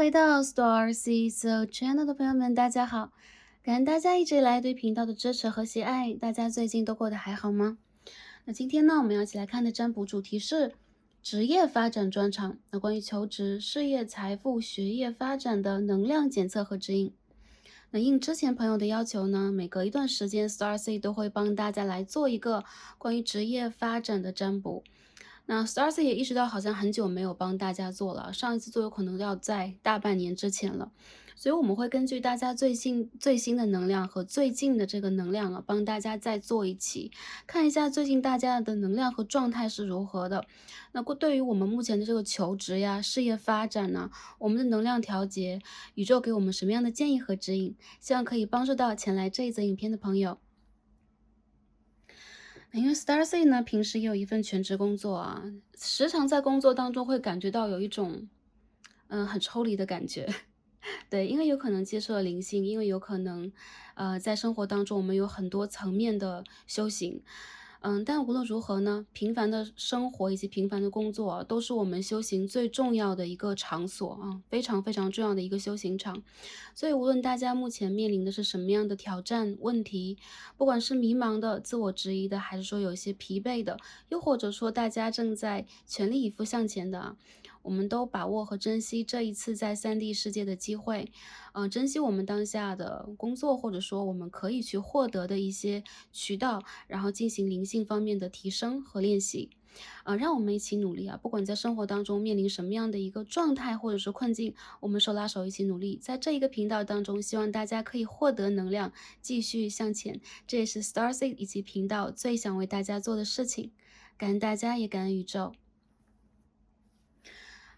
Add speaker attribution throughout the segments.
Speaker 1: 回到 Star Seeds Channel 的朋友们，大家好！感恩大家一直以来对频道的支持和喜爱，大家最近都过得还好吗？那今天呢，我们要一起来看的占卜主题是职业发展专场。那关于求职、事业、财富、学业发展的能量检测和指引。那应之前朋友的要求呢，每隔一段时间 Star Seed 都会帮大家来做一个关于职业发展的占卜。那 Starcy 也意识到，好像很久没有帮大家做了，上一次做有可能要在大半年之前了，所以我们会根据大家最新的能量和最近的这个能量啊，帮大家再做一期，看一下最近大家的能量和状态是如何的。那对于我们目前的这个求职呀、事业发展呢，我们的能量调节，宇宙给我们什么样的建议和指引，希望可以帮助到前来这一则影片的朋友。因为 Starcy 呢，平时也有一份全职工作啊，时常在工作当中会感觉到有一种，很抽离的感觉。对，因为有可能接受了灵性，因为有可能，在生活当中我们有很多层面的修行。但无论如何呢，平凡的生活以及平凡的工作啊，都是我们修行最重要的一个场所啊，非常非常重要的一个修行场。所以无论大家目前面临的是什么样的挑战问题，不管是迷茫的、自我质疑的，还是说有一些疲惫的，又或者说大家正在全力以赴向前的啊，我们都把握和珍惜这一次在3D 世界的机会，珍惜我们当下的工作，或者说我们可以去获得的一些渠道，然后进行灵性方面的提升和练习。让我们一起努力啊！不管在生活当中面临什么样的一个状态或者是困境，我们手拉手一起努力。在这一个频道当中，希望大家可以获得能量，继续向前。这也是 Starseed 以及频道最想为大家做的事情。感恩大家，也感恩宇宙。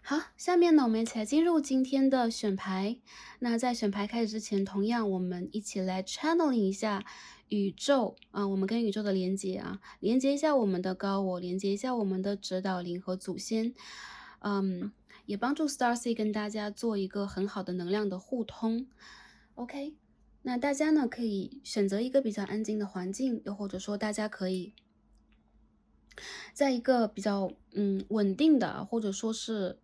Speaker 1: 好，下面呢，我们一起来进入今天的选牌。那在选牌开始之前，同样我们一起来 channeling 一下宇宙啊，我们跟宇宙的连接啊，连接一下我们的高我，连接一下我们的指导灵和祖先，也帮助 Starcy 跟大家做一个很好的能量的互通。OK，那大家呢可以选择一个比较安静的环境，又或者说大家可以在一个比较稳定的，或者说是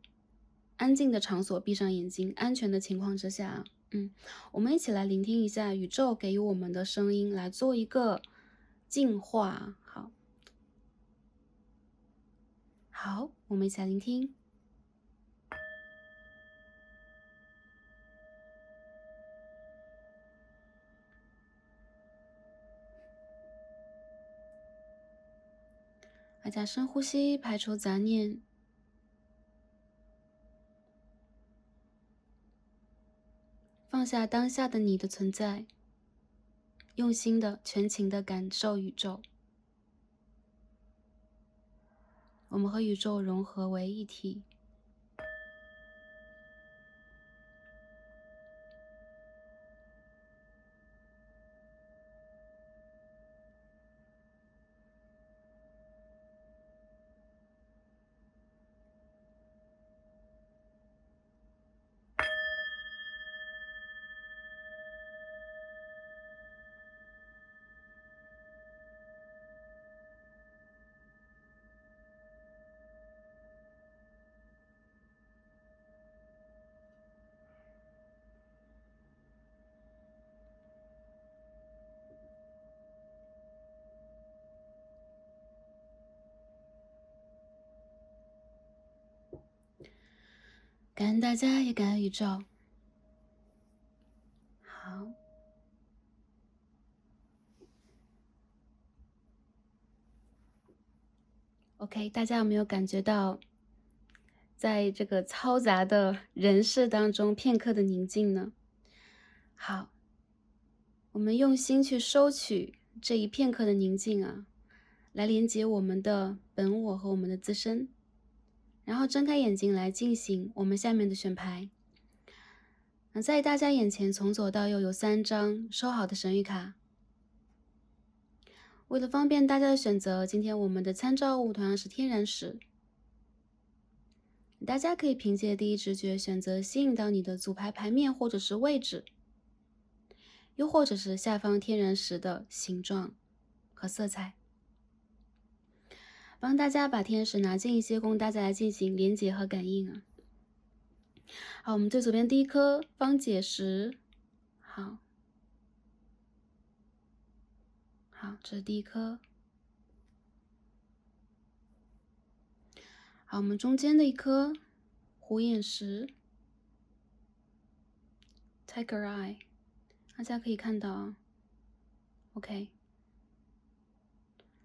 Speaker 1: 安静的场所，闭上眼睛，安全的情况之下，我们一起来聆听一下宇宙给予我们的声音，来做一个净化。好，我们一起来聆听。大家深呼吸，排除杂念，放下当下的你的存在，用心的、全情的感受宇宙。我们和宇宙融合为一体。感恩大家，也感恩宇宙。好，OK，大家有没有感觉到，在这个嘈杂的人世当中，片刻的宁静呢？好，我们用心去收取这一片刻的宁静啊，来连接我们的本我和我们的自身，然后睁开眼睛来进行我们下面的选牌。在大家眼前从左到右有3张收好的神谕卡。为了方便大家的选择，今天我们的参照物同样是天然石。大家可以凭借第一直觉选择吸引到你的组牌牌面或者是位置，又或者是下方天然石的形状和色彩。帮大家把天使拿近一些，供大家来进行连接和感应啊。好，我们最左边第一颗方解石，好，好，这是第一颗。好，我们中间的一颗虎眼石 ，Tiger Eye，大家可以看到啊 ，OK，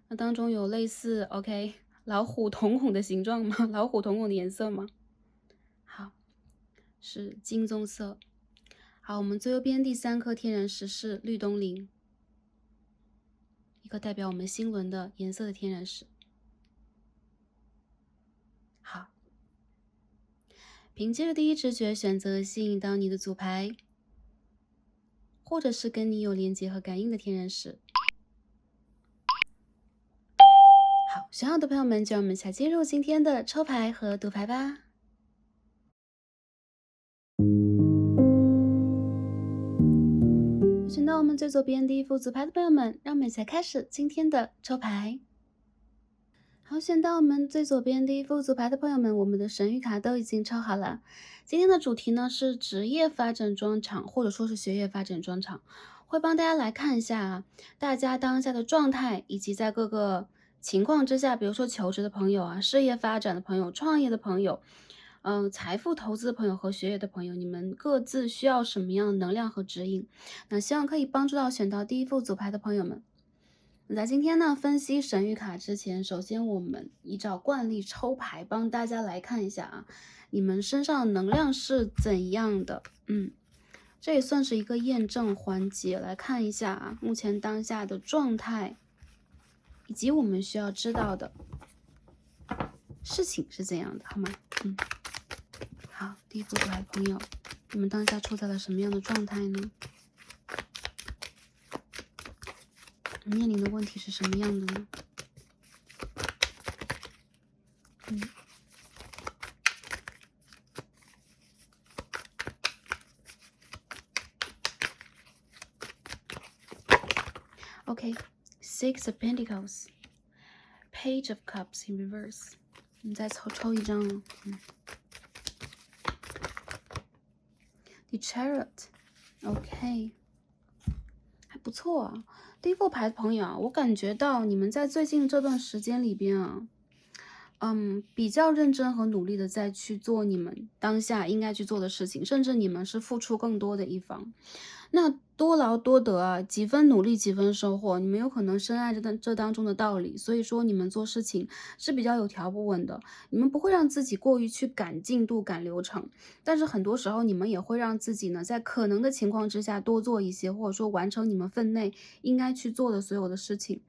Speaker 1: 那当中有类似 OK 老虎瞳孔的形状吗？老虎瞳孔的颜色吗？好，是金棕色。好，我们最右边第三颗天然石是绿东林，一颗代表我们心轮的颜色的天然石。好，凭借着第一直觉选择吸引到你的组牌，或者是跟你有连接和感应的天然石。好，想要的朋友们，就让我们一起来进入今天的抽牌和读牌吧。选到我们最左边第一副组牌的朋友们，让我们一起来开始今天的抽牌。好，选到我们最左边第一副组牌的朋友们，我们的神谕卡都已经抽好了。今天的主题呢是职业发展专场，或者说是学业发展专场，会帮大家来看一下啊，大家当下的状态，以及在各个情况之下，比如说求职的朋友啊，事业发展的朋友，创业的朋友，财富投资的朋友和学业的朋友，你们各自需要什么样的能量和指引？那希望可以帮助到选到第一副组牌的朋友们。那在今天呢，分析神谕卡之前，首先我们依照惯例抽牌，帮大家来看一下啊，你们身上的能量是怎样的？这也算是一个验证环节，来看一下啊，目前当下的状态，以及我们需要知道的事情是怎样的，好吗？好，第一副牌朋友，你们当下处在了什么样的状态呢？面临的问题是什么样的呢？OK, Six of Pentacles, Page of Cups in reverse。我们再抽一张了。The Chariot, OK， 还不错啊。第一副牌的朋友啊，我感觉到你们在最近这段时间里边啊，比较认真和努力的在去做你们当下应该去做的事情，甚至你们是付出更多的一方。那多劳多得啊，几分努力几分收获，你们有可能深谙这当中的道理，所以说你们做事情是比较有条不紊的，你们不会让自己过于去赶进度、赶流程，但是很多时候你们也会让自己呢，在可能的情况之下多做一些，或者说完成你们分内应该去做的所有的事情。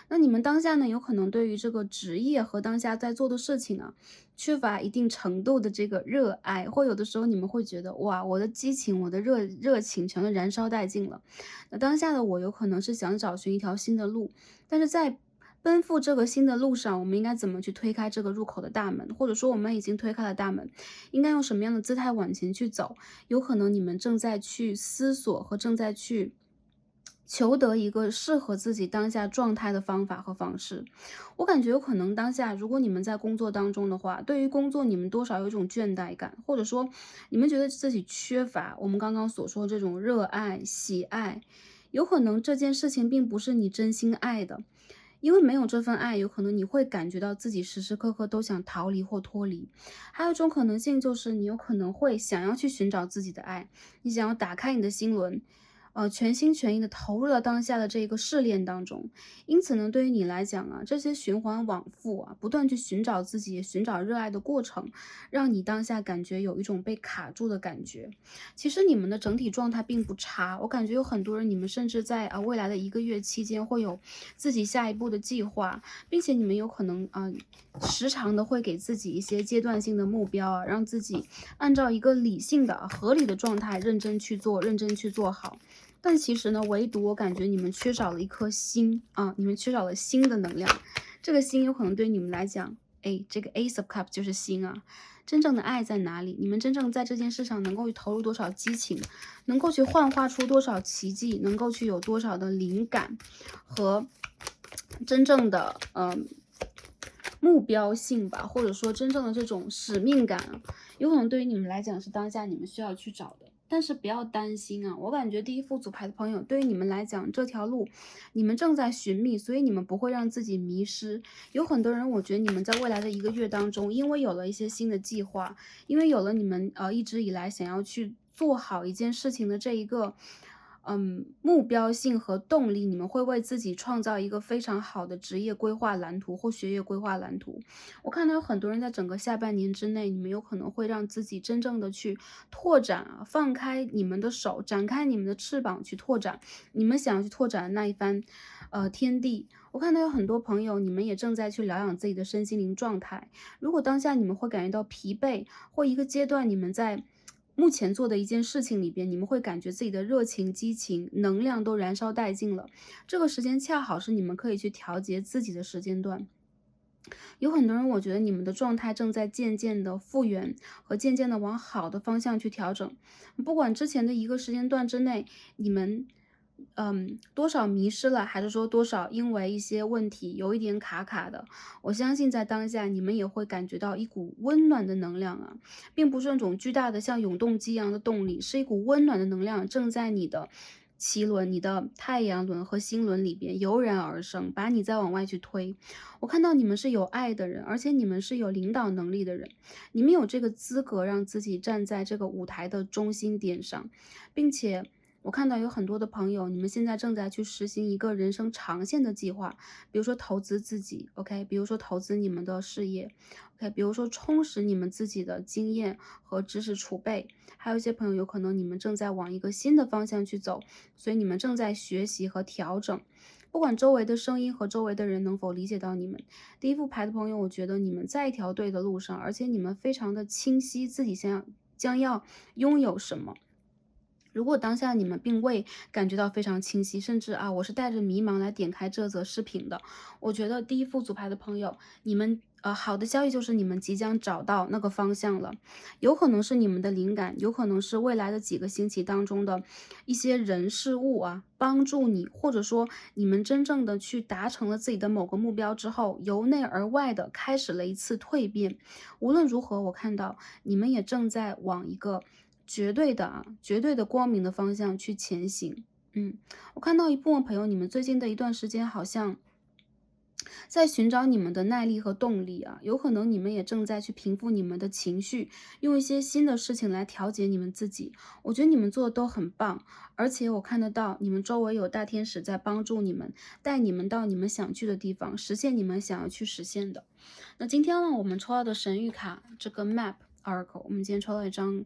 Speaker 1: 那你们当下呢，有可能对于这个职业和当下在做的事情呢，缺乏一定程度的这个热爱，或有的时候你们会觉得，哇，我的激情，我的热情全都燃烧殆尽了。那当下的我有可能是想找寻一条新的路，但是在奔赴这个新的路上，我们应该怎么去推开这个入口的大门，或者说我们已经推开了大门，应该用什么样的姿态往前去走？有可能你们正在去思索和正在去求得一个适合自己当下状态的方法和方式。我感觉有可能当下，如果你们在工作当中的话，对于工作你们多少有一种倦怠感，或者说你们觉得自己缺乏我们刚刚所说的这种热爱、喜爱，有可能这件事情并不是你真心爱的。因为没有这份爱，有可能你会感觉到自己时时刻刻都想逃离或脱离。还有一种可能性就是你有可能会想要去寻找自己的爱，你想要打开你的心轮，全心全意的投入到当下的这个试炼当中。因此呢，对于你来讲啊，这些循环往复啊，不断去寻找自己、寻找热爱的过程，让你当下感觉有一种被卡住的感觉。其实你们的整体状态并不差，我感觉有很多人，你们甚至在未来的1个月期间会有自己下一步的计划，并且你们有可能时常的会给自己一些阶段性的目标啊，让自己按照一个理性的、合理的状态认真去做，认真去做好。但其实呢，唯独我感觉你们缺少了一颗心啊，你们缺少了心的能量。这个心有可能对你们来讲，这个 Ace of Cup 就是心啊。真正的爱在哪里？你们真正在这件事上能够去投入多少激情，能够去幻化出多少奇迹，能够去有多少的灵感和真正的目标性吧，或者说真正的这种使命感啊，有可能对于你们来讲是当下你们需要去找的。但是不要担心啊，我感觉第一副组牌的朋友，对于你们来讲，这条路你们正在寻觅，所以你们不会让自己迷失。有很多人，我觉得你们在未来的一个月当中，因为有了一些新的计划，因为有了你们一直以来想要去做好一件事情的这一个目标性和动力，你们会为自己创造一个非常好的职业规划蓝图或学业规划蓝图。我看到有很多人在整个下半年之内，你们有可能会让自己真正的去拓展啊，放开你们的手，展开你们的翅膀去拓展你们想要去拓展的那一番天地。我看到有很多朋友，你们也正在去疗养自己的身心灵状态。如果当下你们会感觉到疲惫，或一个阶段你们在目前做的一件事情里边，你们会感觉自己的热情、激情、能量都燃烧殆尽了。这个时间恰好是你们可以去调节自己的时间段。有很多人，我觉得你们的状态正在渐渐的复原和渐渐的往好的方向去调整。不管之前的一个时间段之内，你们多少迷失了，还是说多少因为一些问题有一点卡卡的，我相信在当下你们也会感觉到一股温暖的能量啊，并不是那种巨大的像永动机一样的动力，是一股温暖的能量正在你的脐轮、你的太阳轮和心轮里边油然而生，把你再往外去推。我看到你们是有爱的人，而且你们是有领导能力的人，你们有这个资格让自己站在这个舞台的中心点上，并且我看到有很多的朋友，你们现在正在去实行一个人生长线的计划，比如说投资自己，OK，比如说投资你们的事业，OK，比如说充实你们自己的经验和知识储备，还有一些朋友有可能你们正在往一个新的方向去走，所以你们正在学习和调整。不管周围的声音和周围的人能否理解到你们，第一副牌的朋友，我觉得你们在一条对的路上，而且你们非常的清晰自己将要拥有什么。如果当下你们并未感觉到非常清晰，甚至我是带着迷茫来点开这则视频的，我觉得第一副组牌的朋友，你们好的消息就是你们即将找到那个方向了，有可能是你们的灵感，有可能是未来的几个星期当中的一些人事物啊，帮助你，或者说你们真正的去达成了自己的某个目标之后，由内而外的开始了一次蜕变。无论如何，我看到你们也正在往一个绝对的光明的方向去前行。我看到一部分朋友，你们最近的一段时间好像在寻找你们的耐力和动力啊，有可能你们也正在去平复你们的情绪，用一些新的事情来调节你们自己。我觉得你们做的都很棒，而且我看得到你们周围有大天使在帮助你们，带你们到你们想去的地方，实现你们想要去实现的。那今天呢，我们抽到的神谕卡这个 Map Oracle，我们今天抽到一张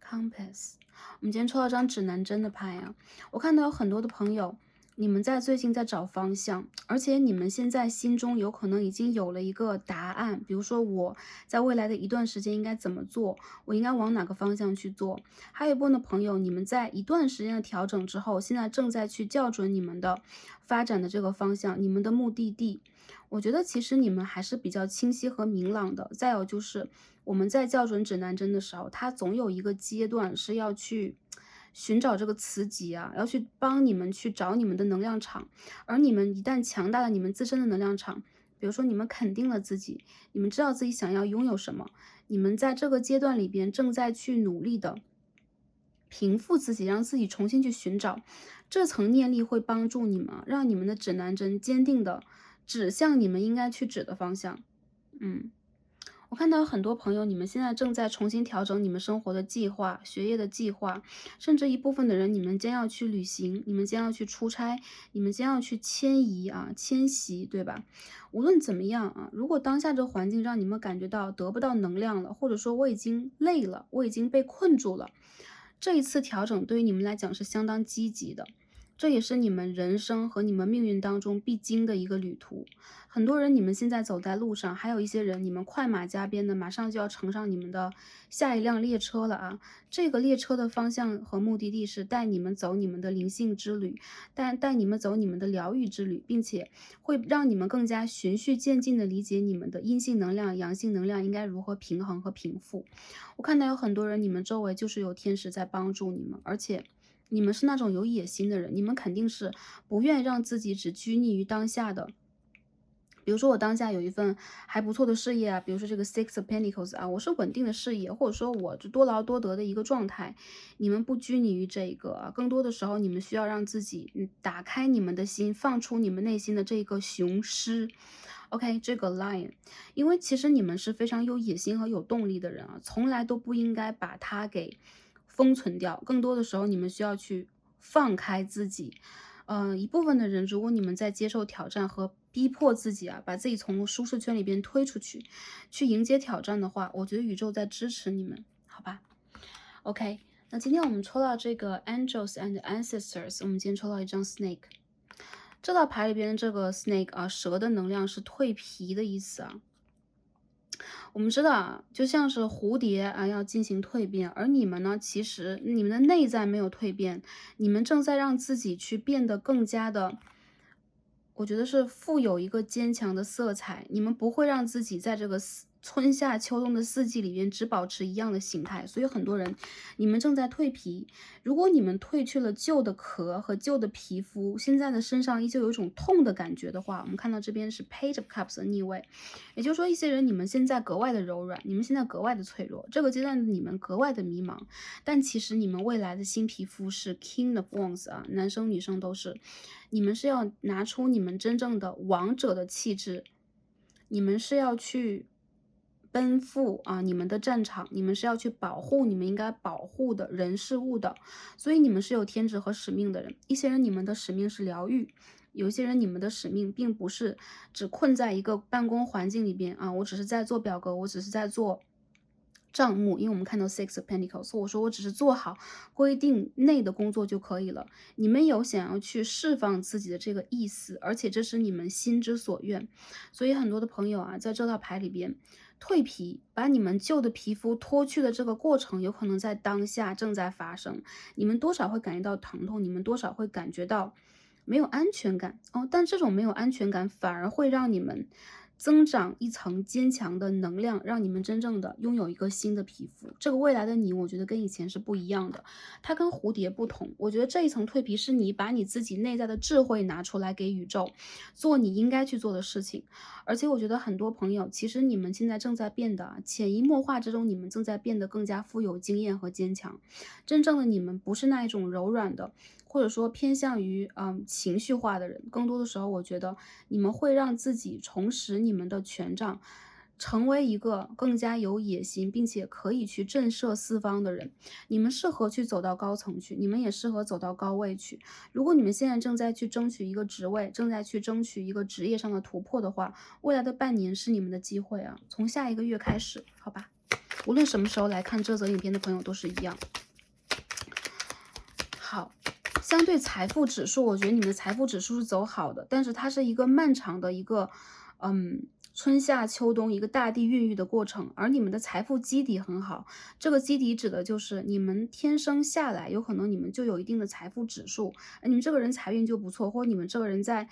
Speaker 1: Compass，我们今天抽到张指南针的牌啊。我看到有很多的朋友，你们最近在找方向，而且你们现在心中有可能已经有了一个答案，比如说我在未来的一段时间应该怎么做，我应该往哪个方向去做。还有一部分的朋友，你们在一段时间的调整之后，现在正在去校准你们的发展的这个方向，你们的目的地。我觉得其实你们还是比较清晰和明朗的。再有就是我们在校准指南针的时候，它总有一个阶段是要去寻找这个磁极啊，要去帮你们去找你们的能量场。而你们一旦强大了你们自身的能量场，比如说你们肯定了自己，你们知道自己想要拥有什么，你们在这个阶段里边正在去努力的平复自己，让自己重新去寻找。这层念力会帮助你们，让你们的指南针坚定的指向你们应该去指的方向。我看到有很多朋友，你们现在正在重新调整你们生活的计划、学业的计划，甚至一部分的人，你们将要去旅行，你们将要去出差，你们将要去迁徙，对吧？无论怎么样啊，如果当下这个环境让你们感觉到得不到能量了，或者说我已经累了，我已经被困住了，这一次调整对于你们来讲是相当积极的。这也是你们人生和你们命运当中必经的一个旅途。很多人，你们现在走在路上，还有一些人，你们快马加鞭的，马上就要乘上你们的下一辆列车了啊！这个列车的方向和目的地是带你们走你们的灵性之旅，带你们走你们的疗愈之旅，并且会让你们更加循序渐进的理解你们的阴性能量、阳性能量应该如何平衡和平复。我看到有很多人，你们周围就是有天使在帮助你们，而且你们是那种有野心的人，你们肯定是不愿意让自己只拘泥于当下的比如说我当下有一份还不错的事业啊，比如说这个 Six of Pentacles 啊，我是稳定的事业，或者说我就多劳多得的一个状态。你们不拘泥于这个啊，更多的时候你们需要让自己打开你们的心，放出你们内心的这个雄狮。OK，这个 lion，因为其实你们是非常有野心和有动力的人啊，从来都不应该把它给封存掉。更多的时候，你们需要去放开自己。一部分的人，如果你们在接受挑战和逼迫自己啊，把自己从舒适圈里边推出去，去迎接挑战的话，我觉得宇宙在支持你们，好吧？OK，那今天我们抽到这个 Angels and Ancestors，我们今天抽到一张 Snake。这道牌里边的这个 snake 啊，蛇的能量是蜕皮的意思啊。我们知道啊，就像是蝴蝶啊，要进行蜕变，而你们呢，其实你们的内在没有蜕变，你们正在让自己去变得更加的，我觉得是富有一个坚强的色彩。你们不会让自己在这个春夏秋冬的四季里边只保持一样的形态，所以很多人，你们正在蜕皮。如果你们褪去了旧的壳和旧的皮肤，现在的身上依旧有一种痛的感觉的话，我们看到这边是 Page of Cups 的逆位，也就是说，一些人你们现在格外的柔软，你们现在格外的脆弱，这个阶段的你们格外的迷茫，但其实你们未来的新皮肤是 King of Wands 啊，男生女生都是，你们是要拿出你们真正的王者的气质，你们是要去奔赴啊你们的战场，你们是要去保护你们应该保护的人事物的，所以你们是有天职和使命的人。一些人你们的使命是疗愈，有一些人你们的使命并不是只困在一个办公环境里边啊，我只是在做表格，我只是在做账目，因为我们看到 Six of Pentacles，我说我只是做好规定内的工作就可以了。你们有想要去释放自己的这个意思，而且这是你们心之所愿。所以很多的朋友啊，在这套牌里边，蜕皮，把你们旧的皮肤脱去的这个过程，有可能在当下正在发生。你们多少会感觉到疼痛，你们多少会感觉到没有安全感哦。但这种没有安全感，反而会让你们增长一层坚强的能量，让你们真正的拥有一个新的皮肤。这个未来的你，我觉得跟以前是不一样的。它跟蝴蝶不同，我觉得这一层蜕皮是你把你自己内在的智慧拿出来给宇宙，做你应该去做的事情。而且我觉得很多朋友，其实你们现在正在变得潜移默化之中，你们正在变得更加富有经验和坚强。真正的你们不是那一种柔软的，或者说偏向于情绪化的人，更多的时候，我觉得你们会让自己重拾你们的权杖，成为一个更加有野心，并且可以去震慑四方的人。你们适合去走到高层去，你们也适合走到高位去。如果你们现在正在去争取一个职位，正在去争取一个职业上的突破的话，未来的半年是你们的机会啊！从下一个月开始，好吧？无论什么时候来看这则影片的朋友都是一样。好，相对财富指数，我觉得你们的财富指数是走好的，但是它是一个漫长的一个，春夏秋冬一个大地孕育的过程，而你们的财富基底很好。这个基底指的就是你们天生下来，有可能你们就有一定的财富指数，你们这个人财运就不错，或者你们这个人在，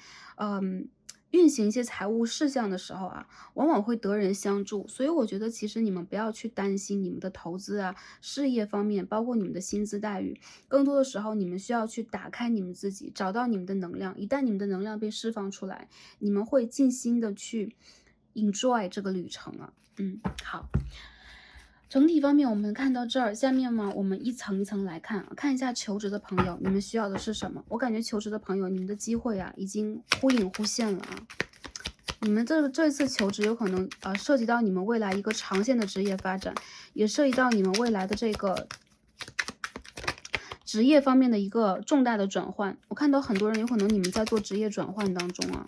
Speaker 1: 运行一些财务事项的时候啊，往往会得人相助。所以我觉得其实你们不要去担心你们的投资啊、事业方面，包括你们的薪资待遇，更多的时候你们需要去打开你们自己，找到你们的能量。一旦你们的能量被释放出来，你们会尽心的去 enjoy 这个旅程啊。好。整体方面，我们看到这儿，下面嘛，我们一层一层来看，看一下求职的朋友，你们需要的是什么？我感觉求职的朋友，你们的机会啊，已经忽隐忽现了啊。你们这次求职有可能涉及到你们未来一个长线的职业发展，也涉及到你们未来的这个职业方面的一个重大的转换。我看到很多人有可能你们在做职业转换当中啊，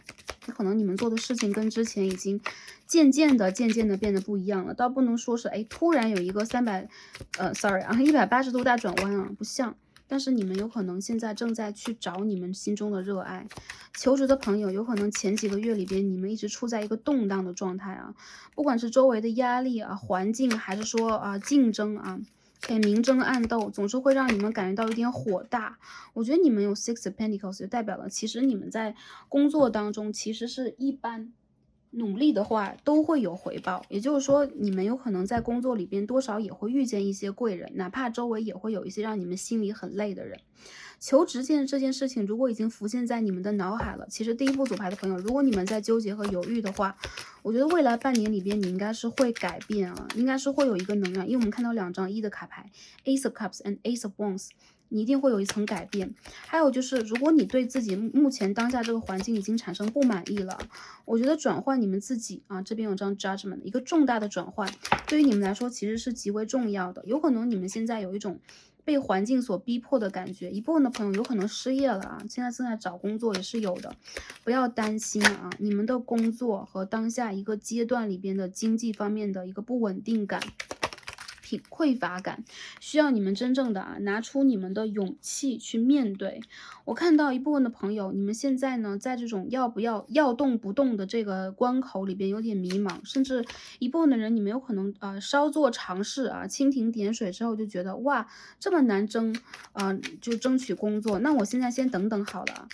Speaker 1: 有可能你们做的事情跟之前已经渐渐的变得不一样了，倒不能说是突然有一个180度大转弯啊，不像。但是你们有可能现在正在去找你们心中的热爱。求职的朋友有可能前几个月里边你们一直处在一个动荡的状态啊，不管是周围的压力啊、环境，还是说竞争啊，明争暗斗，总是会让你们感觉到有点火大。我觉得你们有 Six of Pentacles 就代表了其实你们在工作当中其实是一般努力的话都会有回报，也就是说，你们有可能在工作里边多少也会遇见一些贵人，哪怕周围也会有一些让你们心里很累的人。求职这件事情，如果已经浮现在你们的脑海了，其实第一副组牌的朋友，如果你们在纠结和犹豫的话，我觉得未来半年里边你应该是会改变啊，应该是会有一个能量，因为我们看到两张一的卡牌，Ace of Cups and Ace of Wands。你一定会有一层改变，还有就是，如果你对自己目前当下这个环境已经产生不满意了，我觉得转换你们自己啊，这边有张 Judgment，一个重大的转换，对于你们来说其实是极为重要的。有可能你们现在有一种被环境所逼迫的感觉，一部分的朋友有可能失业了啊，现在正在找工作也是有的，不要担心啊，你们的工作和当下一个阶段里边的经济方面的一个不稳定感。匮乏感，需要你们真正的拿出你们的勇气去面对。我看到一部分的朋友，你们现在呢在这种要动不动的这个关口里边有点迷茫，甚至一部分的人你们有可能稍作尝试啊，蜻蜓点水之后就觉得哇这么难就争取工作，那我现在先等等好了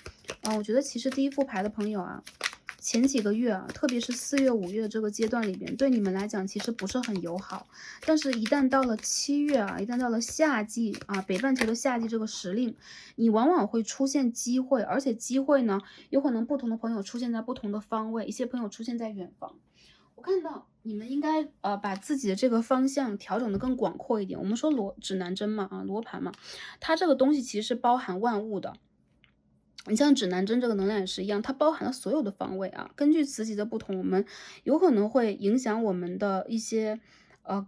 Speaker 1: 我觉得其实第一副牌的朋友前几个月特别是4月、5月这个阶段里边，对你们来讲其实不是很友好。但是一旦到了7月一旦到了夏季北半球的夏季这个时令，你往往会出现机会，而且机会呢，有可能不同的朋友出现在不同的方位，一些朋友出现在远方。我看到你们应该把自己的这个方向调整的更广阔一点。我们说指南针嘛罗盘嘛，它这个东西其实是包含万物的。你像指南针这个能量也是一样，它包含了所有的方位根据磁极的不同，我们有可能会影响我们的一些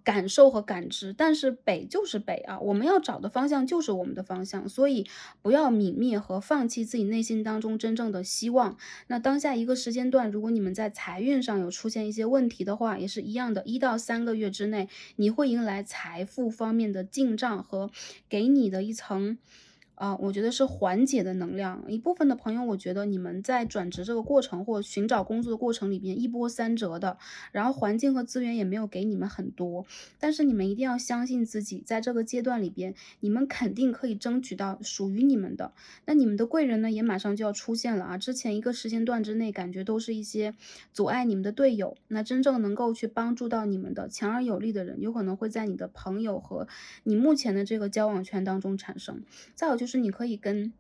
Speaker 1: 感受和感知，但是北就是北我们要找的方向就是我们的方向，所以不要泯灭和放弃自己内心当中真正的希望。那当下一个时间段，如果你们在财运上有出现一些问题的话，也是一样的，1到3个月之内，你会迎来财富方面的进账和给你的一层。我觉得是缓解的能量。一部分的朋友，我觉得你们在转职这个过程或寻找工作的过程里边一波三折的，然后环境和资源也没有给你们很多，但是你们一定要相信自己，在这个阶段里边，你们肯定可以争取到属于你们的。那你们的贵人呢，也马上就要出现了之前一个时间段之内，感觉都是一些阻碍你们的队友，那真正能够去帮助到你们的强而有力的人，有可能会在你的朋友和你目前的这个交往圈当中产生。再有就是你可以跟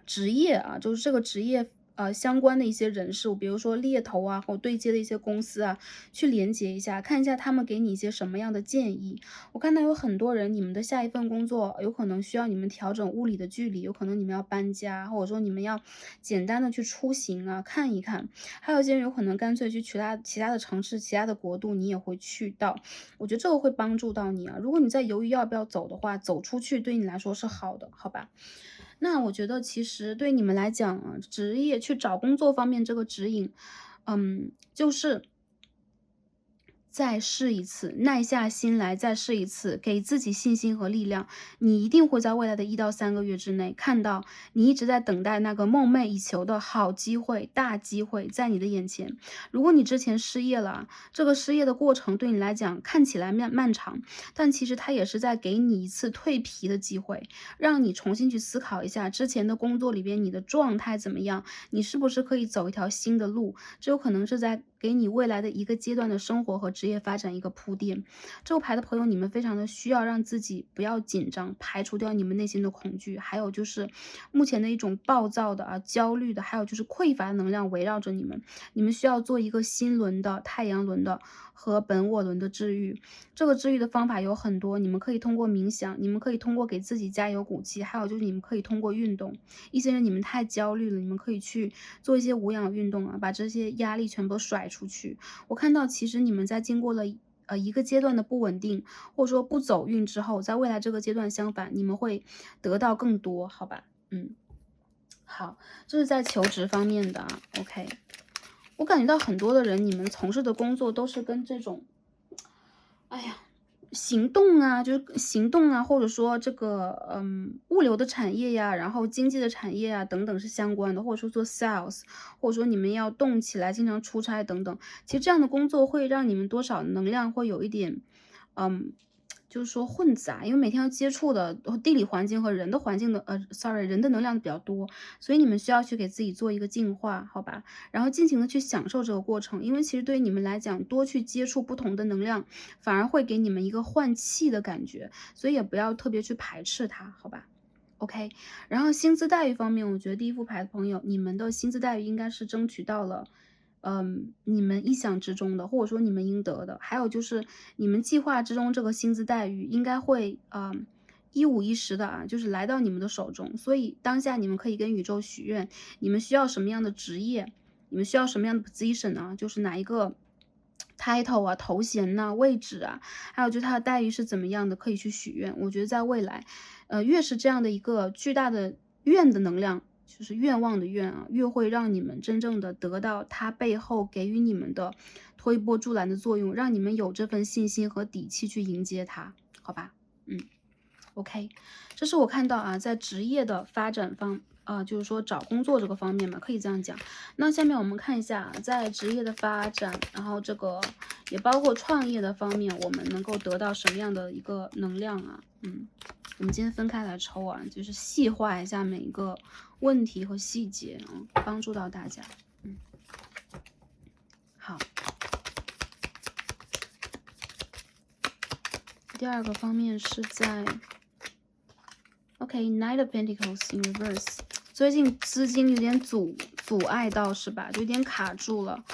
Speaker 1: 职业就是这个职业相关的一些人士，比如说猎头或对接的一些公司去连接一下，看一下他们给你一些什么样的建议。我看到有很多人，你们的下一份工作有可能需要你们调整物理的距离，有可能你们要搬家，或者说你们要简单的去出行看一看。还有一些人有可能干脆去其他的城市、其他的国度，你也会去到。我觉得这个会帮助到你如果你在犹豫要不要走的话，走出去对你来说是好的，好吧？那我觉得其实对你们来讲职业去找工作方面这个指引，就是再试一次，耐下心来再试一次，给自己信心和力量。你一定会在未来的1到3个月之内看到你一直在等待那个梦寐以求的好机会、大机会在你的眼前。如果你之前失业了，这个失业的过程对你来讲看起来漫长，但其实它也是在给你一次蜕皮的机会，让你重新去思考一下之前的工作里边你的状态怎么样，你是不是可以走一条新的路，这有可能是在给你未来的一个阶段的生活和职业发展一个铺垫。这个牌的朋友，你们非常的需要让自己不要紧张，排除掉你们内心的恐惧，还有就是目前的一种暴躁的焦虑的，还有就是匮乏的能量围绕着你们，你们需要做一个心轮的、太阳轮的和本我轮的治愈。这个治愈的方法有很多，你们可以通过冥想，你们可以通过给自己加油鼓气，还有就是你们可以通过运动。一些人你们太焦虑了，你们可以去做一些无氧运动把这些压力全部甩出去。我看到其实你们在经过了一个阶段的不稳定，或者说不走运之后，在未来这个阶段相反，你们会得到更多，好吧？好，这是在求职方面的OK。我感觉到很多的人，你们从事的工作都是跟这种，哎呀，行动就是行动或者说这个物流的产业呀，然后经济的产业等等是相关的，或者说做 sales，或者说你们要动起来，经常出差等等。其实这样的工作会让你们多少能量会有一点，就是说混杂，因为每天要接触的地理环境和人的环境的人的能量比较多，所以你们需要去给自己做一个净化，好吧？然后尽情的去享受这个过程，因为其实对于你们来讲，多去接触不同的能量，反而会给你们一个换气的感觉，所以也不要特别去排斥它，好吧？OK，然后薪资待遇方面，我觉得第一副牌的朋友，你们的薪资待遇应该是争取到了，你们意想之中的，或者说你们应得的。还有就是你们计划之中这个薪资待遇应该会，一五一十的啊，就是来到你们的手中。所以当下你们可以跟宇宙许愿，你们需要什么样的职业，你们需要什么样的 position 啊，就是哪一个 title 啊、头衔呐、位置啊，还有就是它的待遇是怎么样的，可以去许愿。我觉得在未来，越是这样的一个巨大的愿的能量，就是愿望的愿啊，越会让你们真正的得到它背后给予你们的推波助澜的作用，让你们有这份信心和底气去迎接它，好吧？OK，这是我看到啊，在职业的发展方就是说找工作这个方面嘛，可以这样讲。那下面我们看一下，在职业的发展，然后这个也包括创业的方面，我们能够得到什么样的一个能量啊？我们今天分开来抽啊，就是细化一下每一个问题和细节啊，帮助到大家。好。第二个方面是在 OK，Knight of Pentacles in reverse， 最近资金有点阻碍到是吧？就有点卡住了，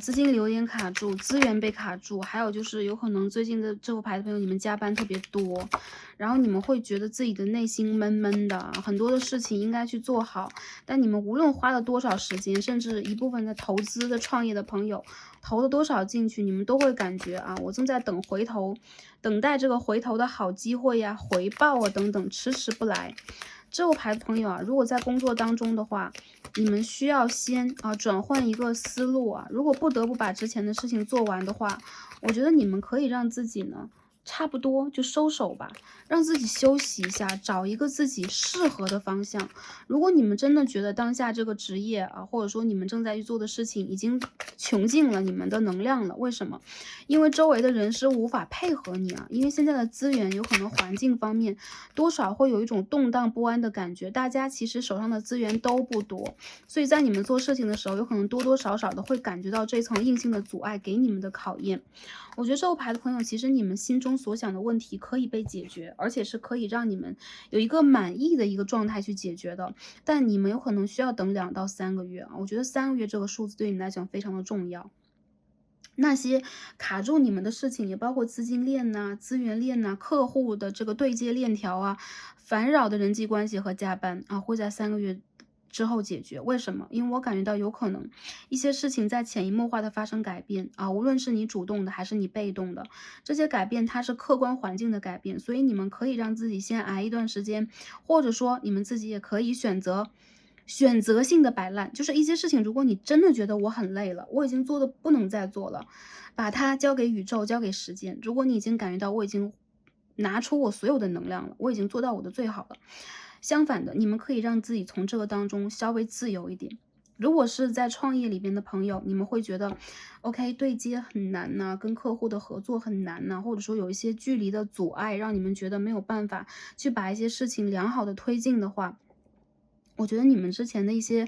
Speaker 1: 资金流有点卡住，资源被卡住，还有就是有可能最近的这副牌的朋友，你们加班特别多，然后你们会觉得自己的内心闷闷的，很多的事情应该去做好，但你们无论花了多少时间，甚至一部分的投资的创业的朋友投了多少进去，你们都会感觉啊，我正在等待这个回头的好机会呀、回报啊等等，迟迟不来。这副牌的朋友啊，如果在工作当中的话，你们需要先转换一个思路啊。如果不得不把之前的事情做完的话，我觉得你们可以让自己呢差不多就收手吧，让自己休息一下，找一个自己适合的方向。如果你们真的觉得当下这个职业啊，或者说你们正在去做的事情已经穷尽了你们的能量了，为什么？因为周围的人是无法配合你啊，因为现在的资源有可能环境方面多少会有一种动荡不安的感觉，大家其实手上的资源都不多，所以在你们做事情的时候，有可能多多少少的会感觉到这层硬性的阻碍给你们的考验。我觉得这副牌的朋友，其实你们心中所想的问题可以被解决，而且是可以让你们有一个满意的一个状态去解决的。但你们有可能需要等2到3个月啊，我觉得3个月这个数字对你们来讲非常的重要。那些卡住你们的事情，也包括资金链呐、资源链呐、客户的这个对接链条啊、烦扰的人际关系和加班啊，会在3个月之后解决。为什么？因为我感觉到有可能一些事情在潜移默化的发生改变啊，无论是你主动的还是你被动的，这些改变它是客观环境的改变，所以你们可以让自己先挨一段时间，或者说你们自己也可以选择性的摆烂，就是一些事情，如果你真的觉得我很累了，我已经做的不能再做了，把它交给宇宙，交给时间。如果你已经感觉到我已经拿出我所有的能量了，我已经做到我的最好了。相反的，你们可以让自己从这个当中稍微自由一点。如果是在创业里边的朋友，你们会觉得，OK，对接很难呐、跟客户的合作很难呐、或者说有一些距离的阻碍，让你们觉得没有办法去把一些事情良好的推进的话，我觉得你们之前的一些，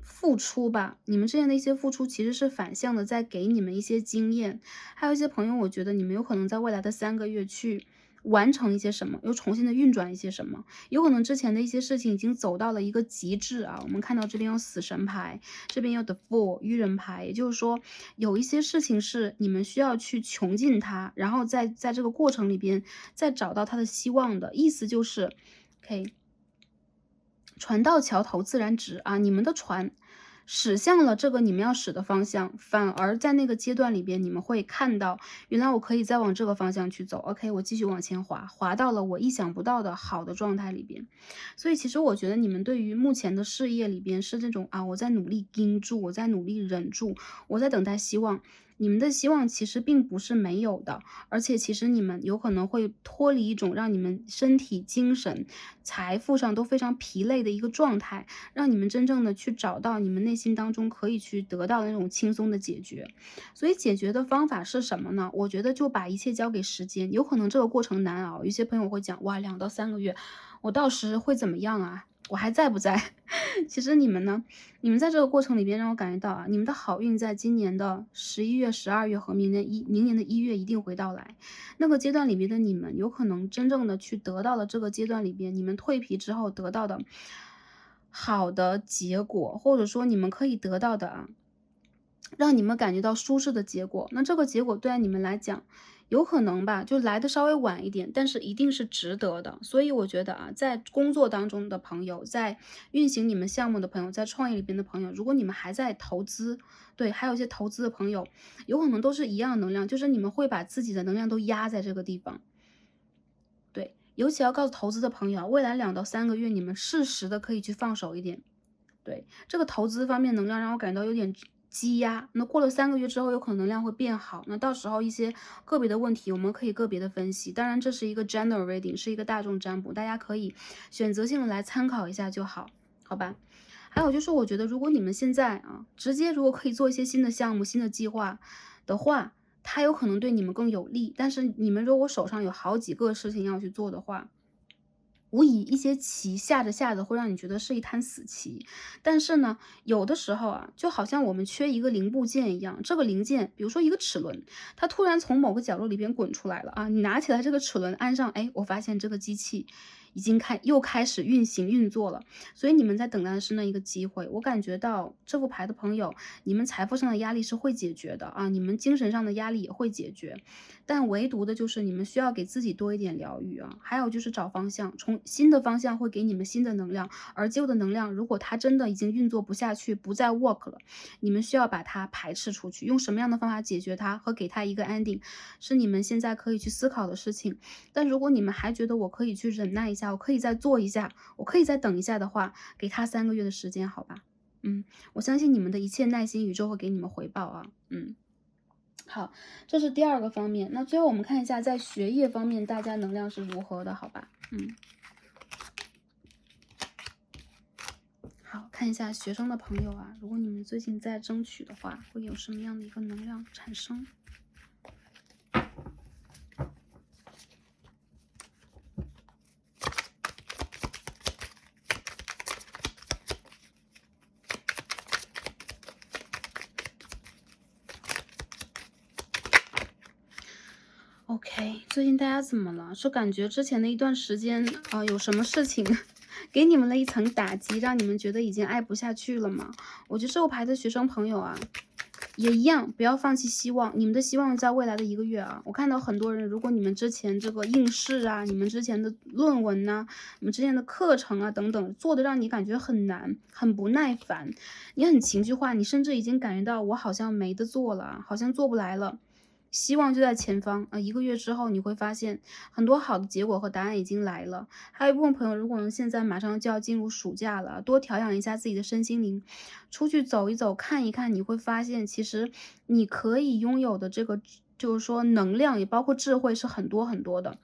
Speaker 1: 付出吧，你们之前的一些付出其实是反向的，在给你们一些经验。还有一些朋友，我觉得你们有可能在未来的3个月去完成一些什么，又重新的运转一些什么。有可能之前的一些事情已经走到了一个极致啊。我们看到这边有死神牌，这边有 The Fool 愚人牌，也就是说，有一些事情是你们需要去穷尽它，然后在这个过程里边再找到它的希望的。意思就是，OK。船到桥头自然直啊，你们的船驶向了这个你们要驶的方向，反而在那个阶段里边，你们会看到，原来我可以再往这个方向去走。OK，我继续往前滑，滑到了我意想不到的好的状态里边。所以其实我觉得你们对于目前的事业里边是这种啊，我在努力盯住，我在努力忍住，我在等待希望。你们的希望其实并不是没有的，而且其实你们有可能会脱离一种让你们身体、精神、财富上都非常疲累的一个状态，让你们真正的去找到你们内心当中可以去得到的那种轻松的解决。所以解决的方法是什么呢？我觉得就把一切交给时间，有可能这个过程难熬。有些朋友会讲，哇2到3个月，我到时会怎么样啊？我还在不在？其实你们呢，你们在这个过程里边让我感觉到啊，你们的好运在今年的11月、12月和明年的1月一定会到来。那个阶段里边的你们，有可能真正的去得到了这个阶段里边，你们蜕皮之后得到的好的结果，或者说你们可以得到的啊，让你们感觉到舒适的结果。那这个结果对你们来讲，有可能吧，就来的稍微晚一点，但是一定是值得的。所以我觉得啊，在工作当中的朋友，在运行你们项目的朋友，在创业里边的朋友，如果你们还在投资，对，还有一些投资的朋友，有可能都是一样能量，就是你们会把自己的能量都压在这个地方。对，尤其要告诉投资的朋友啊，未来2到3个月，你们适时的可以去放手一点。对，这个投资方面能量让我感到有点积压，那过了3个月之后，有可能能量会变好。那到时候一些个别的问题，我们可以个别的分析。当然，这是一个 general reading，是一个大众占卜，大家可以选择性的来参考一下就好，好吧？还有就是，我觉得如果你们现在啊，直接如果可以做一些新的项目、新的计划的话，它有可能对你们更有利。但是你们如果手上有好几个事情要去做的话，无疑一些棋下着下着会让你觉得是一摊死棋，但是呢，有的时候啊，就好像我们缺一个零部件一样，这个零件，比如说一个齿轮，它突然从某个角落里边滚出来了啊，你拿起来这个齿轮安上，哎，我发现这个机器已经又开始运行运作了，所以你们在等待的是那一个机会。我感觉到这副牌的朋友，你们财富上的压力是会解决的啊，你们精神上的压力也会解决，但唯独的就是你们需要给自己多一点疗愈啊，还有就是找方向，从新的方向会给你们新的能量，而旧的能量如果它真的已经运作不下去，不再 work 了，你们需要把它排斥出去，用什么样的方法解决它和给它一个 ending，是你们现在可以去思考的事情。但如果你们还觉得我可以去忍耐一下，我可以再做一下，我可以再等一下的话，给他3个月的时间，好吧？我相信你们的一切耐心，宇宙会给你们回报啊。好，这是第二个方面。那最后我们看一下，在学业方面，大家能量是如何的，好吧？好，看一下学生的朋友啊，如果你们最近在争取的话，会有什么样的一个能量产生？OK，最近大家怎么了？是感觉之前的一段时间啊，有什么事情给你们了一层打击，让你们觉得已经爱不下去了吗？我觉得这个牌的学生朋友啊，也一样，不要放弃希望。你们的希望在未来的1个月啊，我看到很多人，如果你们之前这个应试啊，你们之前的论文呐、你们之前的课程啊等等，做的让你感觉很难，很不耐烦，你很情绪化，你甚至已经感觉到我好像没得做了，好像做不来了。希望就在前方啊！1个月之后，你会发现很多好的结果和答案已经来了。还有一部分朋友，如果现在马上就要进入暑假了，多调养一下自己的身心灵，出去走一走，看一看，你会发现，其实你可以拥有的这个，就是说能量，也包括智慧，是很多很多的。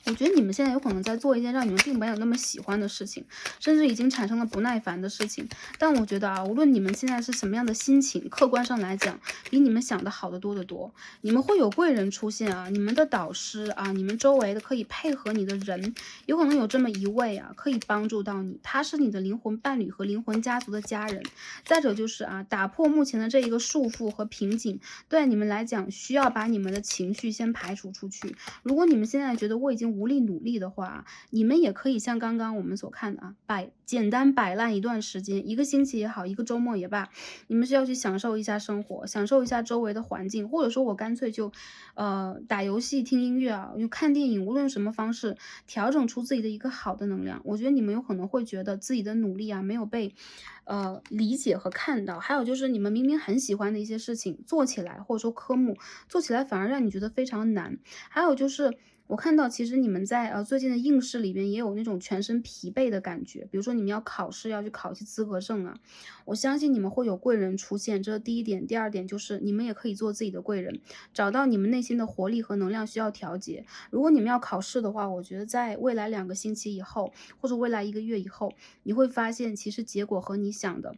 Speaker 1: 我觉得你们现在有可能在做一件让你们并没有那么喜欢的事情，甚至已经产生了不耐烦的事情。但我觉得啊，无论你们现在是什么样的心情，客观上来讲，比你们想的好得多得多。你们会有贵人出现啊，你们的导师啊，你们周围的可以配合你的人，有可能有这么一位啊，可以帮助到你，他是你的灵魂伴侣和灵魂家族的家人。再者就是啊，打破目前的这一个束缚和瓶颈，对你们来讲，需要把你们的情绪先排除出去。如果你们现在觉得我已经无力努力的话，你们也可以像刚刚我们所看的啊，简单摆烂一段时间，1个星期也好，1个周末也罢，你们需要去享受一下生活，享受一下周围的环境，或者说我干脆就打游戏、听音乐啊，用看电影，无论什么方式，调整出自己的一个好的能量。我觉得你们有可能会觉得自己的努力啊没有被理解和看到，还有就是你们明明很喜欢的一些事情做起来，或者说科目做起来反而让你觉得非常难，还有就是我看到其实你们在最近的应试里边也有那种全身疲惫的感觉，比如说你们要考试，要去考一些资格证啊，我相信你们会有贵人出现，这是第一点。第二点就是你们也可以做自己的贵人，找到你们内心的活力和能量需要调节。如果你们要考试的话，我觉得在未来2个星期以后，或者未来1个月以后，你会发现其实结果和你想的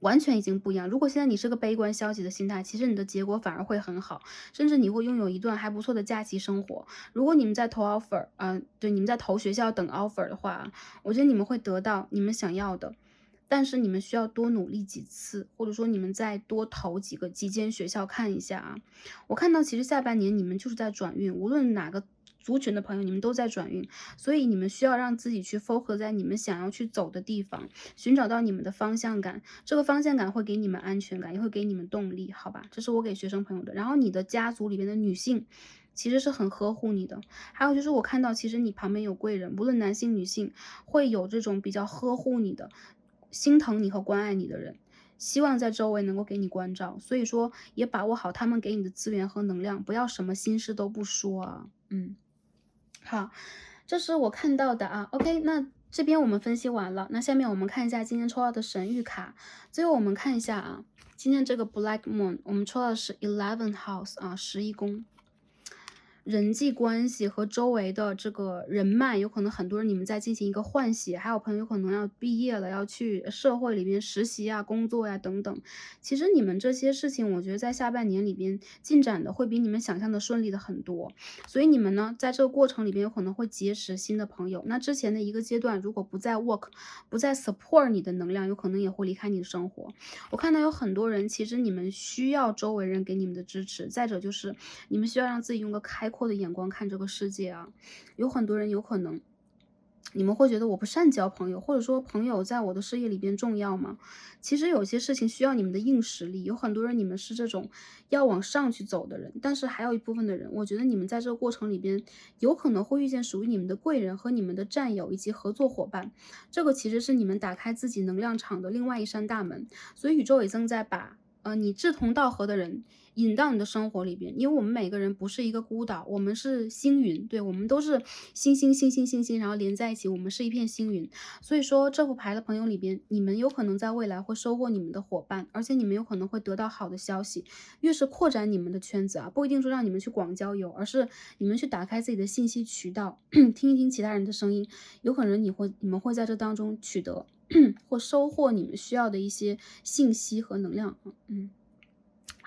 Speaker 1: 完全已经不一样。如果现在你是个悲观消极的心态，其实你的结果反而会很好，甚至你会拥有一段还不错的假期生活。如果你们在投 offer，对，你们在投学校等 offer 的话，我觉得你们会得到你们想要的，但是你们需要多努力几次，或者说你们再多投几间学校看一下啊。我看到其实下半年你们就是在转运，无论哪个族群的朋友，你们都在转运，所以你们需要让自己去 focus 在你们想要去走的地方，寻找到你们的方向感。这个方向感会给你们安全感，也会给你们动力，好吧？这是我给学生朋友的。然后你的家族里边的女性其实是很呵护你的，还有就是我看到其实你旁边有贵人，无论男性女性，会有这种比较呵护你的、心疼你和关爱你的人。希望在周围能够给你关照，所以说也把握好他们给你的资源和能量，不要什么心事都不说啊。好，这是我看到的啊。OK，那这边我们分析完了，那下面我们看一下今天抽到的神谕卡。最后我们看一下啊，今天这个 Black Moon，我们抽到的是 11th House 啊，11宫。人际关系和周围的这个人脉，有可能很多人你们在进行一个换血，还有朋友有可能要毕业了，要去社会里面实习啊、工作呀、等等。其实你们这些事情，我觉得在下半年里边进展的会比你们想象的顺利的很多。所以你们呢，在这个过程里边有可能会结识新的朋友。那之前的一个阶段，如果不再 work，不再 support 你的能量，有可能也会离开你的生活。我看到有很多人，其实你们需要周围人给你们的支持。再者就是你们需要让自己用个开阔的眼光看这个世界啊。有很多人有可能你们会觉得我不善交朋友，或者说朋友在我的事业里边重要吗？其实有些事情需要你们的硬实力。有很多人你们是这种要往上去走的人，但是还有一部分的人，我觉得你们在这个过程里边有可能会遇见属于你们的贵人和你们的战友以及合作伙伴。这个其实是你们打开自己能量场的另外一扇大门。所以宇宙也正在把你志同道合的人引到你的生活里边，因为我们每个人不是一个孤岛，我们是星云，对，我们都是星星，然后连在一起，我们是一片星云。所以说这副牌的朋友里边，你们有可能在未来会收获你们的伙伴，而且你们有可能会得到好的消息。越是扩展你们的圈子啊，不一定说让你们去广交友，而是你们去打开自己的信息渠道，听一听其他人的声音，有可能你们会在这当中取得或收获你们需要的一些信息和能量。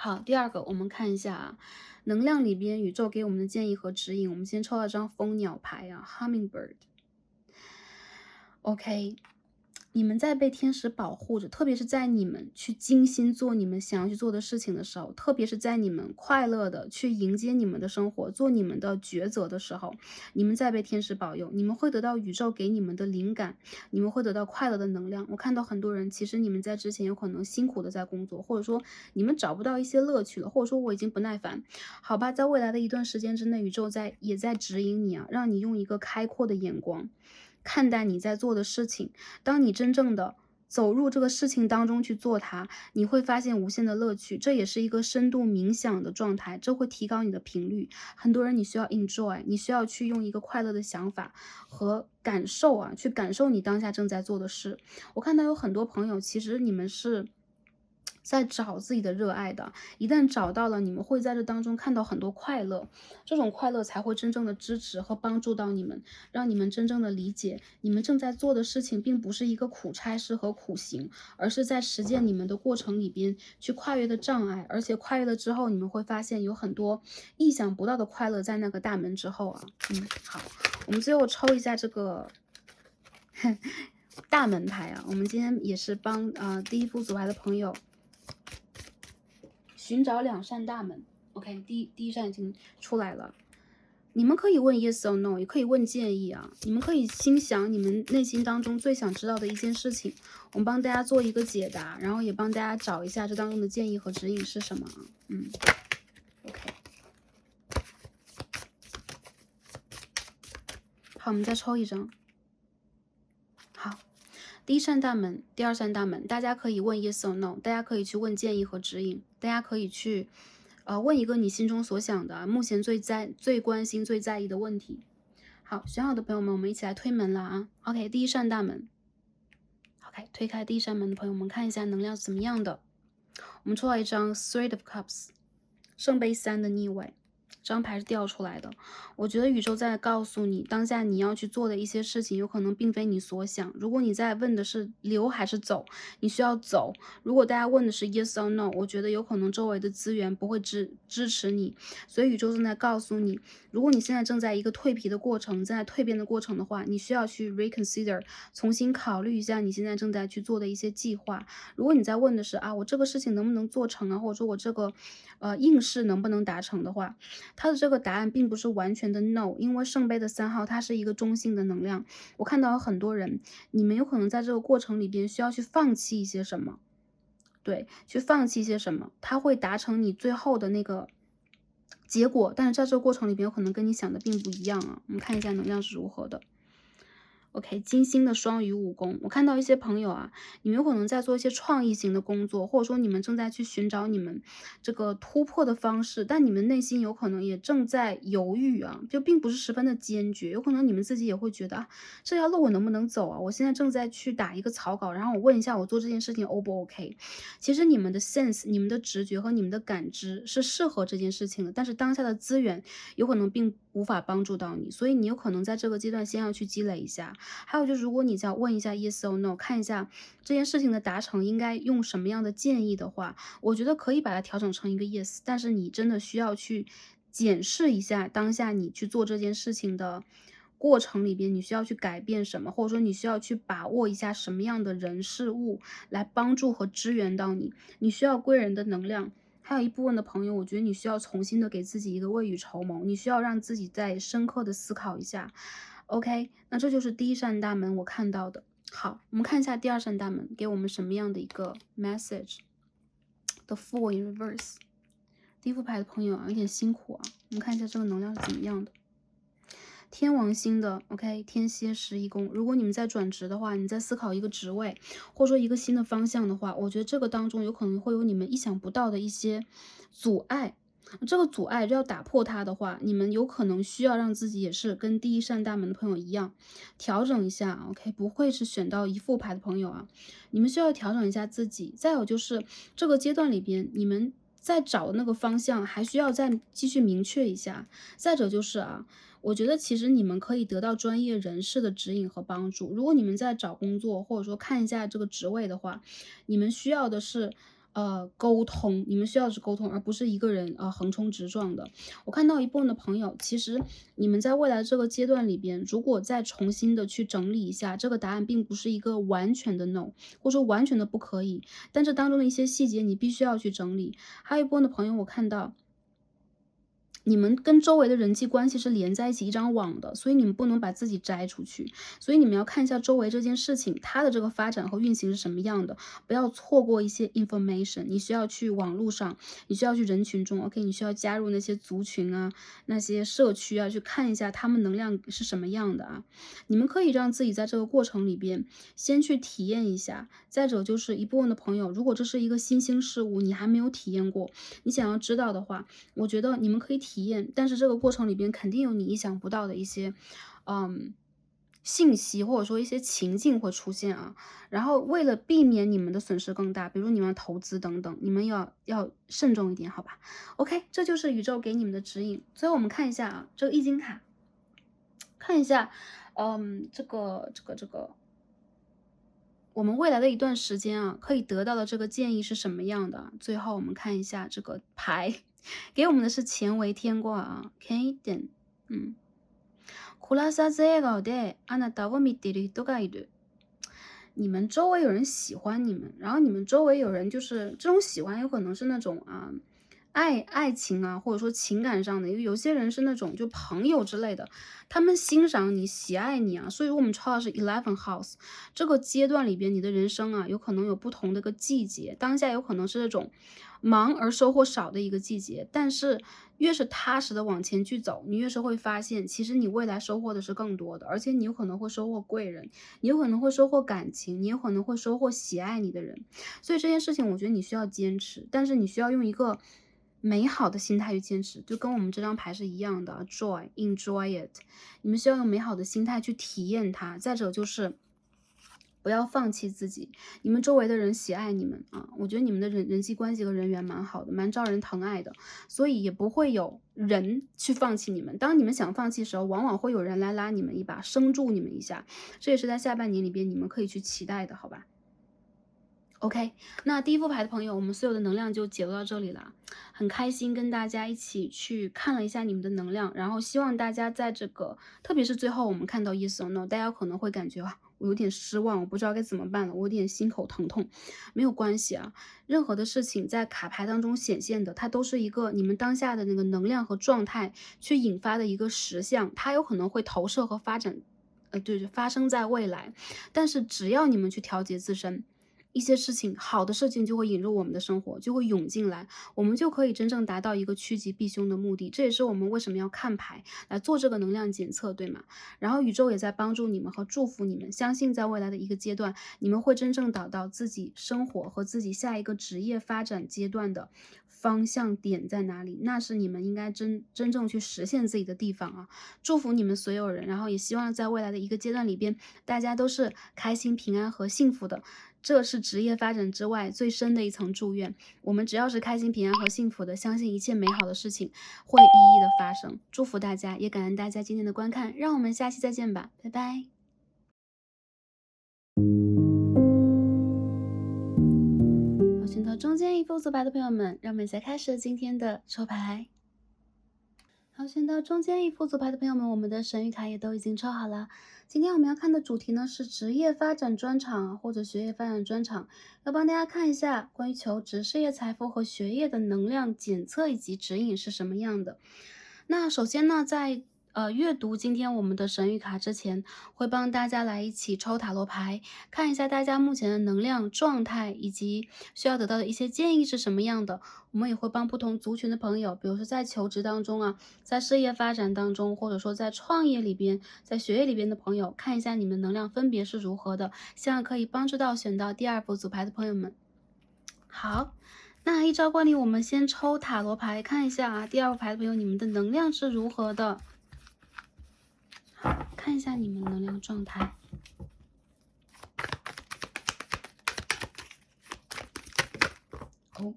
Speaker 1: 好，第二个我们看一下啊，能量里边宇宙给我们的建议和指引。我们先抽到张蜂鸟牌啊，Hummingbird。OK，你们在被天使保护着，特别是在你们去精心做你们想要去做的事情的时候，特别是在你们快乐的去迎接你们的生活，做你们的抉择的时候，你们在被天使保佑，你们会得到宇宙给你们的灵感，你们会得到快乐的能量。我看到很多人，其实你们在之前有可能辛苦的在工作，或者说你们找不到一些乐趣了，或者说我已经不耐烦，好吧，在未来的一段时间之内，宇宙也在指引你啊，让你用一个开阔的眼光看待你在做的事情。当你真正的走入这个事情当中去做它，你会发现无限的乐趣。这也是一个深度冥想的状态，这会提高你的频率。很多人你需要 enjoy，你需要去用一个快乐的想法和感受啊，去感受你当下正在做的事。我看到有很多朋友，其实你们是在找自己的热爱的，一旦找到了，你们会在这当中看到很多快乐，这种快乐才会真正的支持和帮助到你们，让你们真正的理解你们正在做的事情并不是一个苦差事和苦行，而是在实践你们的过程里边去跨越的障碍，而且跨越了之后，你们会发现有很多意想不到的快乐在那个大门之后啊。好，我们最后抽一下这个大门牌啊，我们今天也是帮第一副组牌的朋友寻找2扇大门。OK，第一扇已经出来了。你们可以问 yes or no， 也可以问建议啊。你们可以心想你们内心当中最想知道的一件事情，我们帮大家做一个解答，然后也帮大家找一下这当中的建议和指引是什么啊。OK， 好，我们再抽一张。好，第一扇大门，第二扇大门，大家可以问 yes or no， 大家可以去问建议和指引，大家可以去问一个你心中所想的目前最关心、最在意的问题。好，选好的朋友们，我们一起来推门了啊。OK，第一扇大门。OK，推开第一扇门的朋友们，看一下能量是怎么样的。我们抽到一张 Three of Cups， 圣杯3的逆位。这张牌是掉出来的，我觉得宇宙在告诉你，当下你要去做的一些事情，有可能并非你所想。如果你在问的是留还是走，你需要走。如果大家问的是 yes or no， 我觉得有可能周围的资源不会支持你，所以宇宙正在告诉你，如果你现在正在一个蜕皮的过程，正在蜕变的过程的话，你需要去 reconsider， 重新考虑一下你现在正在去做的一些计划。如果你在问的是我这个事情能不能做成啊，或者说我这个应试能不能达成的话，它的这个答案并不是完全的 no， 因为圣杯的3号它是一个中性的能量。我看到有很多人，你们有可能在这个过程里边需要去放弃一些什么，对，去放弃一些什么，它会达成你最后的那个结果，但是在这个过程里边有可能跟你想的并不一样啊。我们看一下能量是如何的。OK， 金星的双鱼武功，我看到一些朋友啊，你们有可能在做一些创意型的工作，或者说你们正在去寻找你们这个突破的方式，但你们内心有可能也正在犹豫啊，就并不是十分的坚决，有可能你们自己也会觉得这条路我能不能走啊？我现在正在去打一个草稿，然后我问一下我做这件事情 O 不 OK？其实你们的 sense、你们的直觉和你们的感知是适合这件事情的，但是当下的资源有可能并无法帮助到你，所以你有可能在这个阶段先要去积累一下。还有就是，如果你想问一下 yes or no， 看一下这件事情的达成应该用什么样的建议的话，我觉得可以把它调整成一个 yes， 但是你真的需要去检视一下当下你去做这件事情的过程里边，你需要去改变什么，或者说你需要去把握一下什么样的人事物来帮助和支援到你，你需要贵人的能量。还有一部分的朋友，我觉得你需要重新的给自己一个未雨绸缪，你需要让自己再深刻的思考一下。OK，那这就是第一扇大门我看到的。好，我们看一下第二扇大门给我们什么样的一个 message。The Fool in Reverse， 第一副牌的朋友有点辛苦啊。我们看一下这个能量是怎么样的。天王星的 OK， 天蝎11宫，如果你们在转职的话，你在思考一个职位，或者说一个新的方向的话，我觉得这个当中有可能会有你们意想不到的一些阻碍。这个阻碍要打破它的话，你们有可能需要让自己也是跟第一扇大门的朋友一样，调整一下 OK， 不会是选到一副牌的朋友啊，你们需要调整一下自己。再有就是这个阶段里边，你们在找的那个方向还需要再继续明确一下。再者就是我觉得其实你们可以得到专业人士的指引和帮助。如果你们在找工作，或者说看一下这个职位的话，你们需要的是沟通，你们需要的是沟通，而不是一个人横冲直撞的。我看到一部分的朋友，其实你们在未来这个阶段里边，如果再重新的去整理一下，这个答案并不是一个完全的 no， 或者说完全的不可以，但这当中的一些细节你必须要去整理。还有一部分的朋友，我看到你们跟周围的人际关系是连在一起一张网的，所以你们不能把自己摘出去，所以你们要看一下周围这件事情它的这个发展和运行是什么样的，不要错过一些 information。你需要去网络上，你需要去人群中 OK， 你需要加入那些族群那些社区去看一下他们能量是什么样的你们可以让自己在这个过程里边先去体验一下。再者就是一部分的朋友，如果这是一个新兴事物，你还没有体验过，你想要知道的话，我觉得你们可以体验，但是这个过程里边肯定有你意想不到的一些信息，或者说一些情境会出现然后为了避免你们的损失更大，比如你们投资等等，你们要慎重一点，好吧 OK， 这就是宇宙给你们的指引。最后我们看一下这个易经卡，看一下这个我们未来的一段时间可以得到的这个建议是什么样的。最后我们看一下这个牌给我们的是乾为天卦OK， 点库拉萨兹耶高的阿那达沃米迪里多盖的，你们周围有人喜欢你们，然后你们周围有人就是这种喜欢有可能是那种爱情或者说情感上的，因为有些人是那种就朋友之类的，他们欣赏你喜爱你所以我们抽到是 11 house 这个阶段里边，你的人生有可能有不同的个季节，当下有可能是那种忙而收获少的一个季节，但是越是踏实的往前去走，你越是会发现其实你未来收获的是更多的，而且你有可能会收获贵人，你有可能会收获感情，你有可能会收获喜爱你的人。所以这件事情我觉得你需要坚持，但是你需要用一个美好的心态去坚持，就跟我们这张牌是一样的 ，joy enjoy it。你们需要用美好的心态去体验它。再者就是不要放弃自己，你们周围的人喜爱你们啊，我觉得你们的人际关系和人缘蛮好的，蛮招人疼爱的，所以也不会有人去放弃你们。当你们想放弃的时候，往往会有人来拉你们一把，生助你们一下，这也是在下半年里边你们可以去期待的，好吧？OK，那第一副牌的朋友，我们所有的能量就解读到这里了。很开心跟大家一起去看了一下你们的能量，然后希望大家在这个，特别是最后我们看到 yes or no，大家可能会感觉我有点失望，我不知道该怎么办了，我有点心口疼痛。没有关系啊，任何的事情在卡牌当中显现的，它都是一个你们当下的那个能量和状态去引发的一个实相，它有可能会投射和发展，对，发生在未来。但是只要你们去调节自身，一些事情，好的事情就会引入我们的生活，就会涌进来，我们就可以真正达到一个趋吉避凶的目的。这也是我们为什么要看牌来做这个能量检测，对吗？然后宇宙也在帮助你们和祝福你们，相信在未来的一个阶段，你们会真正找到自己生活和自己下一个职业发展阶段的方向点在哪里，那是你们应该真正去实现自己的地方啊！祝福你们所有人，然后也希望在未来的一个阶段里边，大家都是开心、平安和幸福的。这是职业发展之外最深的一层祝愿。我们只要是开心、平安和幸福的，相信一切美好的事情会一一的发生。祝福大家，也感恩大家今天的观看，让我们下期再见吧，拜拜。好，选到中间一副组牌的朋友们，让我们一起开始今天的抽牌。好，选到中间一副组牌的朋友们，我们的神谕卡也都已经抽好了。今天我们要看的主题呢是职业发展专场或者学业发展专场，要帮大家看一下关于求职、事业、财富和学业的能量检测以及指引是什么样的。那首先呢，在阅读今天我们的神谕卡之前，会帮大家来一起抽塔罗牌，看一下大家目前的能量状态以及需要得到的一些建议是什么样的。我们也会帮不同族群的朋友，比如说在求职当中啊，在事业发展当中，或者说在创业里边，在学业里边的朋友，看一下你们能量分别是如何的，希望可以帮助到选到第二副组牌的朋友们。好。那依照惯例，我们先抽塔罗牌看一下啊，第二副牌的朋友，你们的能量是如何的？好，看一下你们能量状态。哦，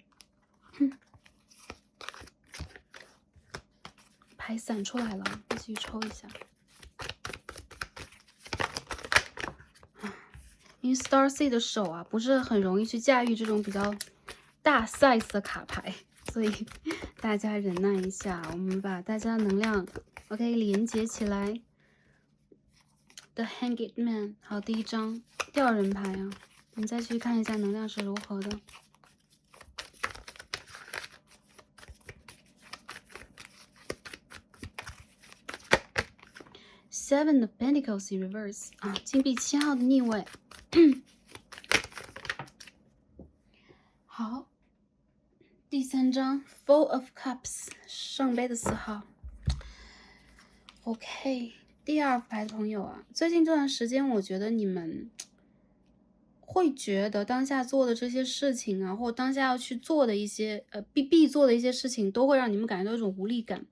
Speaker 1: 牌散出来了，继续抽一下。因为 Starseed 的手啊，不是很容易去驾驭这种比较大 size 的卡牌，所以大家忍耐一下，我们把大家的能量 OK 连接起来。The Hanged Man， 好，第一张吊人牌啊，我们再去看一下能量是如何的。Seven of Pentacles in reverse 啊，金币7号的逆位。好，第三张 Four of Cups 圣杯的4号。OK， 第二副牌的朋友啊，最近这段时间，我觉得你们会觉得当下做的这些事情啊，或当下要去做的一些必做的一些事情，都会让你们感觉到一种无力感。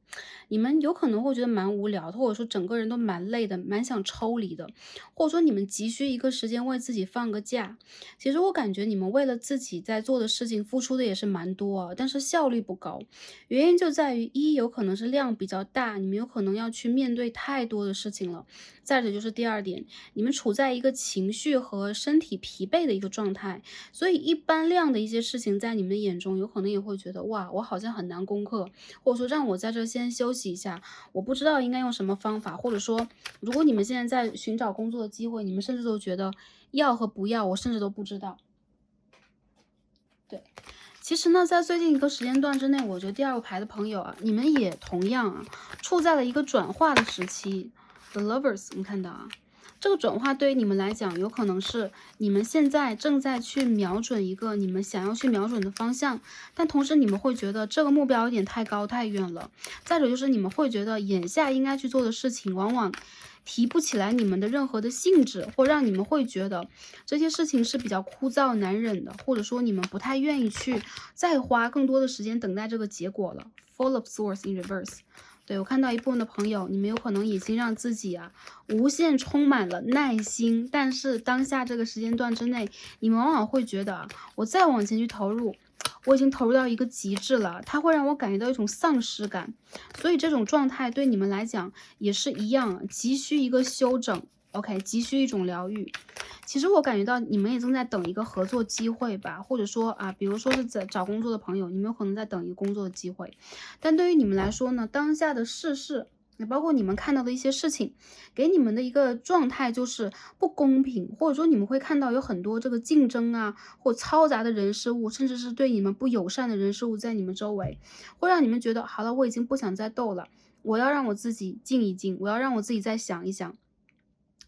Speaker 1: 你们有可能会觉得蛮无聊的，或者说整个人都蛮累的，蛮想抽离的，或者说你们急需一个时间为自己放个假。其实我感觉你们为了自己在做的事情付出的也是蛮多啊，但是效率不高。原因就在于一，有可能是量比较大，你们有可能要去面对太多的事情了。再者就是第二点，你们处在一个情绪和身体疲惫的一个状态，所以一般量的一些事情在你们的眼中，有可能也会觉得哇，我好像很难攻克，或者说让我在这先休息一下，我不知道应该用什么方法，或者说如果你们现在在寻找工作的机会，你们甚至都觉得要和不要，我甚至都不知道。对，其实呢，在最近一个时间段之内，我觉得第二个牌的朋友啊，你们也同样啊，处在了一个转化的时期。The Lovers， 我们看到啊，这个转化对于你们来讲，有可能是你们现在正在去瞄准一个你们想要去瞄准的方向，但同时你们会觉得这个目标有点太高太远了。再者就是你们会觉得眼下应该去做的事情，往往提不起来你们的任何的兴致，或让你们会觉得这些事情是比较枯燥难忍的，或者说你们不太愿意去再花更多的时间等待这个结果了。Full of Swords in reverse。对，我看到一部分的朋友，你们有可能已经让自己无限充满了耐心，但是当下这个时间段之内，你们往往会觉得我再往前去投入，我已经投入到一个极致了，它会让我感觉到一种丧失感，所以这种状态对你们来讲也是一样，急需一个休整。OK， 急需一种疗愈。其实我感觉到你们也正在等一个合作机会吧，或者说比如说是在找工作的朋友，你们有可能在等一个工作的机会。但对于你们来说呢，当下的世事，也包括你们看到的一些事情，给你们的一个状态就是不公平，或者说你们会看到有很多这个竞争或嘈杂的人事物，甚至是对你们不友善的人事物在你们周围，会让你们觉得好了，我已经不想再斗了，我要让我自己静一静，我要让我自己再想一想。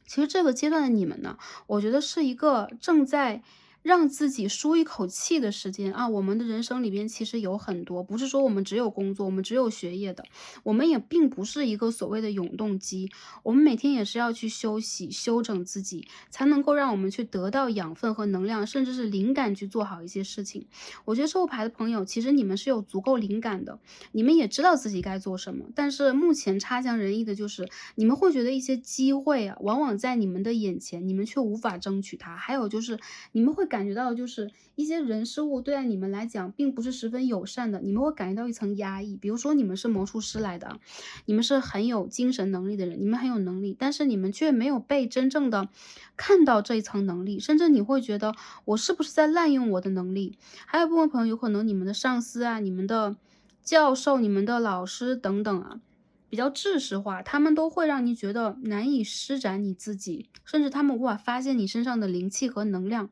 Speaker 1: 其实这个阶段的你们呢，我觉得是一个正在让自己舒一口气的时间啊。我们的人生里边其实有很多，不是说我们只有工作，我们只有学业的，我们也并不是一个所谓的永动机，我们每天也是要去休息、休整自己，才能够让我们去得到养分和能量，甚至是灵感去做好一些事情。我觉得抽牌的朋友，其实你们是有足够灵感的，你们也知道自己该做什么，但是目前差强人意的就是你们会觉得一些机会往往在你们的眼前，你们却无法争取它。还有就是你们会感觉到，就是一些人事物对待你们来讲并不是十分友善的，你们会感觉到一层压抑。比如说你们是魔术师来的，你们是很有精神能力的人，你们很有能力，但是你们却没有被真正的看到这一层能力，甚至你会觉得我是不是在滥用我的能力。还有部分朋友有可能你们的上司你们的教授、你们的老师等等比较知识化，他们都会让你觉得难以施展你自己，甚至他们无法发现你身上的灵气和能量。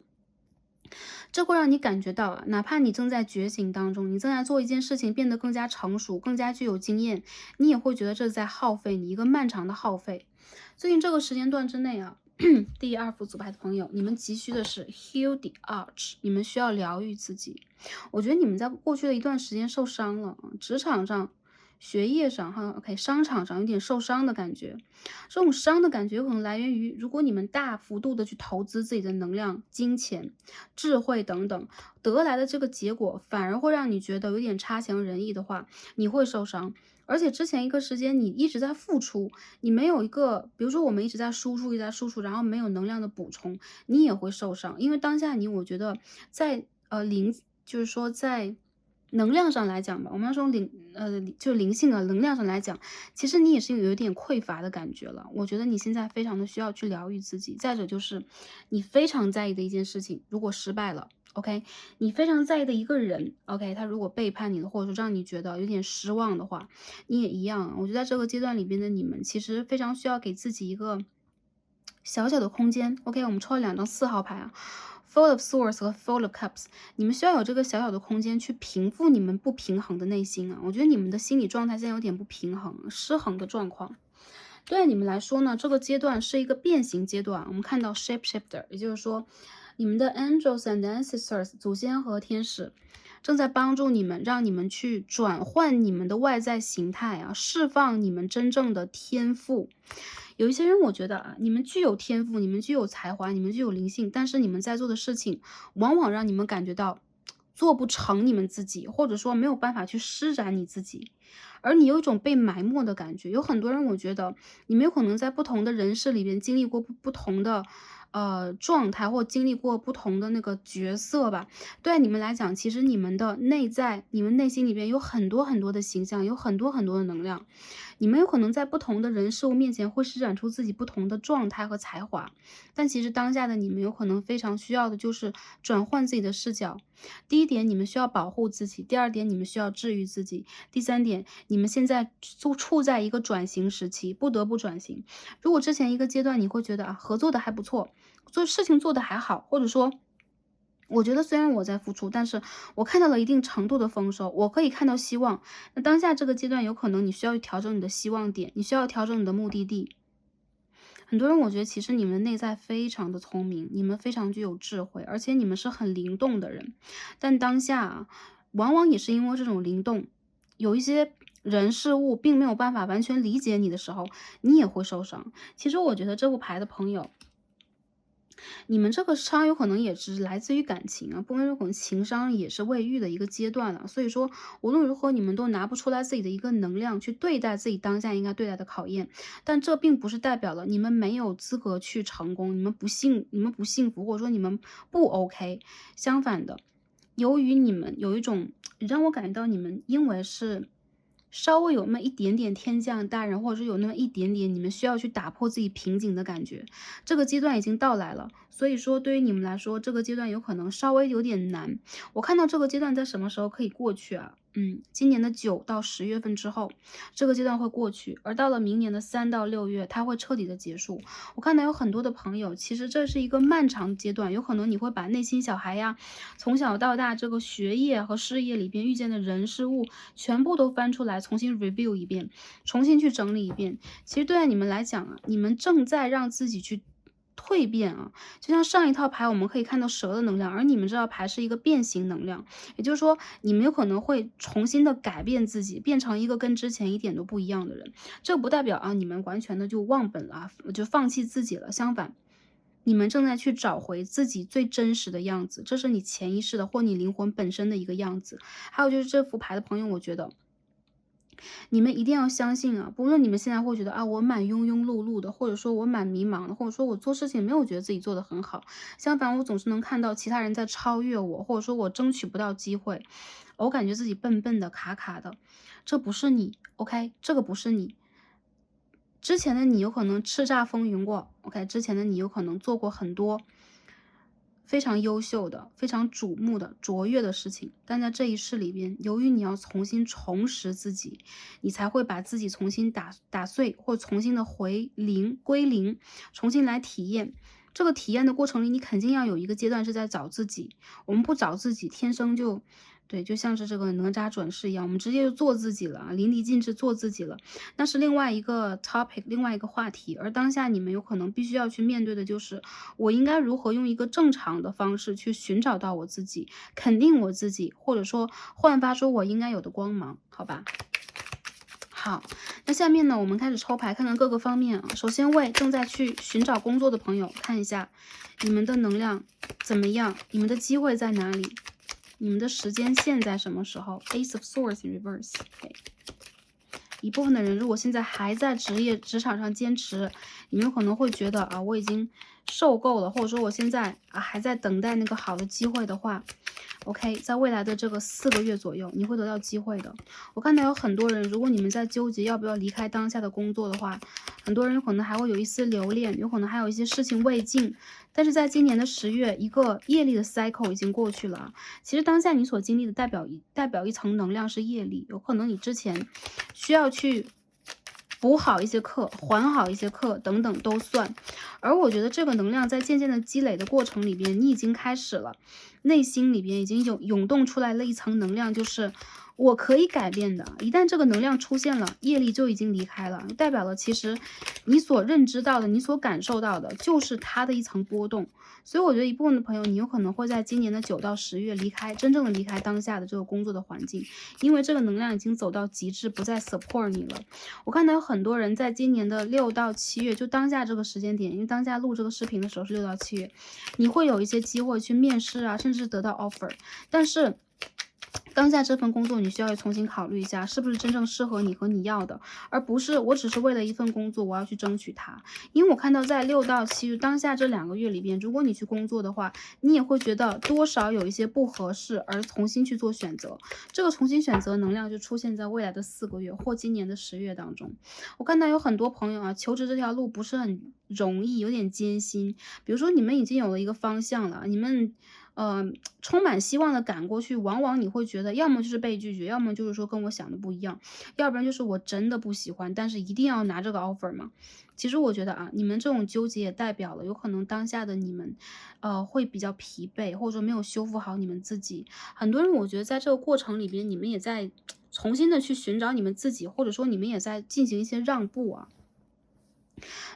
Speaker 1: 这会让你感觉到哪怕你正在觉醒当中，你正在做一件事情变得更加成熟、更加具有经验，你也会觉得这是在耗费你一个漫长的耗费。最近这个时间段之内第二副组牌的朋友，你们急需的是 heal the arch， 你们需要疗愈自己。我觉得你们在过去的一段时间受伤了，职场上、学业上OK，商场上有点受伤的感觉。这种伤的感觉有可能来源于，如果你们大幅度的去投资自己的能量、金钱、智慧等等，得来的这个结果反而会让你觉得有点差强人意的话，你会受伤。而且之前一个时间你一直在付出，你没有一个，比如说我们一直在输出，一直在输出，然后没有能量的补充，你也会受伤。因为当下我觉得在就是说在能量上来讲吧，我们要说就灵性的能量上来讲，其实你也是有点匮乏的感觉了。我觉得你现在非常的需要去疗愈自己。再者就是你非常在意的一件事情，如果失败了，OK，你非常在意的一个人，OK，他如果背叛你了，或者说让你觉得有点失望的话，你也一样。我觉得在这个阶段里边的你们，其实非常需要给自己一个小小的空间。OK，我们抽了2张4号牌Full of Swords 和 Full of Cups， 你们需要有这个小小的空间去平复你们不平衡的内心我觉得你们的心理状态现在有点不平衡、失衡的状况。对你们来说呢，这个阶段是一个变形阶段。我们看到 Shapeshifter， 也就是说，你们的 Angels and Ancestors 祖先和天使正在帮助你们，让你们去转换你们的外在形态释放你们真正的天赋。有一些人，我觉得你们具有天赋，你们具有才华，你们具有灵性，但是你们在做的事情，往往让你们感觉到做不成你们自己，或者说没有办法去施展你自己，而你有一种被埋没的感觉。有很多人，我觉得你们有可能在不同的人事里边经历过不同的状态，或经历过不同的那个角色吧。对你们来讲，其实你们的内在，你们内心里边有很多很多的形象，有很多很多的能量。你们有可能在不同的人事物面前会施展出自己不同的状态和才华，但其实当下的你们有可能非常需要的就是转换自己的视角。第一点，你们需要保护自己；第二点，你们需要治愈自己；第三点，你们现在处在一个转型时期，不得不转型。如果之前一个阶段你会觉得合作的还不错，做事情做的还好，或者说我觉得虽然我在付出，但是我看到了一定程度的丰收，我可以看到希望。那当下这个阶段，有可能你需要调整你的希望点，你需要调整你的目的地。很多人我觉得其实你们内在非常的聪明，你们非常具有智慧，而且你们是很灵动的人。但当下往往也是因为这种灵动，有一些人事物并没有办法完全理解你的时候，你也会受伤。其实我觉得这副牌的朋友，你们这个伤有可能也是来自于感情啊，不然有可能情伤也是未愈的一个阶段了。所以说，无论如何你们都拿不出来自己的一个能量去对待自己当下应该对待的考验，但这并不是代表了你们没有资格去成功，你们不幸福，或者说你们不 OK。相反的，由于你们有一种让我感觉到你们因为是稍微有那么一点点天降大任，或者是有那么一点点你们需要去打破自己瓶颈的感觉，这个阶段已经到来了。所以说对于你们来说，这个阶段有可能稍微有点难。我看到这个阶段在什么时候可以过去啊？今年的9到10月份之后，这个阶段会过去，而到了明年的3到6月，它会彻底的结束。我看到有很多的朋友，其实这是一个漫长阶段，有可能你会把内心小孩呀，从小到大这个学业和事业里边遇见的人事物，全部都翻出来，重新 review 一遍，重新去整理一遍。其实对待你们来讲啊，你们正在让自己去蜕变啊，就像上一套牌我们可以看到蛇的能量，而你们这套牌是一个变形能量，也就是说你们有可能会重新的改变自己，变成一个跟之前一点都不一样的人。这不代表啊你们完全的就忘本了啊，就放弃自己了，相反。你们正在去找回自己最真实的样子，这是你潜意识的或你灵魂本身的一个样子。还有就是这副牌的朋友，我觉得你们一定要相信啊，不论你们现在会觉得啊，我蛮庸庸碌碌的，或者说我蛮迷茫的，或者说我做事情没有觉得自己做得很好，相反，我总是能看到其他人在超越我，或者说我争取不到机会，我感觉自己笨笨的、卡卡的，这不是你，OK，这个不是你。之前的你有可能叱咤风云过，OK，之前的你有可能做过很多非常优秀的、非常瞩目的、卓越的事情，但在这一世里边，由于你要重新重拾自己，你才会把自己重新打碎，或重新的归零，重新来体验。这个体验的过程里，你肯定要有一个阶段是在找自己。我们不找自己，天生就对，就像是这个哪吒转世一样，我们直接就做自己了啊，淋漓尽致做自己了。那是另外一个 topic，另外一个话题。而当下你们有可能必须要去面对的就是，我应该如何用一个正常的方式去寻找到我自己，肯定我自己，或者说焕发出我应该有的光芒，好吧？好，那下面呢，我们开始抽牌，看看各个方面啊。首先为正在去寻找工作的朋友看一下，你们的能量怎么样？你们的机会在哪里？你们的时间线在什么时候 ？Ace of Swords in reverse。OK，一部分的人如果现在还在职场上坚持，你们有可能会觉得啊，我已经受够了，或者说我现在啊还在等待那个好的机会的话，OK，在未来的这个4个月左右，你会得到机会的。我看到有很多人，如果你们在纠结要不要离开当下的工作的话，很多人有可能还会有一丝留恋，有可能还有一些事情未尽。但是在今年的10月，一个业力的 cycle 已经过去了。其实当下你所经历的代表一层能量是业力，有可能你之前需要去补好一些课，还好一些课等等都算。而我觉得这个能量在渐渐的积累的过程里边，你已经开始了，内心里边已经涌动出来了一层能量，就是我可以改变的。一旦这个能量出现了，业力就已经离开了，代表了其实你所认知到的，你所感受到的，就是它的一层波动。所以我觉得一部分的朋友，你有可能会在今年的9到10月真正的离开当下的这个工作的环境，因为这个能量已经走到极致，不再 support 你了。我看到有很多人在今年的6到7月，就当下这个时间点，因为当下录这个视频的时候是6到7月，你会有一些机会去面试啊，甚至得到 offer，但是当下这份工作你需要重新考虑一下，是不是真正适合你和你要的，而不是我只是为了一份工作我要去争取它。因为我看到在6到7月当下这2个月里边，如果你去工作的话，你也会觉得多少有一些不合适，而重新去做选择。这个重新选择能量就出现在未来的4个月或今年的10月当中。我看到有很多朋友啊，求职这条路不是很容易，有点艰辛。比如说你们已经有了一个方向了，你们充满希望的赶过去，往往你会觉得要么就是被拒绝，要么就是说跟我想的不一样，要不然就是我真的不喜欢，但是一定要拿这个 offer 嘛。其实我觉得啊，你们这种纠结也代表了有可能当下的你们会比较疲惫，或者说没有修复好你们自己。很多人我觉得在这个过程里边，你们也在重新的去寻找你们自己，或者说你们也在进行一些让步啊。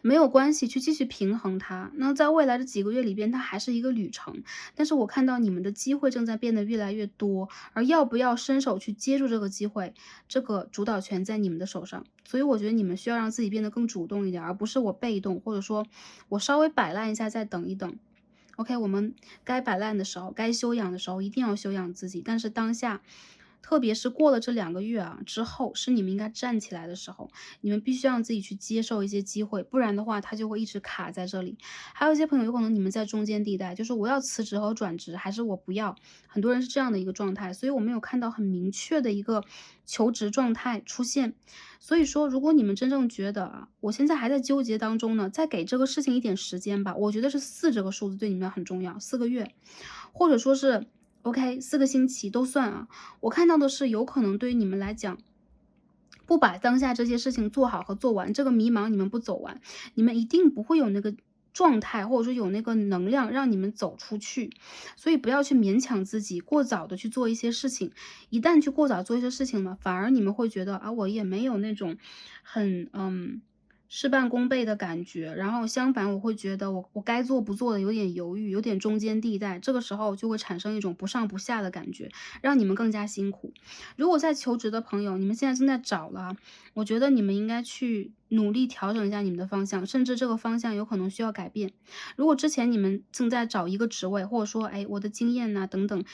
Speaker 1: 没有关系，去继续平衡它。那在未来的几个月里边，它还是一个旅程，但是我看到你们的机会正在变得越来越多，而要不要伸手去接住这个机会，这个主导权在你们的手上。所以我觉得你们需要让自己变得更主动一点，而不是我被动，或者说我稍微摆烂一下再等一等。OK，我们该摆烂的时候，该休养的时候，一定要休养自己。但是当下，特别是过了这2个月啊之后，是你们应该站起来的时候。你们必须让自己去接受一些机会，不然的话，它就会一直卡在这里。还有一些朋友，有可能你们在中间地带，就是我要辞职和转职，还是我不要，很多人是这样的一个状态，所以我没有看到很明确的一个求职状态出现。所以说，如果你们真正觉得啊，我现在还在纠结当中呢，再给这个事情一点时间吧。我觉得是4这个数字对你们很重要，4个月，或者说是 OK 4个星期都算啊。我看到的是，有可能对于你们来讲，不把当下这些事情做好和做完，这个迷茫你们不走完，你们一定不会有那个状态，或者说有那个能量让你们走出去。所以不要去勉强自己，过早的去做一些事情。一旦去过早做一些事情呢，反而你们会觉得啊，我也没有那种很事半功倍的感觉。然后相反，我会觉得我该做不做的有点犹豫，有点中间地带。这个时候就会产生一种不上不下的感觉，让你们更加辛苦。如果在求职的朋友，你们现在正在找了，我觉得你们应该去努力调整一下你们的方向，甚至这个方向有可能需要改变。如果之前你们正在找一个职位，或者说，哎，我的经验呐、等等，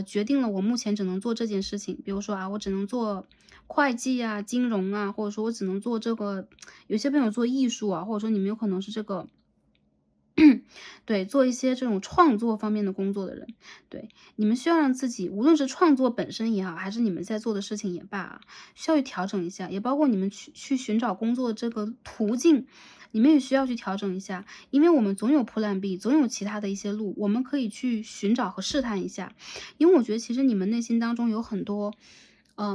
Speaker 1: 决定了我目前只能做这件事情。比如说啊，我只能做会计啊、金融啊，或者说我只能做这个。有些朋友做艺术啊，或者说你们有可能是这个。对，做一些这种创作方面的工作的人，对，你们需要让自己，无论是创作本身也好，还是你们在做的事情也罢啊，需要去调整一下，也包括你们去寻找工作的这个途径，你们也需要去调整一下，因为我们总有 Plan B，总有其他的一些路，我们可以去寻找和试探一下。因为我觉得其实你们内心当中有很多。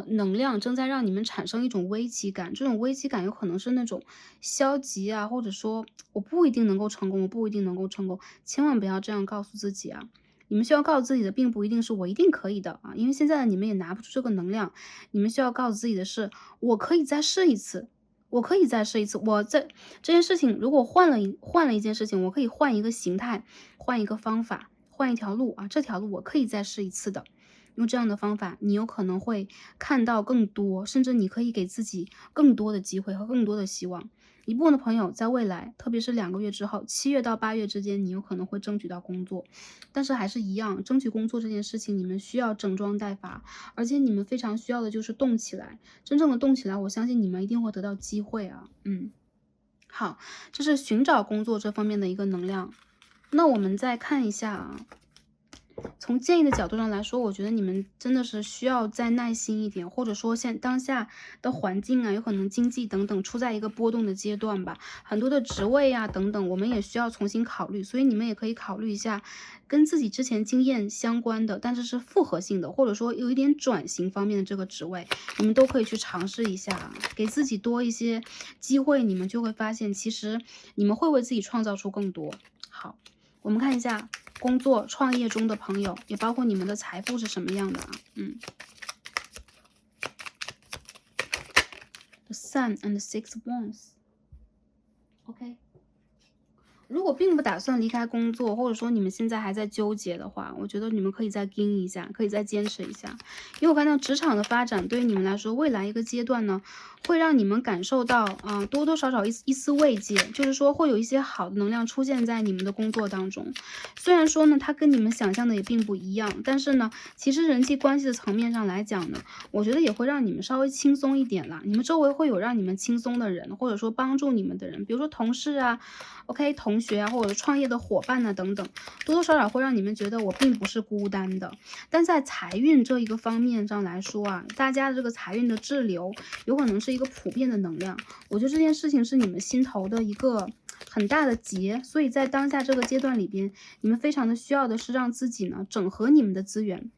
Speaker 1: 能量正在让你们产生一种危机感，这种危机感有可能是那种消极啊，或者说我不一定能够成功，我不一定能够成功，千万不要这样告诉自己啊！你们需要告诉自己的，并不一定是我一定可以的啊，因为现在的你们也拿不出这个能量。你们需要告诉自己的是，我可以再试一次，我可以再试一次。我在这件事情如果换了一件事情，我可以换一个形态，换一个方法，换一条路啊，这条路我可以再试一次的。用这样的方法，你有可能会看到更多，甚至你可以给自己更多的机会和更多的希望。一部分的朋友在未来，特别是2个月之后，7月到8月之间，你有可能会争取到工作。但是还是一样，争取工作这件事情，你们需要整装待发，而且你们非常需要的就是动起来。真正的动起来，我相信你们一定会得到机会啊。好，这是寻找工作这方面的一个能量。那我们再看一下啊。从建议的角度上来说，我觉得你们真的是需要再耐心一点，或者说当下的环境啊，有可能经济等等处在一个波动的阶段吧，很多的职位啊等等，我们也需要重新考虑，所以你们也可以考虑一下跟自己之前经验相关的，但是是复合性的，或者说有一点转型方面的这个职位，你们都可以去尝试一下，给自己多一些机会，你们就会发现，其实你们会为自己创造出更多。好。我们看一下工作创业中的朋友，也包括你们的财富是什么样的啊？The Sun and Six of Wands。OK。如果并不打算离开工作，或者说你们现在还在纠结的话，我觉得你们可以再盯一下，可以再坚持一下。因为我看到职场的发展对于你们来说，未来一个阶段呢，会让你们感受到多多少少一丝慰藉，就是说会有一些好的能量出现在你们的工作当中。虽然说呢，它跟你们想象的也并不一样，但是呢，其实人际关系的层面上来讲呢，我觉得也会让你们稍微轻松一点啦。你们周围会有让你们轻松的人，或者说帮助你们的人，比如说同事啊，OK，同学啊，或者创业的伙伴啊等等，多多少少会让你们觉得我并不是孤单的。但在财运这一个方面上来说啊，大家的这个财运的滞留，有可能是一个普遍的能量。我觉得这件事情是你们心头的一个很大的结，所以在当下这个阶段里边，你们非常的需要的是让自己呢整合你们的资源。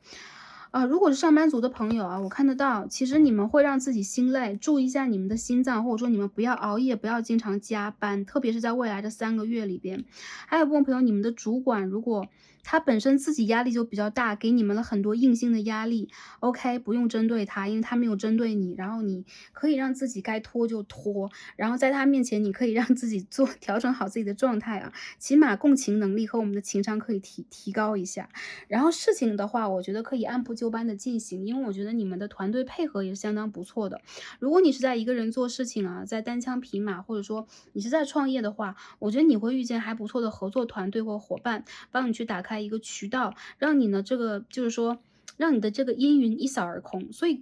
Speaker 1: 如果是上班族的朋友啊，我看得到，其实你们会让自己心累，注意一下你们的心脏，或者说你们不要熬夜，不要经常加班，特别是在未来的3个月里边。还有部分朋友，你们的主管如果他本身自己压力就比较大，给你们了很多硬性的压力。OK，不用针对他，因为他没有针对你，然后你可以让自己该拖就拖，然后在他面前你可以让自己调整好自己的状态啊，起码共情能力和我们的情商可以提高一下。然后事情的话，我觉得可以按部就班的进行，因为我觉得你们的团队配合也是相当不错的。如果你是在一个人做事情啊，在单枪匹马，或者说你是在创业的话，我觉得你会遇见还不错的合作团队或伙伴，帮你去打开一个渠道，让你呢这个就是说，让你的这个阴云一扫而空。所以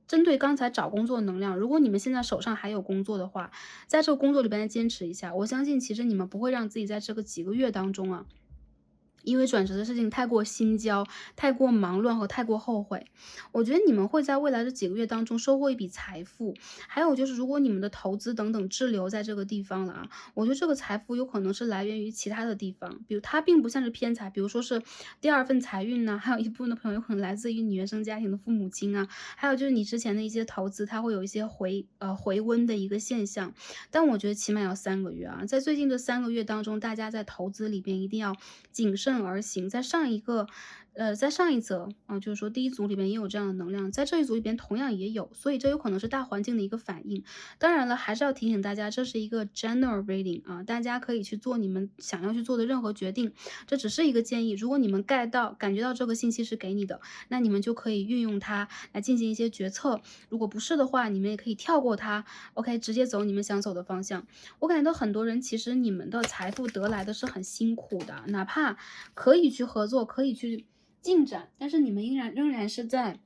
Speaker 1: 针对刚才找工作的能量，如果你们现在手上还有工作的话，在这个工作里边再坚持一下，我相信其实你们不会让自己在这个几个月当中啊，因为转职的事情太过心焦、太过忙乱和太过后悔。我觉得你们会在未来的几个月当中收获一笔财富，还有就是如果你们的投资等等滞留在这个地方了啊，我觉得这个财富有可能是来源于其他的地方，比如它并不像是偏财，比如说是第二份财运呢，还有一部分的朋友有可能来自于你原生家庭的父母亲啊，还有就是你之前的一些投资，它会有一些回温的一个现象。但我觉得起码要3个月啊，在最近这3个月当中，大家在投资里边一定要谨慎而行。在上一则啊，就是说第一组里边也有这样的能量，在这一组里边同样也有，所以这有可能是大环境的一个反应。当然了，还是要提醒大家，这是一个 general reading 啊，大家可以去做你们想要去做的任何决定，这只是一个建议。如果你们感觉到这个信息是给你的，那你们就可以运用它来进行一些决策。如果不是的话，你们也可以跳过它，OK，直接走你们想走的方向。我感觉到很多人其实你们的财富得来的是很辛苦的，哪怕可以去合作，可以去进展，但是你们仍然是在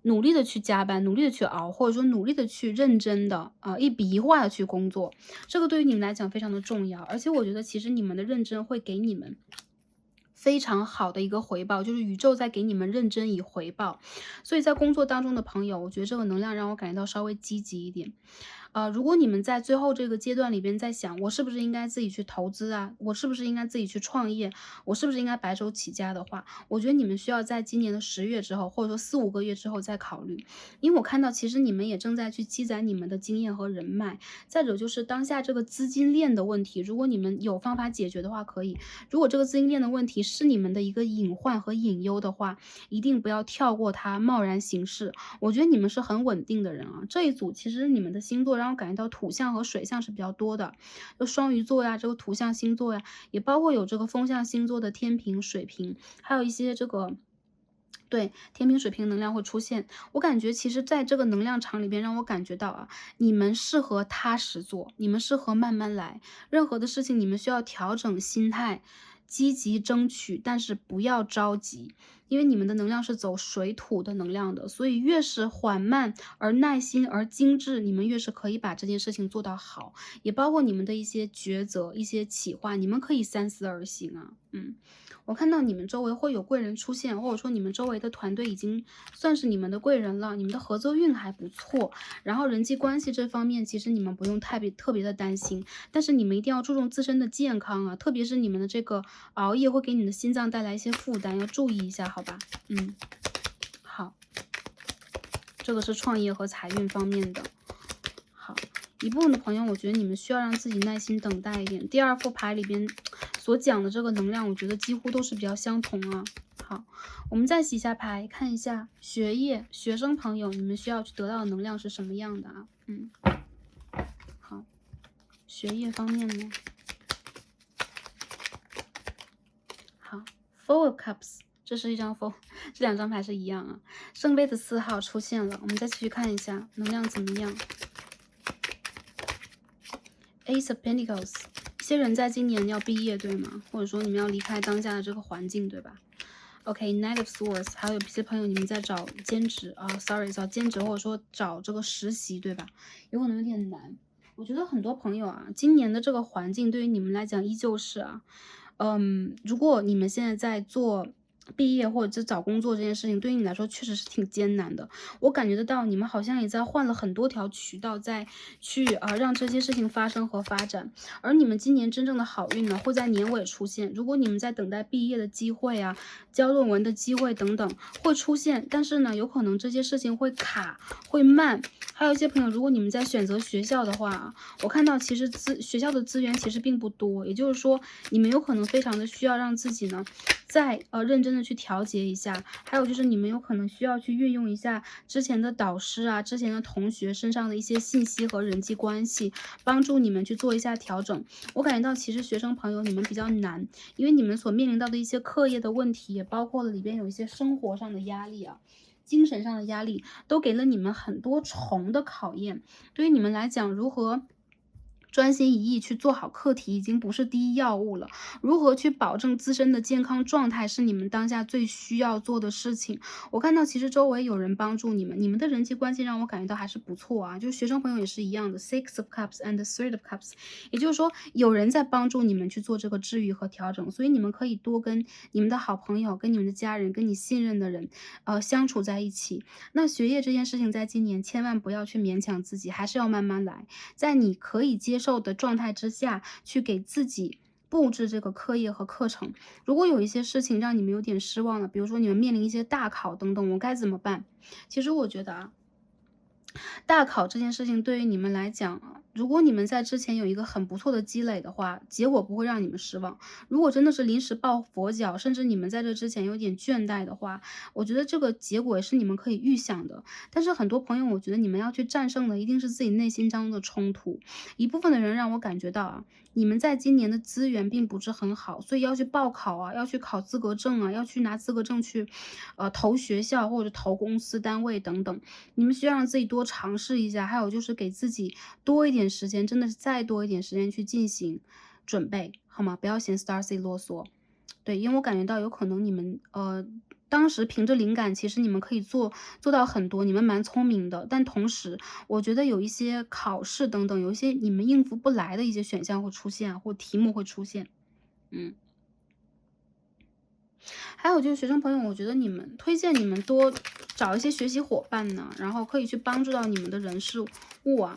Speaker 1: 努力的去加班，努力的去熬，或者说努力的去认真的一笔一画的去工作，这个对于你们来讲非常的重要。而且我觉得其实你们的认真会给你们非常好的一个回报，就是宇宙在给你们认真以回报。所以在工作当中的朋友，我觉得这个能量让我感觉到稍微积极一点。如果你们在最后这个阶段里边在想，我是不是应该自己去投资啊？我是不是应该自己去创业？我是不是应该白手起家的话，我觉得你们需要在今年的10月之后，或者说4、5个月之后再考虑。因为我看到其实你们也正在去积攒你们的经验和人脉。再者就是当下这个资金链的问题，如果你们有方法解决的话，可以。如果这个资金链的问题是你们的一个隐患和隐忧的话，一定不要跳过它，贸然行事。我觉得你们是很稳定的人啊。这一组其实你们的星座让我感觉到土象和水象是比较多的，就双鱼座呀，这个土象星座呀，也包括有这个风象星座的天平、水瓶，还有一些这个。对，天平水平能量会出现，我感觉其实在这个能量场里边，让我感觉到啊，你们适合踏实做，你们适合慢慢来，任何的事情你们需要调整心态，积极争取，但是不要着急。因为你们的能量是走水土的能量的，所以越是缓慢而耐心而精致，你们越是可以把这件事情做到好，也包括你们的一些抉择、一些企划，你们可以三思而行啊。我看到你们周围会有贵人出现，或者说你们周围的团队已经算是你们的贵人了，你们的合作运还不错，然后人际关系这方面其实你们不用特别的担心，但是你们一定要注重自身的健康啊，特别是你们的这个熬夜会给你的心脏带来一些负担，要注意一下，好吧？好，这个是创业和财运方面的。好，一部分的朋友，我觉得你们需要让自己耐心等待一点。第二副牌里边所讲的这个能量，我觉得几乎都是比较相同啊。好，我们再洗一下牌，看一下学业、学生朋友，你们需要去得到的能量是什么样的啊？好，学业方面呢？好 ，Four of Cups， 这是一张 Four， 这两张牌是一样啊。圣杯的4号出现了，我们再继续看一下能量怎么样。Ace of Pentacles， 一些人在今年要毕业，对吗？或者说你们要离开当下的这个环境，对吧？OK，Knight of Swords， 还有一些朋友你们在找兼职啊，sorry， 找兼职或者说找这个实习，对吧？有可能有点难。我觉得很多朋友啊，今年的这个环境对于你们来讲依旧是啊，如果你们现在在做毕业或者是找工作这件事情对于你来说确实是挺艰难的。我感觉得到你们好像也在换了很多条渠道在去让这些事情发生和发展。而你们今年真正的好运呢，会在年尾出现。如果你们在等待毕业的机会啊、交论文的机会等等会出现，但是呢，有可能这些事情会卡、会慢。还有一些朋友，如果你们在选择学校的话啊，我看到其实学校的资源其实并不多，也就是说，你们有可能非常的需要让自己呢，再认真的去调节一下。还有就是你们有可能需要去运用一下之前的导师啊、之前的同学身上的一些信息和人际关系，帮助你们去做一下调整。我感觉到其实学生朋友你们比较难，因为你们所面临到的一些课业的问题，也包括了里边有一些生活上的压力啊。精神上的压力都给了你们很多重的考验，对于你们来讲，如何专心一意去做好课题已经不是第一要务了。如何去保证自身的健康状态是你们当下最需要做的事情。我看到其实周围有人帮助你们，你们的人际关系让我感觉到还是不错啊。就是学生朋友也是一样的，Six of Cups and Three of Cups，也就是说有人在帮助你们去做这个治愈和调整，所以你们可以多跟你们的好朋友、跟你们的家人、跟你信任的人，相处在一起。那学业这件事情在今年千万不要去勉强自己，还是要慢慢来。在你可以接受的状态之下，去给自己布置这个课业和课程。如果有一些事情让你们有点失望了，比如说你们面临一些大考等等，我该怎么办？其实我觉得啊，大考这件事情对于你们来讲啊，如果你们在之前有一个很不错的积累的话，结果不会让你们失望。如果真的是临时抱佛脚，甚至你们在这之前有点倦怠的话，我觉得这个结果也是你们可以预想的。但是很多朋友，我觉得你们要去战胜的一定是自己内心当中的冲突。一部分的人让我感觉到啊，你们在今年的资源并不是很好，所以要去报考啊，要去考资格证啊，要去拿资格证去，投学校或者投公司单位等等。你们需要让自己多尝试一下，还有就是给自己多一点时间，真的是再多一点时间去进行准备，好吗？不要嫌 Starsy 啰嗦。对，因为我感觉到有可能你们当时凭着灵感，其实你们可以做到很多，你们蛮聪明的。但同时，我觉得有一些考试等等，有一些你们应付不来的一些选项会出现，或题目会出现。嗯。还有就是学生朋友，我觉得你们推荐你们多找一些学习伙伴呢，然后可以去帮助到你们的人事物啊。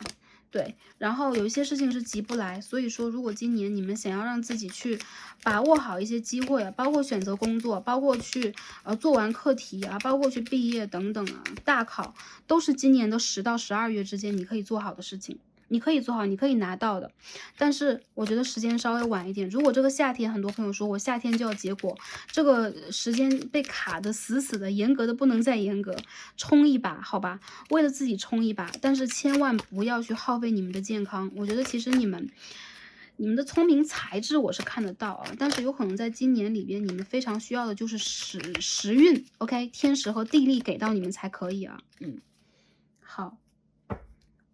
Speaker 1: 对，然后有一些事情是急不来，所以说如果今年你们想要让自己去把握好一些机会啊，包括选择工作，包括去做完课题啊，包括去毕业等等啊，大考都是今年的10到12月之间你可以做好的事情。你可以做好，你可以拿到的，但是我觉得时间稍微晚一点。如果这个夏天，很多朋友说我夏天就要结果，这个时间被卡的死死的，严格的不能再严格，冲一把，好吧？为了自己冲一把，但是千万不要去耗费你们的健康。我觉得其实你们的聪明才智我是看得到啊，但是有可能在今年里边，你们非常需要的就是时运，OK，天时和地利给到你们才可以啊。嗯，好。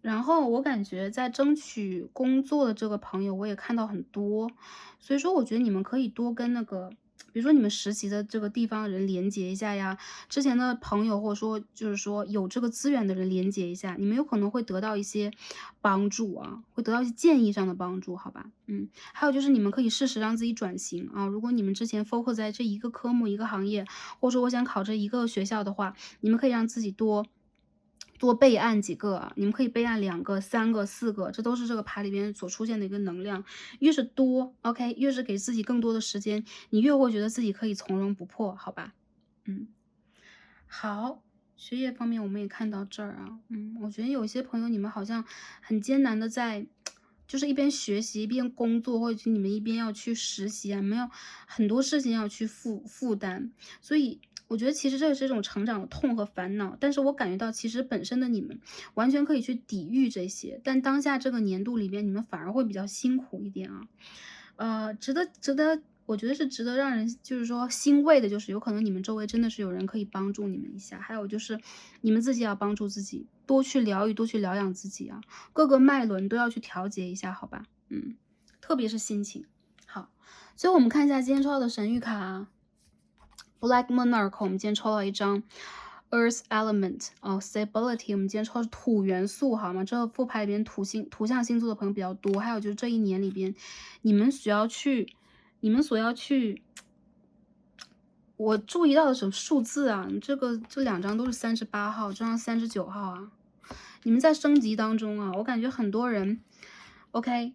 Speaker 1: 然后我感觉在争取工作的这个朋友，我也看到很多，所以说我觉得你们可以多跟那个，比如说你们实习的这个地方的人连接一下呀，之前的朋友或者说就是说有这个资源的人连接一下，你们有可能会得到一些帮助啊，会得到一些建议上的帮助，好吧？嗯，还有就是你们可以适时让自己转型啊，如果你们之前 focus 在这一个科目一个行业，或者说我想考这一个学校的话，你们可以让自己多备案几个啊，你们可以备案2个、3个、4个，这都是这个牌里边所出现的一个能量。越是多，OK，越是给自己更多的时间，你越会觉得自己可以从容不迫，好吧？嗯，好，学业方面我们也看到这儿啊，我觉得有些朋友你们好像很艰难的在，就是一边学习一边工作，或者是你们一边要去实习啊，没有很多事情要去负担，所以我觉得其实这是一种成长的痛和烦恼，但是我感觉到其实本身的你们完全可以去抵御这些，但当下这个年度里边，你们反而会比较辛苦一点啊。值得，我觉得是值得让人就是说欣慰的，就是有可能你们周围真的是有人可以帮助你们一下，还有就是你们自己要帮助自己，多去疗愈，多去疗养自己啊，各个脉轮都要去调节一下，好吧？特别是心情。好，最后我们看一下今天抽到的神谕卡啊，Black Monarch，我们今天抽到一张 Earth Element Stability，我们今天抽的是土元素，好吗？这个副牌里边土象星座的朋友比较多，还有就是这一年里边，你们所要去我注意到的什么数字啊？这两张都是38号，这张39号啊。你们在升级当中啊，我感觉很多人，OK，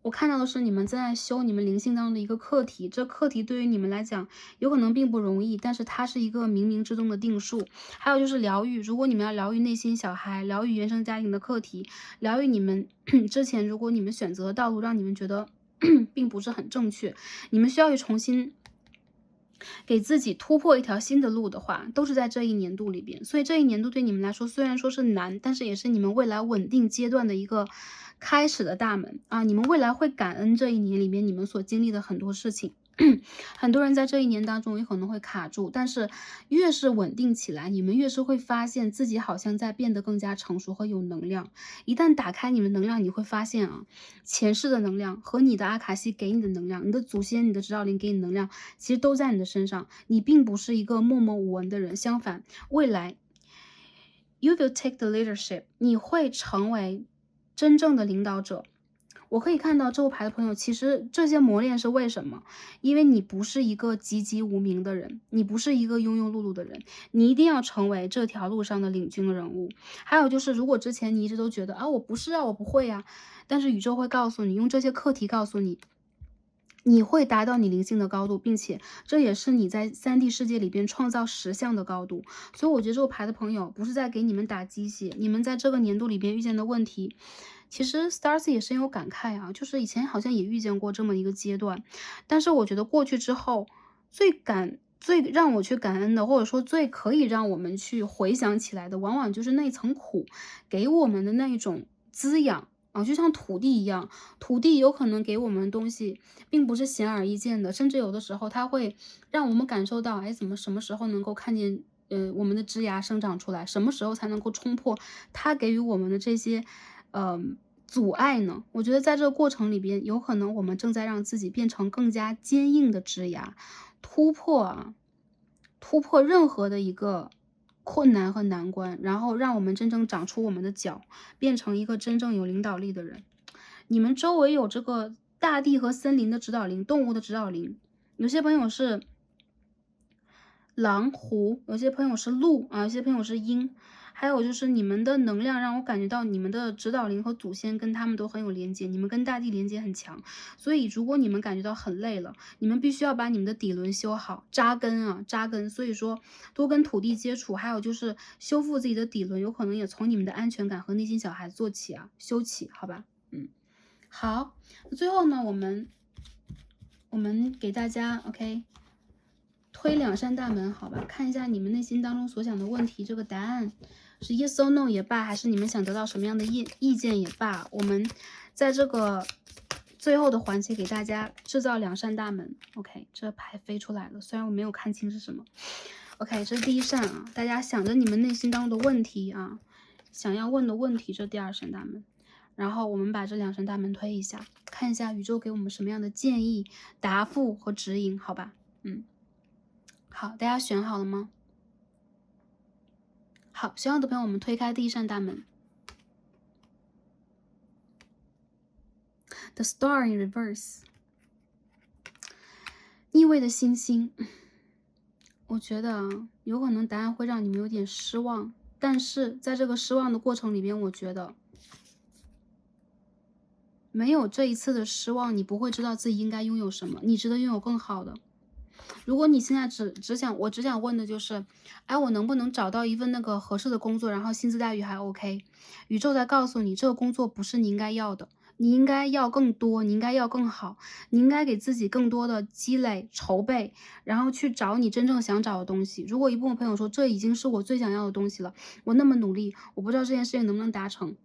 Speaker 1: 我看到的是你们在修你们灵性当中的一个课题，这课题对于你们来讲有可能并不容易，但是它是一个冥冥之中的定数。还有就是疗愈，如果你们要疗愈内心小孩，疗愈原生家庭的课题，疗愈你们之前如果你们选择的道路让你们觉得并不是很正确，你们需要去重新给自己突破一条新的路的话，都是在这一年度里边。所以这一年度对你们来说，虽然说是难，但是也是你们未来稳定阶段的一个开始的大门啊！你们未来会感恩这一年里面你们所经历的很多事情。很多人在这一年当中有可能会卡住，但是越是稳定起来，你们越是会发现自己好像在变得更加成熟和有能量。一旦打开你们能量，你会发现啊，前世的能量和你的阿卡西给你的能量，你的祖先、你的指导灵给你的能量，其实都在你的身上。你并不是一个默默无闻的人，相反，未来 you will take the leadership， 你会成为真正的领导者。我可以看到这副牌的朋友，其实这些磨练是为什么？因为你不是一个籍籍无名的人，你不是一个庸庸碌碌的人，你一定要成为这条路上的领军人物。还有就是，如果之前你一直都觉得啊，我不是啊，我不会啊，但是宇宙会告诉你，用这些课题告诉你，你会达到你灵性的高度，并且这也是你在3D 世界里边创造实相的高度。所以我觉得这个牌的朋友不是在给你们打鸡血，你们在这个年度里边遇见的问题，其实 Stars 也深有感慨啊，就是以前好像也遇见过这么一个阶段，但是我觉得过去之后，最让我去感恩的，或者说最可以让我们去回想起来的，往往就是那层苦给我们的那一种滋养。啊，就像土地一样，土地有可能给我们的东西，并不是显而易见的，甚至有的时候它会让我们感受到，哎，怎么什么时候能够看见，我们的枝芽生长出来，什么时候才能够冲破它给予我们的这些，呃，阻碍呢？我觉得在这个过程里边，有可能我们正在让自己变成更加坚硬的枝芽，突破任何的一个困难和难关，然后让我们真正长出我们的脚，变成一个真正有领导力的人。你们周围有这个大地和森林的指导灵，动物的指导灵，有些朋友是狼、虎，有些朋友是鹿啊，有些朋友是鹰。还有就是你们的能量让我感觉到你们的指导灵和祖先跟他们都很有连接，你们跟大地连接很强。所以如果你们感觉到很累了，你们必须要把你们的底轮修好，扎根啊，扎根。所以说多跟土地接触，还有就是修复自己的底轮，有可能也从你们的安全感和内心小孩做起啊，修起，好吧？好，最后呢，我们给大家 OK。推2扇大门，好吧，看一下你们内心当中所想的问题，这个答案是 yes or no 也罢，还是你们想得到什么样的意见也罢，我们在这个最后的环节给大家制造2扇大门。OK， 这牌飞出来了，虽然我没有看清是什么。OK， 这是第1扇啊，大家想着你们内心当中的问题啊，想要问的问题，这第2扇大门。然后我们把这2扇大门推一下，看一下宇宙给我们什么样的建议、答复和指引，好吧？好，大家选好了吗？好，选好的朋友，我们推开第1扇大门。The Star in Reverse， 逆位的星星。我觉得啊，有可能答案会让你们有点失望，但是在这个失望的过程里边，我觉得没有这一次的失望，你不会知道自己应该拥有什么，你值得拥有更好的。如果你现在只想问的就是，哎，我能不能找到一份那个合适的工作，然后薪资待遇还 OK？宇宙在告诉你，这个工作不是你应该要的，你应该要更多，你应该要更好，你应该给自己更多的积累筹备，然后去找你真正想找的东西。如果一部分朋友说这已经是我最想要的东西了，我那么努力，我不知道这件事情能不能达成。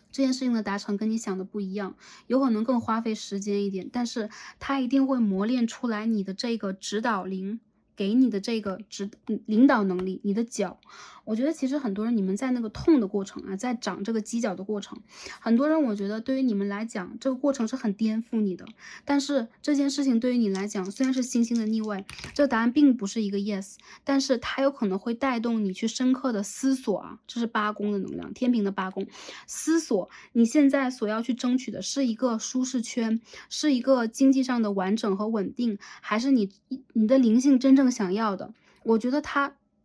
Speaker 1: 这件事情的达成跟你想的不一样，有可能更花费时间一点，但是它一定会磨练出来你的这个指导灵给你的这个领导能力，你的脚。我觉得其实很多人你们在那个痛的过程啊，在长这个犄角的过程，很多人我觉得对于你们来讲，这个过程是很颠覆你的。但是这件事情对于你来讲，虽然是星星的逆位，这个答案并不是一个 yes，但是它有可能会带动你去深刻的思索啊，这是八宫的能量，天平的八宫，思索你现在所要去争取的是一个舒适圈，是一个经济上的完整和稳定，还是你的灵性真正想要的？我觉得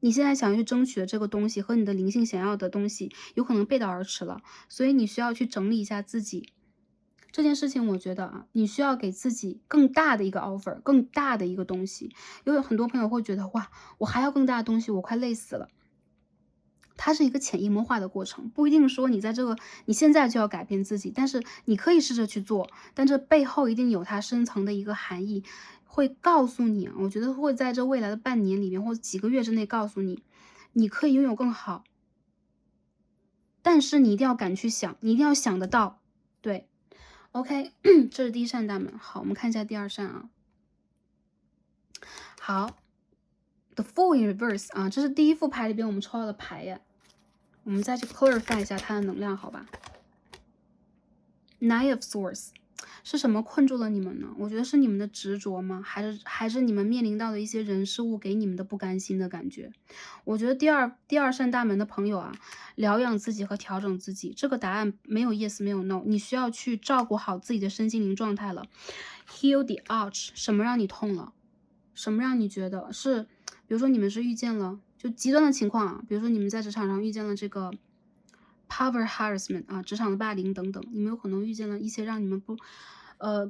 Speaker 1: 你现在想要去争取的这个东西和你的灵性想要的东西有可能背道而驰了，所以你需要去整理一下自己。这件事情我觉得啊，你需要给自己更大的一个 offer，更大的一个东西。因为很多朋友会觉得，哇，我还要更大的东西，我快累死了。它是一个潜移默化的过程，不一定说你现在就要改变自己，但是你可以试着去做，但这背后一定有它深层的一个含义，会告诉你啊，我觉得会在这未来的半年里面或者几个月之内告诉你，你可以拥有更好，但是你一定要敢去想，你一定要想得到，对。OK，这是第一扇大门。好，我们看一下第二扇啊。好，The Fool in Reverse 啊，这是第一副牌里边我们抽到的牌呀。我们再去 clarify 一下它的能量，好吧？Nine of Swords 是什么困住了你们呢？我觉得是你们的执着吗？还是你们面临到的一些人事物给你们的不甘心的感觉？我觉得第二扇大门的朋友啊，疗养自己和调整自己，这个答案没有 yes 没有 no，你需要去照顾好自己的身心灵状态了。Heal the arch， 什么让你痛了？什么让你觉得是？比如说你们是遇见了就极端的情况啊，比如说你们在职场上遇见了这个 power harassment 啊，职场的霸凌等等，你们有可能遇见了一些让你们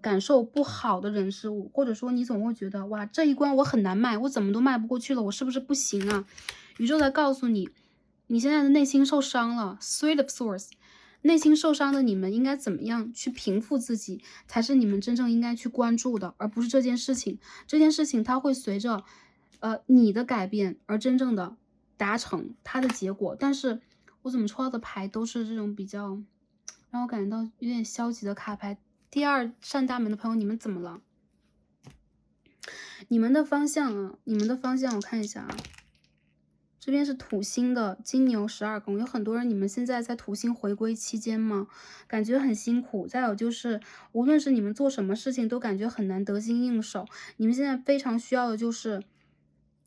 Speaker 1: 感受不好的人事物，或者说你总会觉得哇，这一关我很难迈，我怎么都迈不过去了，我是不是不行啊？宇宙在告诉你，你现在的内心受伤了 ，Three of Swords，内心受伤的你们应该怎么样去平复自己，才是你们真正应该去关注的，而不是这件事情。这件事情它会随着你的改变而真正的达成它的结果。但是我怎么抽到的牌都是这种比较让我感觉到有点消极的卡牌。第二扇大门的朋友，你们怎么了？你们的方向啊，你们的方向我看一下啊。这边是土星的金牛12宫，有很多人你们现在在土星回归期间吗？感觉很辛苦。再有就是，无论是你们做什么事情，都感觉很难得心应手。你们现在非常需要的就是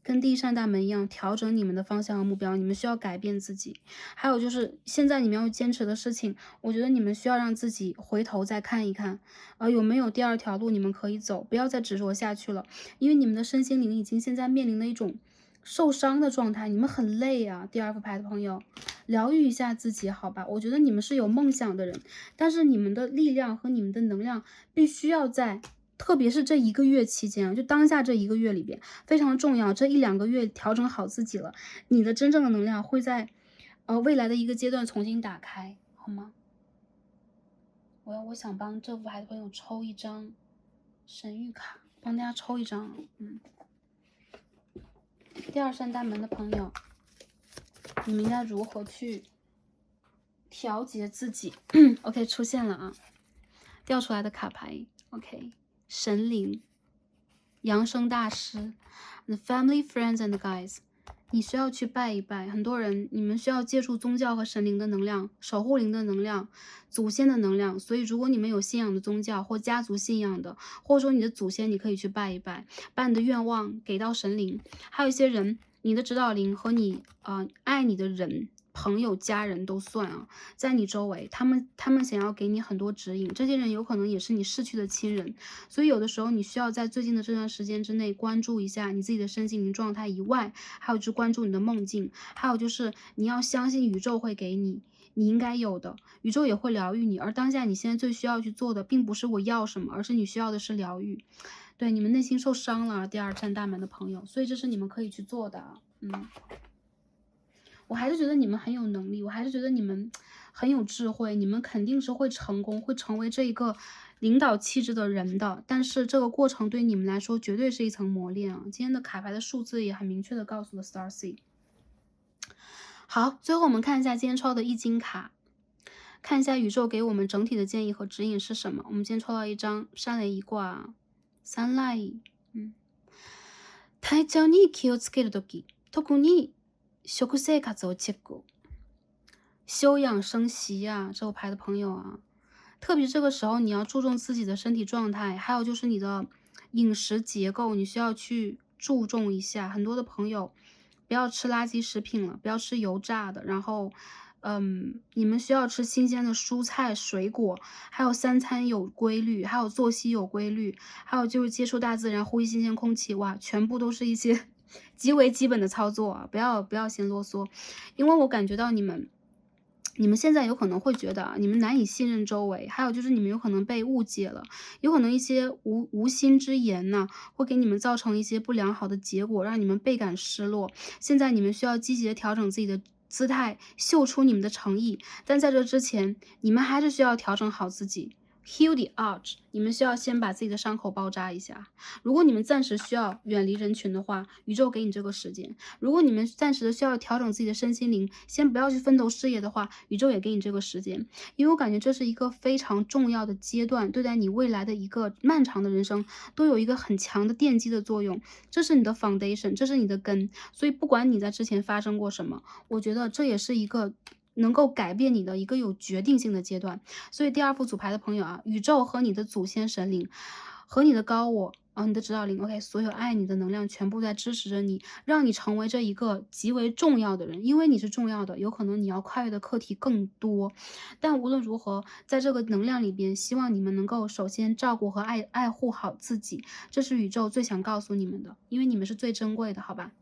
Speaker 1: 跟第一扇大门一样，调整你们的方向和目标。你们需要改变自己。还有就是，现在你们要坚持的事情，我觉得你们需要让自己回头再看一看，有没有第二条路你们可以走，不要再执着下去了。因为你们的身心灵已经现在面临的一种受伤的状态，你们很累啊。第二副牌的朋友，疗愈一下自己，好吧？我觉得你们是有梦想的人，但是你们的力量和你们的能量必须要在，特别是这一个月期间啊，就当下这一个月里边非常重要。这1-2个月调整好自己了，你的真正的能量会在未来的一个阶段重新打开，好吗？我想帮这副牌的朋友抽一张神谕卡，帮大家抽一张，第二扇大门的朋友，你们应该如何去调节自己？OK， 出现了啊，掉出来的卡牌 ，OK， 神灵、扬声大师 ，the family, friends and guides， 你需要去拜一拜。很多人，你们需要借助宗教和神灵的能量、守护灵的能量、祖先的能量。所以，如果你们有信仰的宗教或家族信仰的，或者说你的祖先，你可以去拜一拜，把你的愿望给到神灵。还有一些人，你的指导灵和你爱你的人。朋友、家人都算啊，在你周围，他们想要给你很多指引，这些人有可能也是你逝去的亲人，所以有的时候你需要在最近的这段时间之内关注一下你自己的身心灵状态以外，还有就是关注你的梦境，还有就是你要相信宇宙会给你你应该有的，宇宙也会疗愈你，而当下你现在最需要去做的，并不是我要什么，而是你需要的是疗愈。对，你们内心受伤了，第二扇大门的朋友，所以这是你们可以去做的，我还是觉得你们很有能力，我还是觉得你们很有智慧，你们肯定是会成功，会成为这一个领导气质的人的。但是这个过程对你们来说绝对是一层磨练啊！今天的卡牌的数字也很明确的告诉了 Star C。好，最后我们看一下今天抽到的易经卡，看一下宇宙给我们整体的建议和指引是什么。我们今天抽到一张山雷一卦，Sunlight。体調に気をつけるとき、特に食生活をチェック。休养生息呀，这个牌的朋友啊，特别这个时候你要注重自己的身体状态，还有就是你的饮食结构，你需要去注重一下。很多的朋友不要吃垃圾食品了，不要吃油炸的，然后，你们需要吃新鲜的蔬菜、水果，还有三餐有规律，还有作息有规律，还有就是接触大自然，呼吸新鲜空气，哇，全部都是一些极为基本的操作啊，不要嫌啰嗦，因为我感觉到你们现在有可能会觉得啊，你们难以信任周围，还有就是你们有可能被误解了，有可能一些无心之言呢，会给你们造成一些不良好的结果，让你们倍感失落。现在你们需要积极的调整自己的姿态，秀出你们的诚意，但在这之前，你们还是需要调整好自己。Heal the arch，你们需要先把自己的伤口包扎一下。如果你们暂时需要远离人群的话，宇宙给你这个时间。如果你们暂时的需要调整自己的身心灵，先不要去奋斗事业的话，宇宙也给你这个时间。因为我感觉这是一个非常重要的阶段，对待你未来的一个漫长的人生，都有一个很强的奠基的作用。这是你的 foundation，这是你的根。所以不管你在之前发生过什么，我觉得这也是一个能够改变你的一个有决定性的阶段。所以第二副组牌的朋友啊，宇宙和你的祖先神灵，和你的高我啊，你的指导灵，OK，所有爱你的能量全部在支持着你，让你成为这一个极为重要的人。因为你是重要的，有可能你要跨越的课题更多。但无论如何，在这个能量里边，希望你们能够首先照顾和爱护好自己，这是宇宙最想告诉你们的，因为你们是最珍贵的，好吧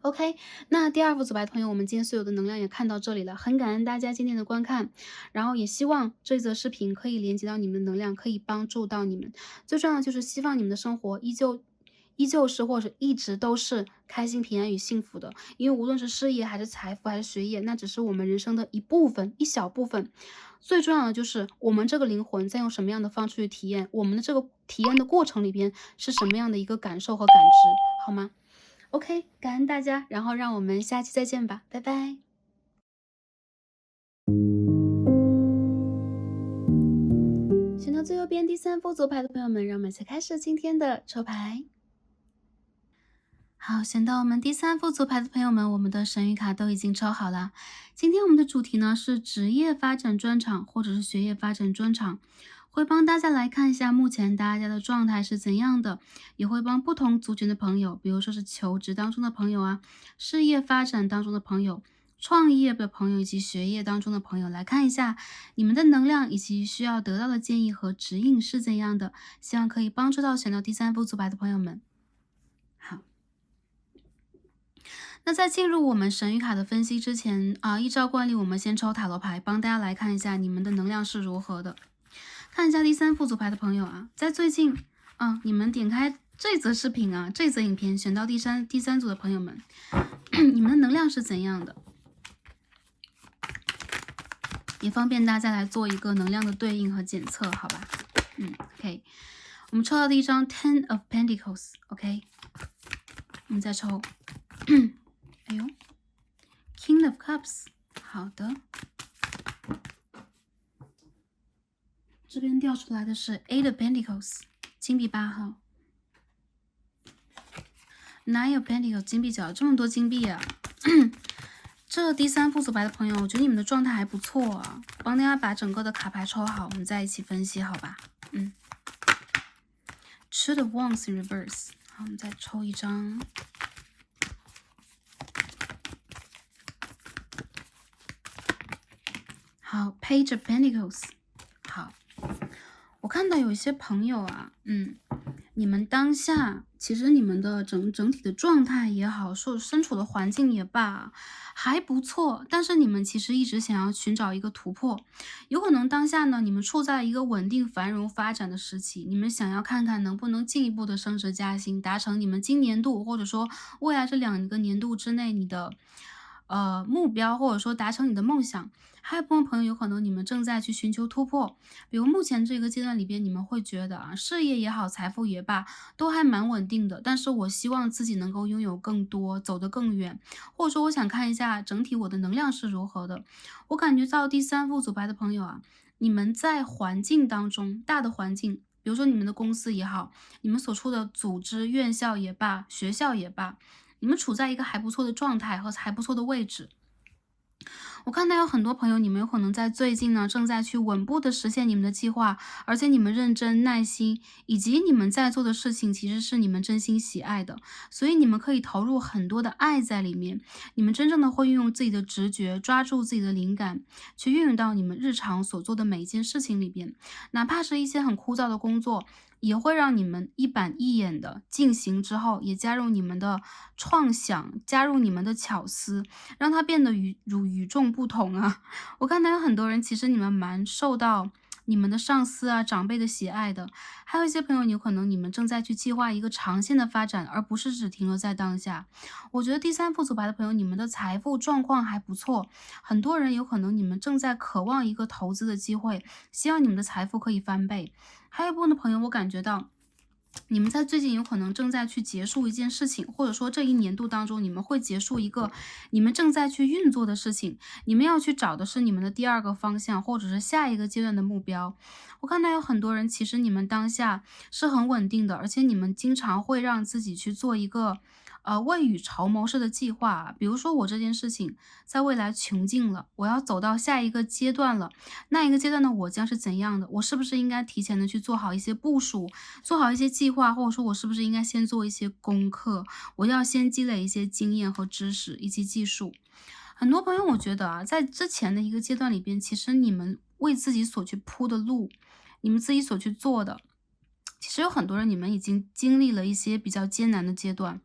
Speaker 1: ？OK，那第二副组牌朋友，我们今天所有的能量也看到这里了，很感恩大家今天的观看，然后也希望这则视频可以连接到你们的能量，可以帮助到你们。最重要的就是希望你们的生活依旧是或者一直都是开心、平安与幸福的，因为无论是事业还是财富还是学业，那只是我们人生的一部分，一小部分。最重要的就是我们这个灵魂在用什么样的方式去体验，我们的这个体验的过程里边是什么样的一个感受和感知，好吗？OK，感恩大家，然后让我们下期再见吧，拜拜。选到最右边第三副组牌的朋友们，让我们一起开始今天的抽牌。好，选到我们第三副组牌的朋友们，我们的神谕卡都已经抽好了。今天我们的主题呢是职业发展专场或者是学业发展专场，会帮大家来看一下目前大家的状态是怎样的，也会帮不同族群的朋友，比如说是求职当中的朋友啊，事业发展当中的朋友，创业的朋友以及学业当中的朋友来看一下你们的能量以及需要得到的建议和指引是怎样的，希望可以帮助到选到第三副组牌的朋友们。好。那在进入我们神谕卡的分析之前啊，依照惯例，我们先抽塔罗牌，帮大家来看一下你们的能量是如何的。看一下第三副组牌的朋友啊，在最近你们点开这则视频啊，这则影片，选到第三组的朋友们，你们的能量是怎样的？也方便大家来做一个能量的对应和检测，好吧？OK， 我们抽到的一张 Ten of Pentacles，OK，我们再抽。哎呦 ，King of Cups， 好的，这边掉出来的是 Eight of Pentacles， 金币8号 ，Nine of Pentacles， 金币9，这么多金币啊！这第三副组牌的朋友，我觉得你们的状态还不错啊，帮大家把整个的卡牌抽好，我们再一起分析，好吧？Two of Wands in reverse， 好，我们再抽一张。好 ，Page of Pentacles， 好，我看到有一些朋友啊，你们当下其实你们的整体的状态也好，身处的环境也罢，还不错，但是你们其实一直想要寻找一个突破，有可能当下呢，你们处在一个稳定繁荣发展的时期，你们想要看看能不能进一步的升职加薪，达成你们今年度或者说未来这2个年度之内你的目标，或者说达成你的梦想。还有部分朋友有可能你们正在去寻求突破，比如目前这个阶段里边，你们会觉得啊，事业也好，财富也罢，都还蛮稳定的。但是我希望自己能够拥有更多，走得更远，或者说我想看一下整体我的能量是如何的。我感觉到第三副组牌的朋友啊，你们在环境当中，大的环境，比如说你们的公司也好，你们所处的组织、院校也罢，学校也罢。你们处在一个还不错的状态和还不错的位置。我看到有很多朋友，你们有可能在最近呢，正在去稳步的实现你们的计划，而且你们认真、耐心，以及你们在做的事情其实是你们真心喜爱的，所以你们可以投入很多的爱在里面。你们真正的会运用自己的直觉，抓住自己的灵感，去运用到你们日常所做的每一件事情里边，哪怕是一些很枯燥的工作，也会让你们一板一眼的进行之后，也加入你们的创想，加入你们的巧思，让它变得与众不同啊。我看到有很多人，其实你们蛮受到你们的上司啊、长辈的喜爱的，还有一些朋友，有可能你们正在去计划一个长线的发展，而不是只停留在当下。我觉得第三副组牌的朋友，你们的财富状况还不错，很多人有可能你们正在渴望一个投资的机会，希望你们的财富可以翻倍。还有一部分的朋友，我感觉到你们在最近有可能正在去结束一件事情，或者说这一年度当中，你们会结束一个你们正在去运作的事情，你们要去找的是你们的第二个方向，或者是下一个阶段的目标。我看到有很多人，其实你们当下是很稳定的，而且你们经常会让自己去做一个未雨绸缪式的计划。比如说我这件事情在未来穷尽了，我要走到下一个阶段了，那一个阶段的我将是怎样的？我是不是应该提前的去做好一些部署，做好一些计划，或者说我是不是应该先做一些功课？我要先积累一些经验和知识以及技术。很多朋友我觉得啊，在之前的一个阶段里边，其实你们为自己所去铺的路，你们自己所去做的，其实有很多人你们已经经历了一些比较艰难的阶段。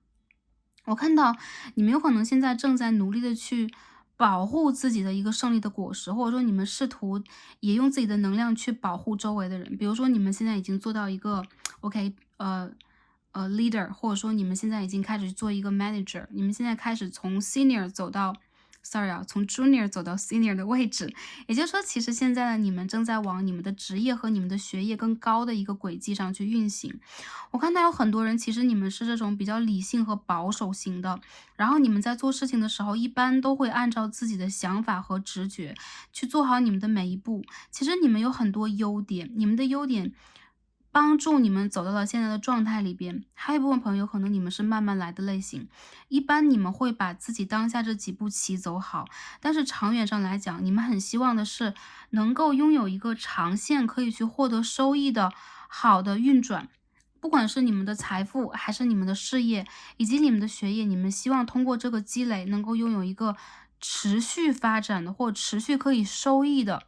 Speaker 1: 我看到你们有可能现在正在努力的去保护自己的一个胜利的果实，或者说你们试图也用自己的能量去保护周围的人。比如说你们现在已经做到一个 OK，leader，或者说你们现在已经开始做一个 manager，你们现在开始从 senior 走到 sorry 啊，从 junior 走到 senior 的位置。也就是说，其实现在呢，你们正在往你们的职业和你们的学业更高的一个轨迹上去运行。我看到有很多人，其实你们是这种比较理性和保守型的，然后你们在做事情的时候，一般都会按照自己的想法和直觉去做好你们的每一步。其实你们有很多优点，你们的优点帮助你们走到了现在的状态里边。还有一部分朋友，可能你们是慢慢来的类型，一般你们会把自己当下这几步棋走好，但是长远上来讲，你们很希望的是能够拥有一个长线可以去获得收益的好的运转。不管是你们的财富，还是你们的事业，以及你们的学业，你们希望通过这个积累，能够拥有一个持续发展的或持续可以收益的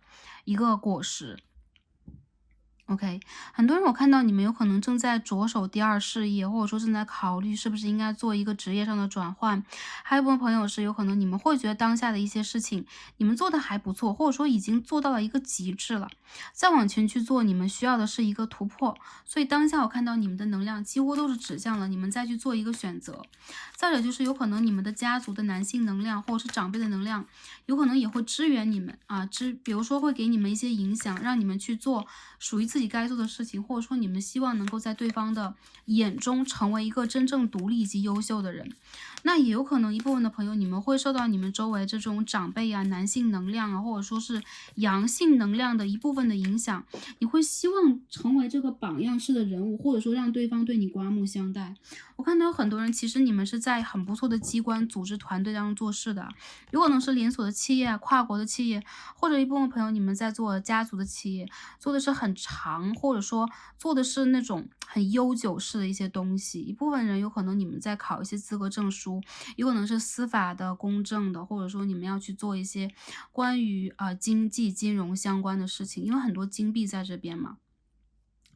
Speaker 1: 一个果实。OK，很多人我看到你们有可能正在着手第二事业，或者说正在考虑是不是应该做一个职业上的转换。还有一部分朋友是有可能你们会觉得当下的一些事情，你们做的还不错，或者说已经做到了一个极致了，再往前去做，你们需要的是一个突破。所以当下我看到你们的能量几乎都是指向了你们再去做一个选择。再者就是有可能你们的家族的男性能量或者是长辈的能量，有可能也会支援你们啊，比如说会给你们一些影响，让你们去做属于自己该做的事情，或者说你们希望能够在对方的眼中成为一个真正独立以及优秀的人。那也有可能一部分的朋友，你们会受到你们周围这种长辈啊、男性能量啊，或者说是阳性能量的一部分的影响，你会希望成为这个榜样式的人物，或者说让对方对你刮目相待。我看到有很多人，其实你们是在很不错的机关、组织、团队当中做事的，有可能是连锁的企业啊、跨国的企业，或者一部分朋友你们在做家族的企业，做的是很长，或者说做的是那种很悠久式的一些东西。一部分人有可能你们在考一些资格证书，有可能是司法的、公证的，或者说你们要去做一些关于经济、金融相关的事情，因为很多金币在这边嘛。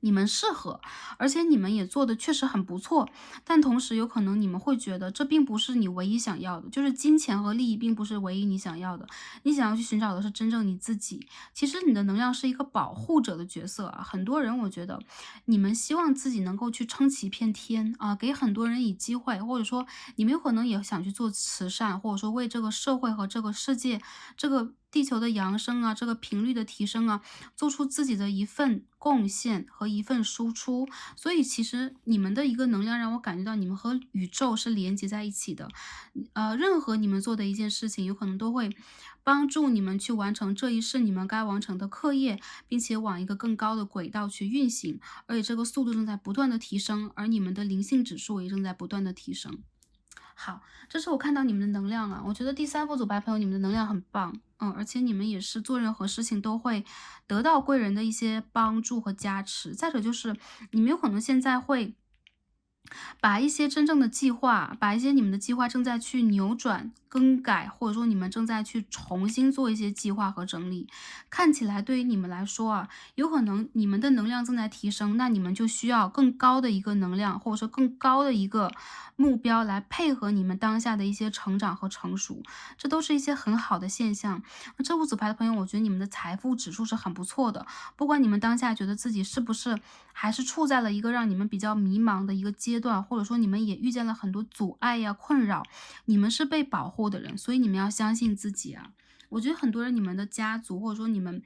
Speaker 1: 你们适合，而且你们也做的确实很不错，但同时有可能你们会觉得这并不是你唯一想要的，就是金钱和利益并不是唯一你想要的，你想要去寻找的是真正你自己。其实你的能量是一个保护者的角色啊，很多人我觉得你们希望自己能够去撑起一片天啊，给很多人以机会，或者说你们有可能也想去做慈善，或者说为这个社会和这个世界这个地球的扬升啊，这个频率的提升啊，做出自己的一份贡献和一份输出。所以其实你们的一个能量让我感觉到你们和宇宙是连接在一起的。任何你们做的一件事情，有可能都会帮助你们去完成这一世你们该完成的课业，并且往一个更高的轨道去运行。而且这个速度正在不断的提升，而你们的灵性指数也正在不断的提升。好，这是我看到你们的能量啊，我觉得第三副组牌朋友你们的能量很棒，而且你们也是做任何事情都会得到贵人的一些帮助和加持。再者就是你们有可能现在会把一些真正的计划，把一些你们的计划正在去扭转、更改，或者说你们正在去重新做一些计划和整理。看起来对于你们来说啊，有可能你们的能量正在提升，那你们就需要更高的一个能量，或者说更高的一个目标来配合你们当下的一些成长和成熟，这都是一些很好的现象。那这五组牌的朋友，我觉得你们的财富指数是很不错的，不管你们当下觉得自己是不是还是处在了一个让你们比较迷茫的一个阶段，或者说你们也遇见了很多阻碍呀、困扰，你们是被保护的人，所以你们要相信自己啊。我觉得很多人，你们的家族或者说你们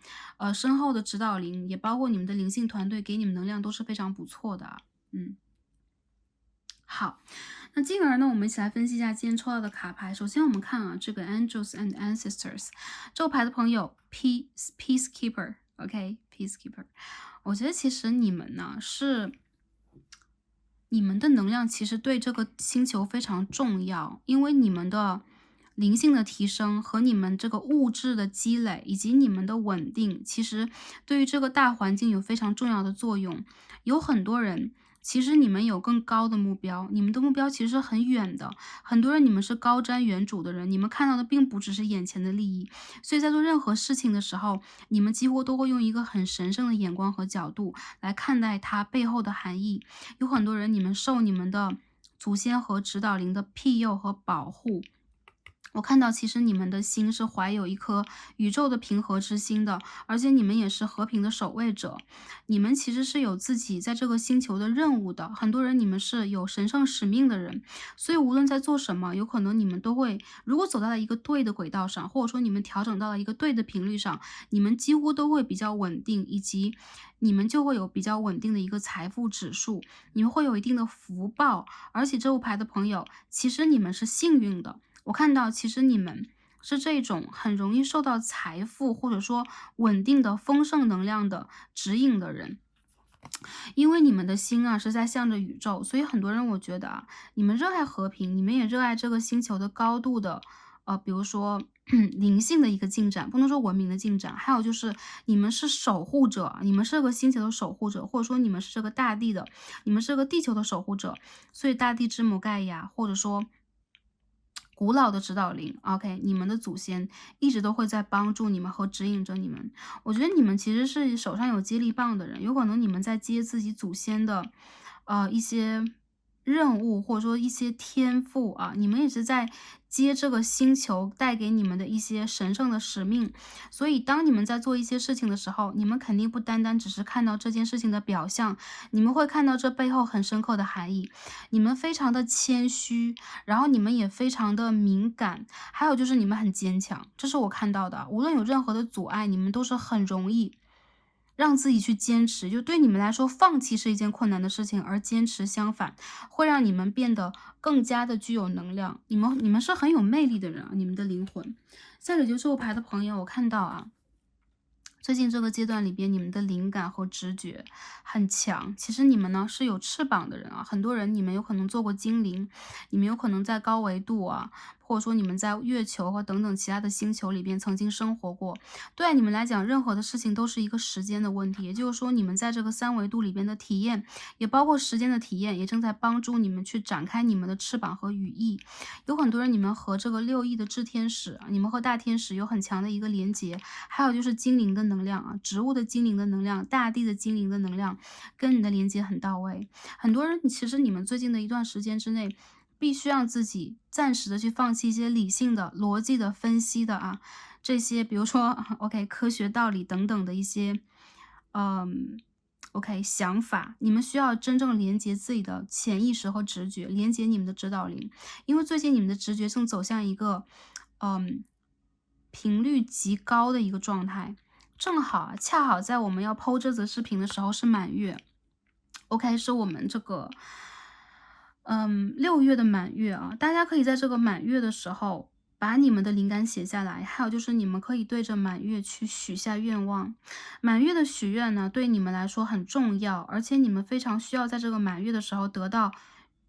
Speaker 1: 身后的指导灵，也包括你们的灵性团队，给你们能量都是非常不错的啊。嗯，好，那进而呢，我们一起来分析一下今天抽到的卡牌。首先我们看啊，这个 Angels and Ancestors 这个牌的朋友，Peacekeeper，OK，Peacekeeper。我觉得其实你们呢你们的能量其实对这个星球非常重要，因为你们的灵性的提升和你们这个物质的积累，以及你们的稳定，其实对于这个大环境有非常重要的作用。有很多人，其实你们有更高的目标，你们的目标其实是很远的。很多人你们是高瞻远瞩的人，你们看到的并不只是眼前的利益，所以在做任何事情的时候，你们几乎都会用一个很神圣的眼光和角度来看待它背后的含义。有很多人，你们受你们的祖先和指导灵的庇佑和保护。我看到，其实你们的心是怀有一颗宇宙的平和之心的，而且你们也是和平的守卫者。你们其实是有自己在这个星球的任务的。很多人，你们是有神圣使命的人，所以无论在做什么，有可能你们都会，如果走到了一个对的轨道上，或者说你们调整到了一个对的频率上，你们几乎都会比较稳定，以及你们就会有比较稳定的一个财富指数，你们会有一定的福报。而且这副牌的朋友，其实你们是幸运的。我看到其实你们是这种很容易受到财富或者说稳定的丰盛能量的指引的人，因为你们的心啊是在向着宇宙，所以很多人我觉得啊，你们热爱和平，你们也热爱这个星球的高度的，比如说灵性的一个进展，不能说文明的进展，还有就是你们是守护者，你们是这个星球的守护者，或者说你们是这个大地的，你们是这个地球的守护者，所以大地之母盖亚，或者说古老的指导灵，OK，你们的祖先一直都会在帮助你们和指引着你们。我觉得你们其实是手上有接力棒的人，有可能你们在接自己祖先的，一些任务，或者说一些天赋啊，你们也是在接这个星球带给你们的一些神圣的使命。所以当你们在做一些事情的时候，你们肯定不单单只是看到这件事情的表象，你们会看到这背后很深刻的含义。你们非常的谦虚，然后你们也非常的敏感，还有就是你们很坚强，这是我看到的。无论有任何的阻碍，你们都是很容易让自己去坚持，就对你们来说，放弃是一件困难的事情，而坚持相反，会让你们变得更加的具有能量。你们是很有魅力的人啊，你们的灵魂。再者就是我牌的朋友，我看到啊，最近这个阶段里边，你们的灵感和直觉很强。其实你们呢是有翅膀的人啊，很多人你们有可能做过精灵，你们有可能在高维度啊，或者说你们在月球和等等其他的星球里边曾经生活过。对你们来讲，任何的事情都是一个时间的问题，也就是说，你们在这个三维度里边的体验，也包括时间的体验，也正在帮助你们去展开你们的翅膀和羽翼。有很多人，你们和这个6亿的炽天使啊，你们和大天使有很强的一个连接，还有就是精灵的能量啊，植物的精灵的能量，大地的精灵的能量，跟你的连接很到位。很多人，其实你们最近的一段时间之内，必须让自己暂时的去放弃一些理性的、逻辑的分析的啊，这些比如说OK 科学道理等等的一些，嗯。OK，想法，你们需要真正连接自己的潜意识和直觉，连接你们的指导灵，因为最近你们的直觉正走向一个，嗯，频率极高的一个状态。正好啊，恰好在我们要剖这则视频的时候是满月，OK，是我们这个6月的满月啊，大家可以在这个满月的时候把你们的灵感写下来，还有就是你们可以对着满月去许下愿望。满月的许愿呢，对你们来说很重要，而且你们非常需要在这个满月的时候得到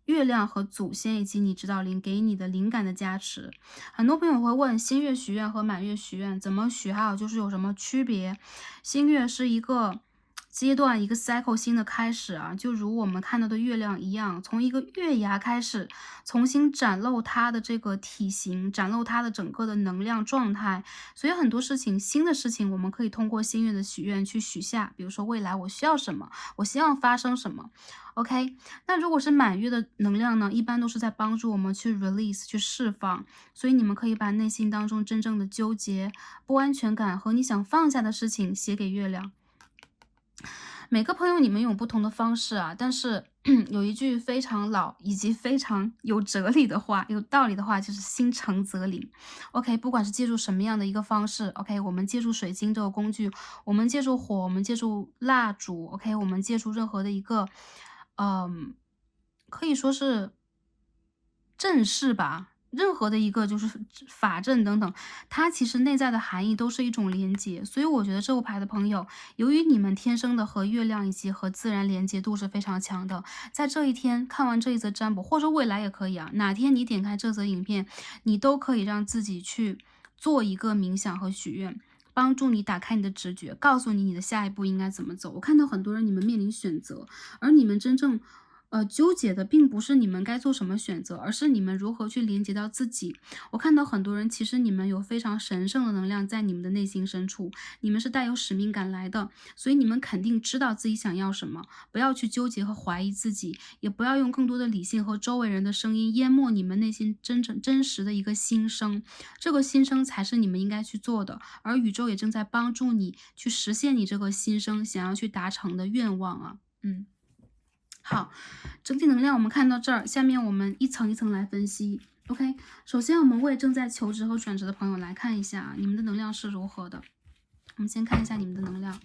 Speaker 1: 月亮和祖先以及你指导灵给你的灵感的加持。很多朋友会问新月许愿和满月许愿怎么许，还有就是有什么区别？新月是一个阶段，一个 cycle 新的开始啊，就如我们看到的月亮一样，从一个月牙开始，重新展露它的这个体型，展露它的整个的能量状态。所以很多事情，新的事情，我们可以通过新月的许愿去许下，比如说未来我需要什么，我希望发生什么。OK，那如果是满月的能量呢，一般都是在帮助我们去 release 去释放，所以你们可以把内心当中真正的纠结、不安全感和你想放下的事情写给月亮。每个朋友你们有不同的方式啊，但是有一句非常老以及非常有哲理的话、有道理的话，就是心诚则灵。OK，不管是借助什么样的一个方式，OK，我们借助水晶这个工具，我们借助火，我们借助蜡烛，OK，我们借助任何的一个，可以说是正式吧，任何的一个就是法阵等等，它其实内在的含义都是一种连接。所以我觉得这副牌的朋友，由于你们天生的和月亮以及和自然连接度是非常强的，在这一天看完这一则占卜，或者说未来也可以啊，哪天你点开这则影片，你都可以让自己去做一个冥想和许愿。帮助你打开你的直觉，告诉你你的下一步应该怎么走。我看到很多人你们面临选择，而你们真正纠结的并不是你们该做什么选择，而是你们如何去连接到自己。我看到很多人，其实你们有非常神圣的能量在你们的内心深处，你们是带有使命感来的，所以你们肯定知道自己想要什么，不要去纠结和怀疑自己，也不要用更多的理性和周围人的声音淹没你们内心真实的一个心声。这个心声才是你们应该去做的，而宇宙也正在帮助你去实现你这个心声想要去达成的愿望啊。好，整体能量我们看到这儿，下面我们一层一层来分析。OK，首先我们为正在求职和转职的朋友来看一下你们的能量是如何的。我们先看一下你们的能量。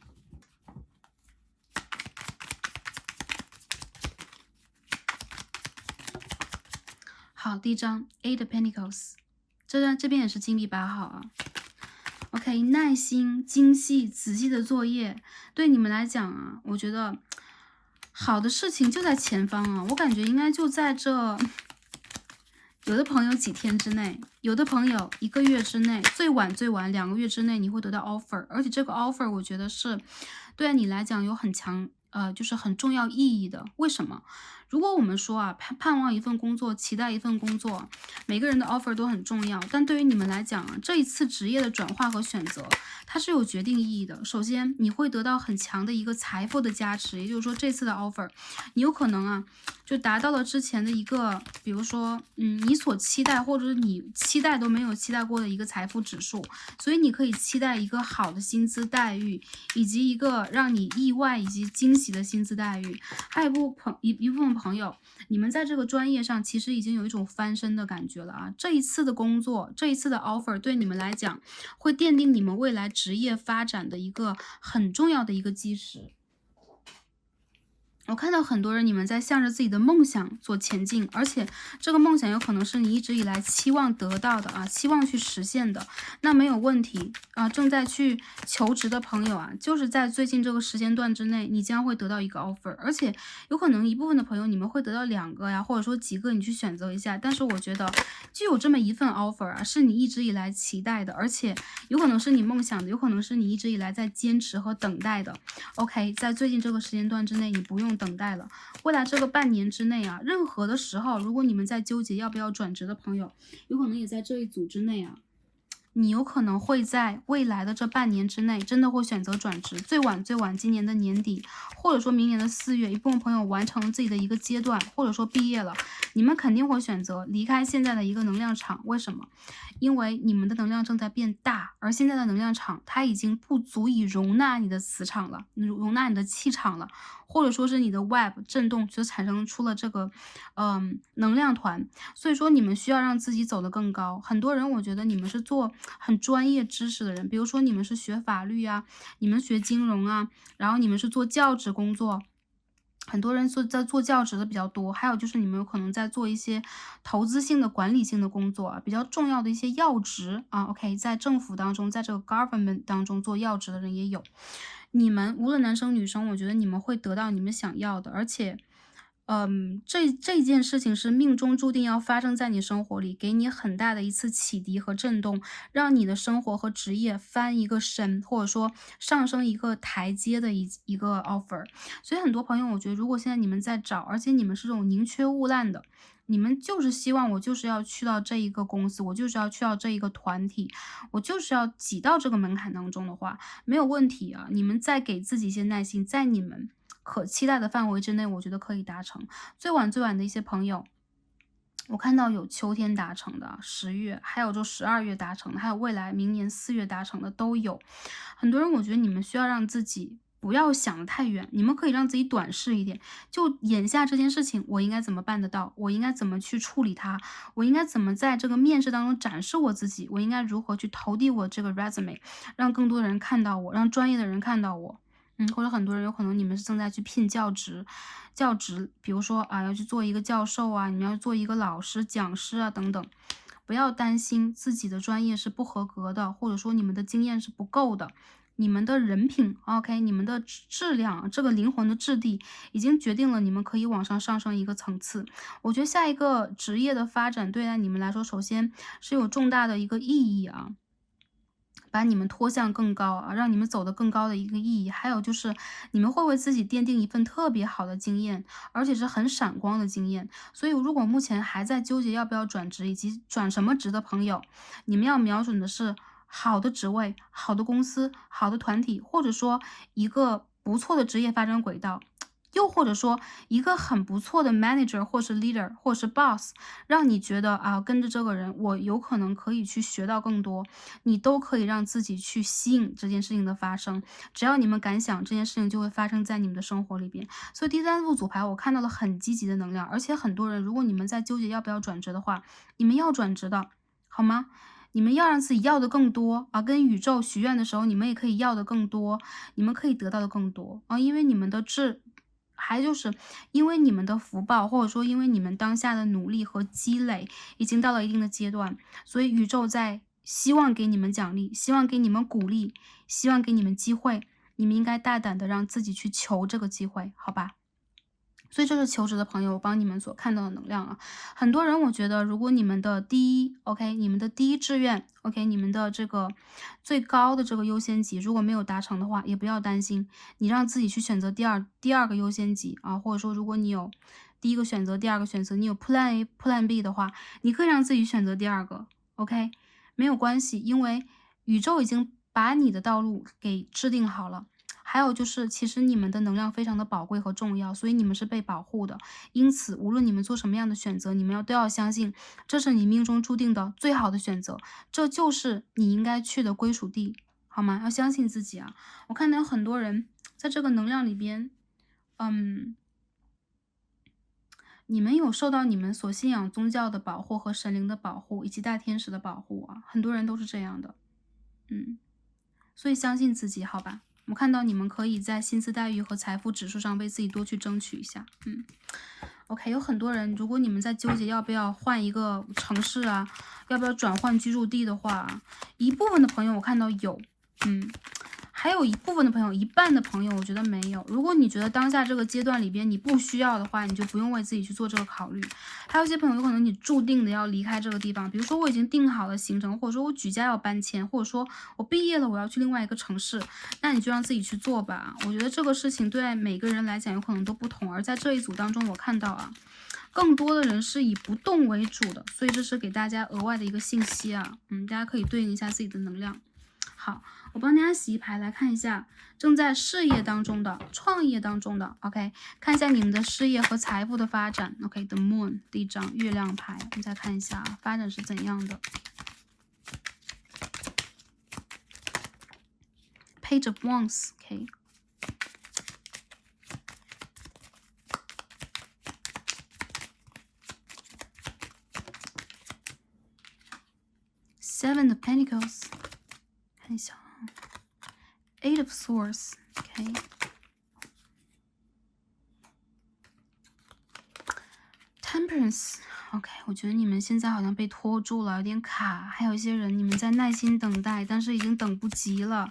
Speaker 1: 好，第一张 Eight of Pentacles， 这边也是金币8号啊。OK， 耐心、精细、仔细的作业，对你们来讲啊，我觉得好的事情就在前方啊，我感觉应该就在这，有的朋友几天之内，有的朋友1个月之内，最晚2个月之内你会得到 offer， 而且这个 offer 我觉得是对你来讲有很强就是很重要意义的。为什么？如果我们说啊，盼望一份工作，期待一份工作，每个人的 offer 都很重要，但对于你们来讲啊，这一次职业的转化和选择，它是有决定意义的。首先，你会得到很强的一个财富的加持，也就是说，这次的 offer，你有可能啊，就达到了之前的一个，比如说，你所期待或者是你期待都没有期待过的一个财富指数，所以你可以期待一个好的薪资待遇，以及一个让你意外以及惊喜的薪资待遇。还有一部分朋友，你们在这个专业上其实已经有一种翻身的感觉了啊！这一次的工作，这一次的 offer 对你们来讲，会奠定你们未来职业发展的一个很重要的一个基石。我看到很多人，你们在向着自己的梦想做前进，而且这个梦想有可能是你一直以来期望得到的啊，期望去实现的，那没有问题啊。正在去求职的朋友啊，就是在最近这个时间段之内，你将会得到一个 offer， 而且有可能一部分的朋友你们会得到2个呀，或者说几个，你去选择一下。但是我觉得，就有这么一份 offer 啊，是你一直以来期待的，而且有可能是你梦想的，有可能是你一直以来在坚持和等待的。OK，在最近这个时间段之内，你不用等待了。未来这个半年之内啊，任何的时候，如果你们在纠结要不要转职的朋友，有可能也在这一组之内啊。你有可能会在未来的这半年之内，真的会选择转职，最晚今年的年底，或者说明年的4月，一部分朋友完成自己的一个阶段，或者说毕业了，你们肯定会选择离开现在的一个能量场。为什么？因为你们的能量正在变大，而现在的能量场它已经不足以容纳你的磁场了，容纳你的气场了，或者说是你的 web 震动就产生出了这个能量团，所以说你们需要让自己走得更高。很多人我觉得你们是做很专业知识的人，比如说你们是学法律啊，你们学金融啊，然后你们是做教职工作，很多人在做教职的比较多，还有就是你们有可能在做一些投资性的、管理性的工作啊，比较重要的一些要职啊。OK，在政府当中，在这个 government 当中做要职的人也有。你们无论男生女生，我觉得你们会得到你们想要的，而且这件事情是命中注定要发生在你生活里，给你很大的一次启迪和震动，让你的生活和职业翻一个身，或者说上升一个台阶的一个 offer。所以很多朋友，我觉得如果现在你们在找，而且你们是这种宁缺毋滥的，你们就是希望我就是要去到这一个公司，我就是要去到这一个团体，我就是要挤到这个门槛当中的话，没有问题啊。你们再给自己一些耐心，在你们可期待的范围之内，我觉得可以达成。最晚的一些朋友，我看到有秋天达成的10月，还有就12月达成的，还有未来明年4月达成的都有。很多人我觉得你们需要让自己不要想得太远，你们可以让自己短视一点，就眼下这件事情我应该怎么办得到，我应该怎么去处理它，我应该怎么在这个面试当中展示我自己，我应该如何去投递我这个 resume，让更多的人看到我，让专业的人看到我。或者很多人有可能你们是正在去聘教职，比如说啊，要去做一个教授啊，你们要做一个老师、讲师啊等等，不要担心自己的专业是不合格的，或者说你们的经验是不够的，你们的人品，OK，你们的质量，这个灵魂的质地已经决定了你们可以往上上升一个层次。我觉得下一个职业的发展对待你们来说，首先是有重大的一个意义啊。把你们拖向更高啊，让你们走得更高的一个意义。还有就是，你们会为自己奠定一份特别好的经验，而且是很闪光的经验。所以，如果目前还在纠结要不要转职以及转什么职的朋友，你们要瞄准的是好的职位、好的公司、好的团体，或者说一个不错的职业发展轨道。又或者说一个很不错的 manager 或是 leader 或是 boss，让你觉得啊，跟着这个人，我有可能可以去学到更多，你都可以让自己去吸引这件事情的发生。只要你们敢想，这件事情就会发生在你们的生活里边。所以第三副组牌我看到了很积极的能量，而且很多人，如果你们在纠结要不要转职的话，你们要转职的，好吗？你们要让自己要的更多啊，跟宇宙许愿的时候，你们也可以要的更多，你们可以得到的更多啊，因为你们的还就是因为你们的福报，或者说因为你们当下的努力和积累已经到了一定的阶段，所以宇宙在希望给你们奖励，希望给你们鼓励，希望给你们机会，你们应该大胆的让自己去求这个机会，好吧？所以这是求职的朋友，我帮你们所看到的能量啊。很多人我觉得，如果你们的你们的第一志愿，OK，你们的这个最高的这个优先级如果没有达成的话，也不要担心，你让自己去选择第二个优先级啊，或者说如果你有第一个选择，第二个选择，你有 Plan A、Plan B 的话，你可以让自己选择第二个，OK，没有关系，因为宇宙已经把你的道路给制定好了。还有就是，其实你们的能量非常的宝贵和重要，所以你们是被保护的。因此，无论你们做什么样的选择，你们都要相信，这是你命中注定的最好的选择，这就是你应该去的归属地，好吗？要相信自己啊！我看到有很多人在这个能量里边，嗯，你们有受到你们所信仰宗教的保护和神灵的保护，以及大天使的保护啊，很多人都是这样的，嗯。所以相信自己，好吧？我看到你们可以在薪资待遇和财富指数上为自己多去争取一下。OK，有很多人，如果你们在纠结要不要换一个城市啊，要不要转换居住地的话，一部分的朋友我看到有，还有一部分的朋友，一半的朋友，我觉得没有。如果你觉得当下这个阶段里边你不需要的话，你就不用为自己去做这个考虑。还有一些朋友，有可能你注定的要离开这个地方，比如说我已经定好了行程，或者说我举家要搬迁，或者说我毕业了我要去另外一个城市，那你就让自己去做吧。我觉得这个事情对每个人来讲有可能都不同，而在这一组当中，我看到啊，更多的人是以不动为主的，所以这是给大家额外的一个信息啊，大家可以对应一下自己的能量。好，我帮大家洗一牌来看一下正在事业当中的、创业当中的 ，OK， 看一下你们的事业和财富的发展 ，OK，The Moon 第一张月亮牌，我们再看一下发展是怎样的。Page of Wands，OK，Seven of Pentacles， 看一下啊 ，Eight of Swords，OK，Temperance，OK，我觉得你们现在好像被拖住了，有点卡。还有一些人，你们在耐心等待，但是已经等不及了。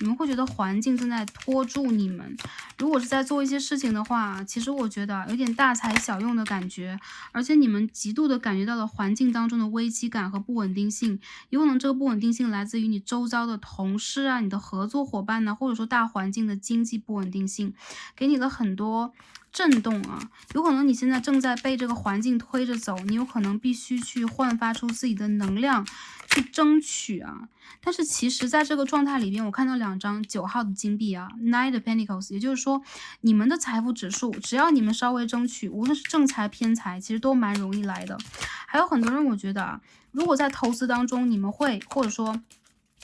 Speaker 1: 你们会觉得环境正在拖住你们，如果是在做一些事情的话，其实我觉得有点大材小用的感觉，而且你们极度的感觉到了环境当中的危机感和不稳定性，有可能这个不稳定性来自于你周遭的同事啊、你的合作伙伴呐、或者说大环境的经济不稳定性，给你了很多震动啊。有可能你现在正在被这个环境推着走，你有可能必须去焕发出自己的能量，去争取啊。但是其实在这个状态里边，我看到两张9号的金币啊，Nine of Pentacles，也就是说，你们的财富指数，只要你们稍微争取，无论是正财偏财，其实都蛮容易来的。还有很多人，我觉得啊，如果在投资当中，你们会或者说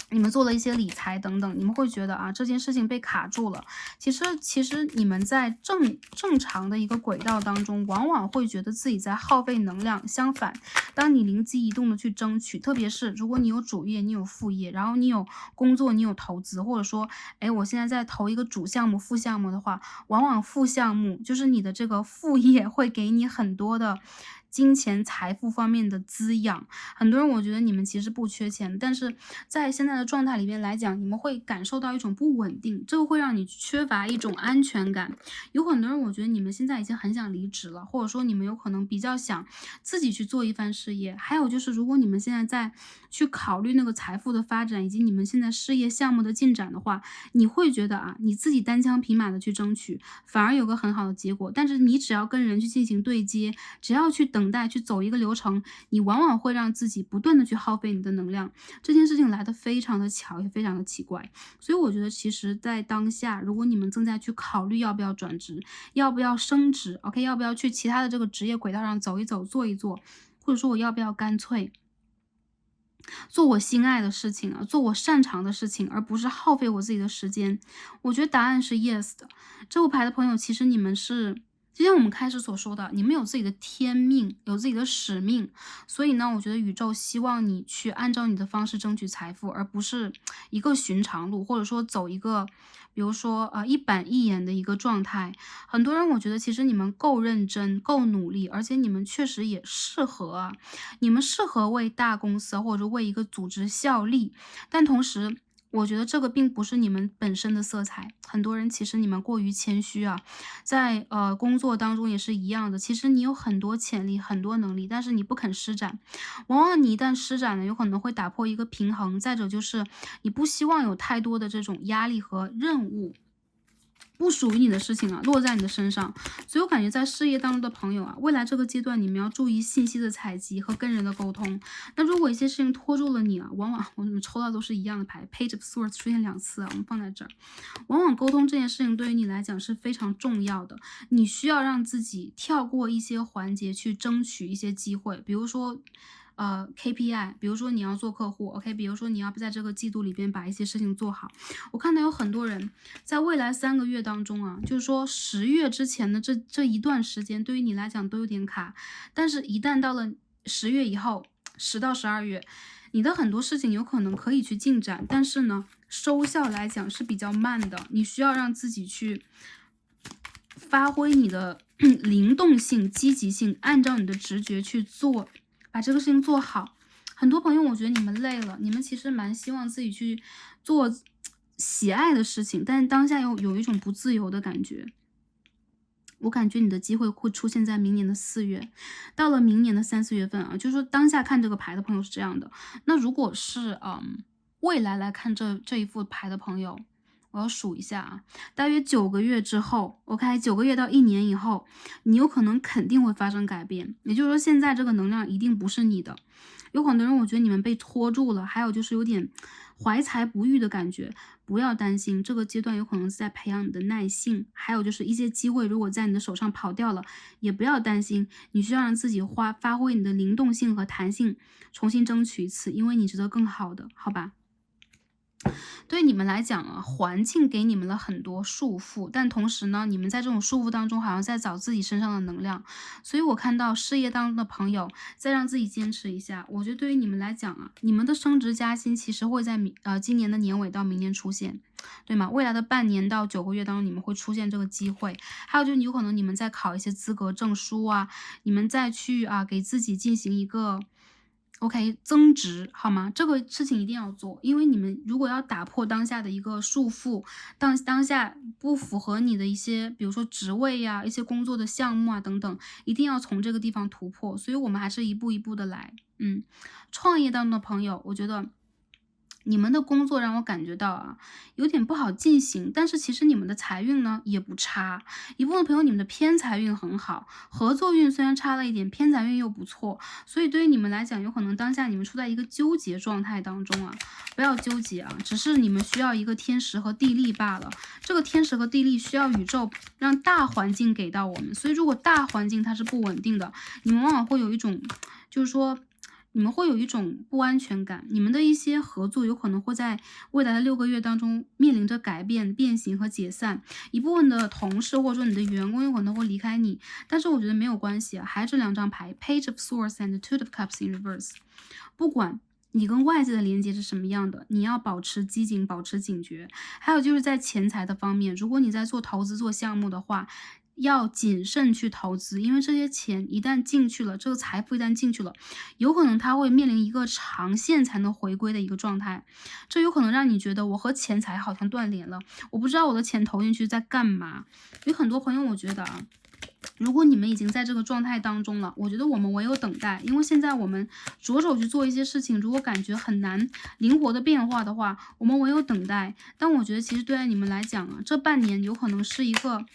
Speaker 1: 你们做了一些理财等等，你们会觉得啊，这件事情被卡住了。其实你们在正常的一个轨道当中，往往会觉得自己在耗费能量。相反，当你灵机一动的去争取，特别是如果你有主业，你有副业，然后你有工作，你有投资，或者说，哎，我现在在投一个主项目、副项目的话，往往副项目就是你的这个副业会给你很多的金钱财富方面的滋养。很多人我觉得你们其实不缺钱，但是在现在的状态里面来讲，你们会感受到一种不稳定，这个会让你缺乏一种安全感。有很多人我觉得你们现在已经很想离职了，或者说你们有可能比较想自己去做一番事业。还有就是如果你们现在在去考虑那个财富的发展，以及你们现在事业项目的进展的话，你会觉得啊，你自己单枪匹马的去争取，反而有个很好的结果。但是你只要跟人去进行对接，只要去等待，去走一个流程，你往往会让自己不断的去耗费你的能量。这件事情来的非常的巧，也非常的奇怪。所以我觉得其实在当下，如果你们正在去考虑要不要转职，要不要升职，OK，要不要去其他的这个职业轨道上走一走、做一做，或者说我要不要干脆做我心爱的事情啊，做我擅长的事情，而不是耗费我自己的时间。我觉得答案是 yes 的。这副牌的朋友，其实你们是就像我们开始所说的，你们有自己的天命，有自己的使命，所以呢，我觉得宇宙希望你去按照你的方式争取财富，而不是一个寻常路，或者说走一个，比如说一板一眼的一个状态。很多人我觉得其实你们够认真、够努力，而且你们确实也适合啊，你们适合为大公司或者为一个组织效力，但同时。我觉得这个并不是你们本身的色彩，很多人其实你们过于谦虚啊，在工作当中也是一样的。其实你有很多潜力、很多能力，但是你不肯施展。往往你一旦施展了，有可能会打破一个平衡。再者就是你不希望有太多的这种压力和任务。不属于你的事情啊，落在你的身上，所以我感觉在事业当中的朋友啊，未来这个阶段你们要注意信息的采集和跟人的沟通。那如果一些事情拖住了你啊，往往我们抽到都是一样的牌，Page of Swords 出现2次啊，我们放在这儿。往往沟通这件事情对于你来讲是非常重要的，你需要让自己跳过一些环节去争取一些机会，比如说。KPI，比如说你要做客户，OK，比如说你要在这个季度里边把一些事情做好。我看到有很多人在未来3个月当中啊，就是说10月之前的这一段时间，对于你来讲都有点卡，但是一旦到了10月以后，10到12月，你的很多事情有可能可以去进展，但是呢，收效来讲是比较慢的，你需要让自己去发挥你的灵动性、积极性，按照你的直觉去做，把这个事情做好。很多朋友，我觉得你们累了，你们其实蛮希望自己去做喜爱的事情，但是当下又有一种不自由的感觉。我感觉你的机会会出现在明年的4月，到了明年的3、4月份啊，就是说当下看这个牌的朋友是这样的。那如果是未来来看这一副牌的朋友，我要数一下啊，大约9个月之后，OK，9个月到1年以后，你有可能肯定会发生改变。也就是说，现在这个能量一定不是你的。有很多人，我觉得你们被拖住了，还有就是有点怀才不遇的感觉。不要担心，这个阶段有可能是在培养你的耐性，还有就是一些机会如果在你的手上跑掉了，也不要担心，你需要让自己发挥你的灵动性和弹性，重新争取一次，因为你值得更好的，好吧？对你们来讲啊，环境给你们了很多束缚，但同时呢，你们在这种束缚当中，好像在找自己身上的能量。所以我看到事业当中的朋友，再让自己坚持一下。我觉得对于你们来讲啊，你们的升职加薪其实会在今年的年尾到明年出现，对吗？未来的半年到9个月当中，你们会出现这个机会。还有就是有可能你们在考一些资格证书啊，你们再去给自己进行一个。OK，增值好吗？这个事情一定要做，因为你们如果要打破当下的一个束缚，当下不符合你的一些，比如说职位呀、一些工作的项目啊等等，一定要从这个地方突破。所以我们还是一步一步的来。创业当中的朋友，我觉得你们的工作让我感觉到啊，有点不好进行，但是其实你们的财运呢也不差。一部分朋友你们的偏财运很好，合作运虽然差了一点，偏财运又不错，所以对于你们来讲，有可能当下你们处在一个纠结状态当中啊，不要纠结啊，只是你们需要一个天时和地利罢了。这个天时和地利需要宇宙让大环境给到我们，所以如果大环境它是不稳定的，你们往往会有一种，就是说。你们会有一种不安全感，你们的一些合作有可能会在未来的6个月当中面临着改变、变形和解散。一部分的同事或者说你的员工有可能会离开你，但是我觉得没有关系啊，还是两张牌，Page of Swords and Two of Cups in reverse。不管你跟外界的连接是什么样的，你要保持机警，保持警觉。还有就是在钱财的方面，如果你在做投资、做项目的话，要谨慎去投资，因为这些钱一旦进去了，这个财富一旦进去了，有可能它会面临一个长线才能回归的一个状态。这有可能让你觉得我和钱财好像断联了，我不知道我的钱投进去在干嘛。有很多朋友，我觉得啊。如果你们已经在这个状态当中了，我觉得我们唯有等待，因为现在我们着手去做一些事情，如果感觉很难灵活的变化的话，我们唯有等待。但我觉得其实对于你们来讲啊，这半年有可能是一个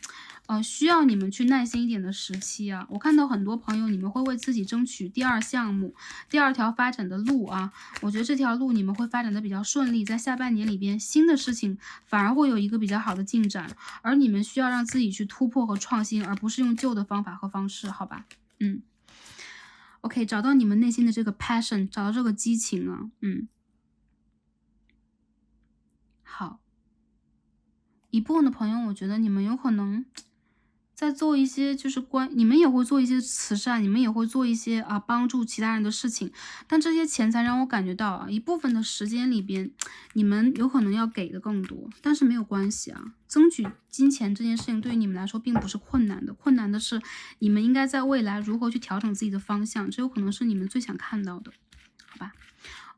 Speaker 1: 需要你们去耐心一点的时期啊。我看到很多朋友，你们会为自己争取第二项目、第二条发展的路啊。我觉得这条路你们会发展的比较顺利，在下半年里边，新的事情反而会有一个比较好的进展，而你们需要让自己去突破和创新，而不是用旧的方法和方式，好吧？OK，找到你们内心的这个 passion，找到这个激情啊。好。一部分的朋友，我觉得你们有可能在做一些就是你们也会做一些慈善，你们也会做一些帮助其他人的事情，但这些钱财让我感觉到啊，一部分的时间里边，你们有可能要给的更多，但是没有关系啊，争取金钱这件事情对于你们来说并不是困难的，困难的是你们应该在未来如何去调整自己的方向，这有可能是你们最想看到的，好吧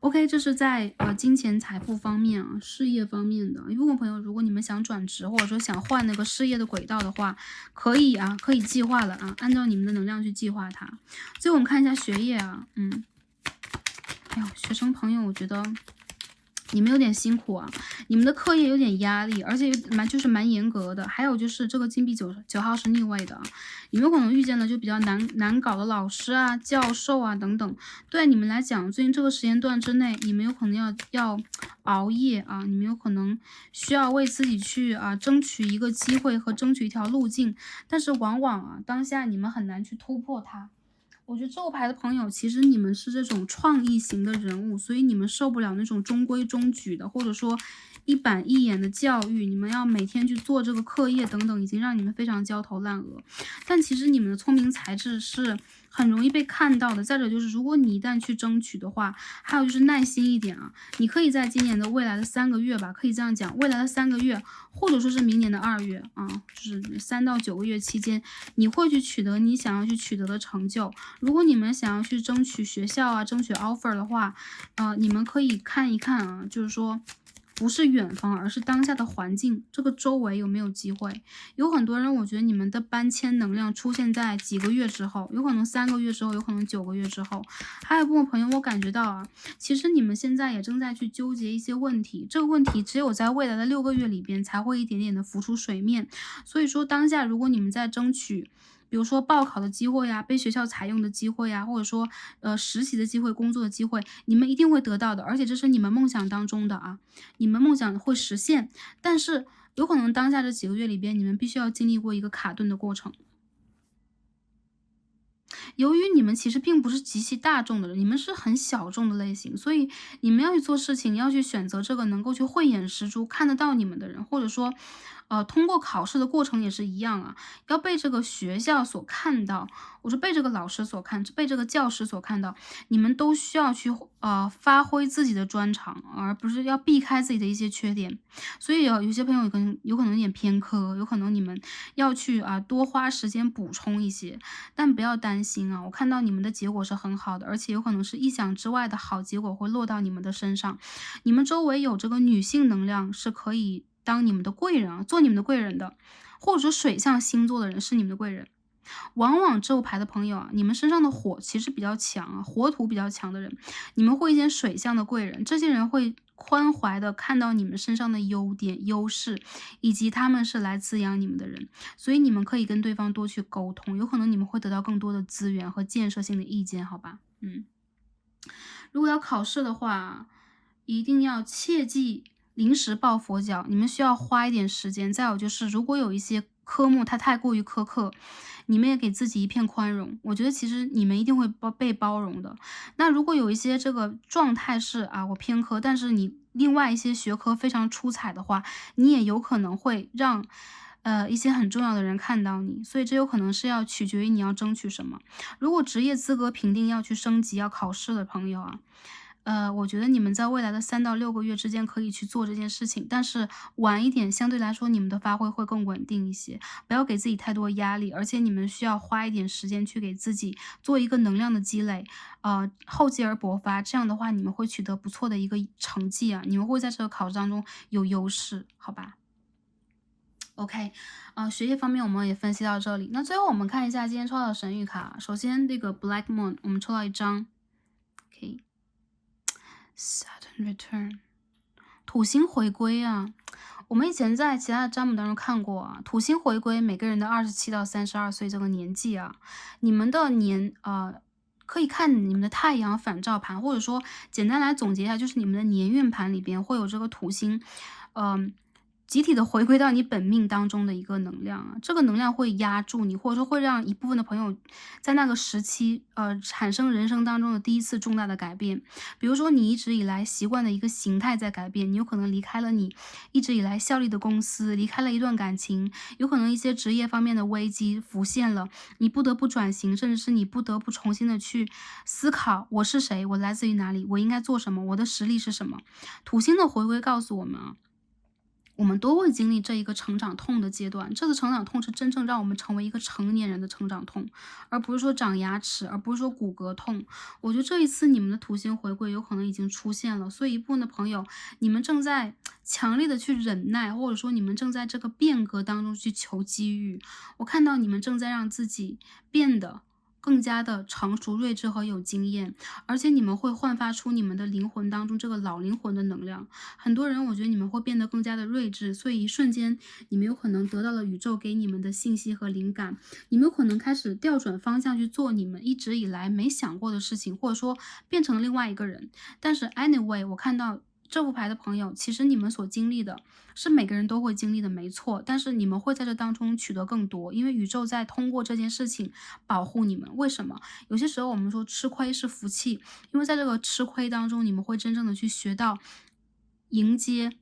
Speaker 1: ？OK，这是在金钱财富方面啊，事业方面的一部分朋友，如果你们想转职或者说想换那个事业的轨道的话，可以啊，可以计划了啊，按照你们的能量去计划它。最后我们看一下学业啊，哎呦，学生朋友，我觉得你们有点辛苦啊，你们的课业有点压力，而且蛮严格的。还有就是这个金币九号是逆位的啊，你们有可能遇见了就比较难搞的老师啊、教授啊等等。对你们来讲，最近这个时间段之内，你们有可能要熬夜啊，你们有可能需要为自己去争取一个机会和争取一条路径，但是往往当下你们很难去突破它。我觉得这个牌的朋友，其实你们是这种创意型的人物，所以你们受不了那种中规中矩的，或者说一板一眼的教育。你们要每天去做这个课业等等，已经让你们非常焦头烂额。但其实你们的聪明才智是很容易被看到的。再者就是，如果你一旦去争取的话，还有就是耐心一点啊。你可以在今年的未来的3个月吧，可以这样讲，未来的3个月，或者说是明年的2月啊，就是3到9个月期间，你会去取得你想要去取得的成就。如果你们想要去争取学校啊，争取 offer 的话，你们可以看一看啊，就是说不是远方，而是当下的环境，这个周围有没有机会？有很多人，我觉得你们的搬迁能量出现在几个月之后，有可能3个月之后，有可能9个月之后。还有一部分朋友，我感觉到啊，其实你们现在也正在去纠结一些问题，这个问题只有在未来的6个月里边才会一点点的浮出水面。所以说，当下如果你们在争取比如说报考的机会呀，被学校采用的机会呀，或者说实习的机会、工作的机会，你们一定会得到的，而且这是你们梦想当中的啊，你们梦想会实现。但是有可能当下这几个月里边，你们必须要经历过一个卡顿的过程。由于你们其实并不是极其大众的人，你们是很小众的类型，所以你们要去做事情，要去选择这个能够去慧眼识珠、看得到你们的人，或者说，通过考试的过程也是一样啊，要被这个学校所看到，我说被这个老师所看，被这个教师所看到，你们都需要去发挥自己的专长，而不是要避开自己的一些缺点。所以有些朋友有可能有点偏科，有可能你们要去多花时间补充一些，但不要担心啊，我看到你们的结果是很好的，而且有可能是意想之外的好结果会落到你们的身上。你们周围有这个女性能量是可以当你们的贵人啊，做你们的贵人的，或者说水象星座的人是你们的贵人。往往这牌的朋友啊，你们身上的火其实比较强啊，火土比较强的人，你们会一些水象的贵人，这些人会宽怀的看到你们身上的优点、优势，以及他们是来滋养你们的人，所以你们可以跟对方多去沟通，有可能你们会得到更多的资源和建设性的意见，好吧？如果要考试的话，一定要切记临时抱佛脚，你们需要花一点时间。再有就是，如果有一些科目它太过于苛刻，你们也给自己一片宽容。我觉得其实你们一定会被包容的。那如果有一些这个状态是我偏科，但是你另外一些学科非常出彩的话，你也有可能会让一些很重要的人看到你，所以这有可能是要取决于你要争取什么。如果职业资格评定要去升级、要考试的朋友啊，我觉得你们在未来的3到6个月之间可以去做这件事情，但是晚一点，相对来说你们的发挥会更稳定一些。不要给自己太多压力，而且你们需要花一点时间去给自己做一个能量的积累，厚积而薄发。这样的话，你们会取得不错的一个成绩啊，你们会在这个考试当中有优势，好吧？OK，学业方面我们也分析到这里。那最后我们看一下今天抽到的神谕卡。首先这个 Black Moon，我们抽到一张，OK，Saturn Return，土星回归啊。我们以前在其他的占卜当中看过啊，土星回归，每个人的27到32岁这个年纪啊，你们的可以看你们的太阳反照盘，或者说简单来总结一下，就是你们的年运盘里边会有这个土星，嗯、集体的回归到你本命当中的一个能量啊，这个能量会压住你，或者说会让一部分的朋友在那个时期，产生人生当中的第一次重大的改变。比如说你一直以来习惯的一个形态在改变，你有可能离开了你一直以来效力的公司，离开了一段感情，有可能一些职业方面的危机浮现了，你不得不转型，甚至是你不得不重新的去思考我是谁，我来自于哪里，我应该做什么，我的实力是什么。土星的回归告诉我们啊。我们都会经历这一个成长痛的阶段，这个成长痛是真正让我们成为一个成年人的成长痛，而不是说长牙齿，而不是说骨骼痛。我觉得这一次你们的土星回归有可能已经出现了，所以一部分的朋友，你们正在强烈的去忍耐，或者说你们正在这个变革当中去求机遇。我看到你们正在让自己变得更加的成熟、睿智和有经验，而且你们会焕发出你们的灵魂当中这个老灵魂的能量。很多人我觉得你们会变得更加的睿智，所以一瞬间你们有可能得到了宇宙给你们的信息和灵感，你们有可能开始调转方向去做你们一直以来没想过的事情，或者说变成另外一个人。但是 anyway，我看到这副牌的朋友，其实你们所经历的是每个人都会经历的，没错。但是你们会在这当中取得更多，因为宇宙在通过这件事情保护你们。为什么？有些时候我们说吃亏是福气，因为在这个吃亏当中，你们会真正的去学到迎接。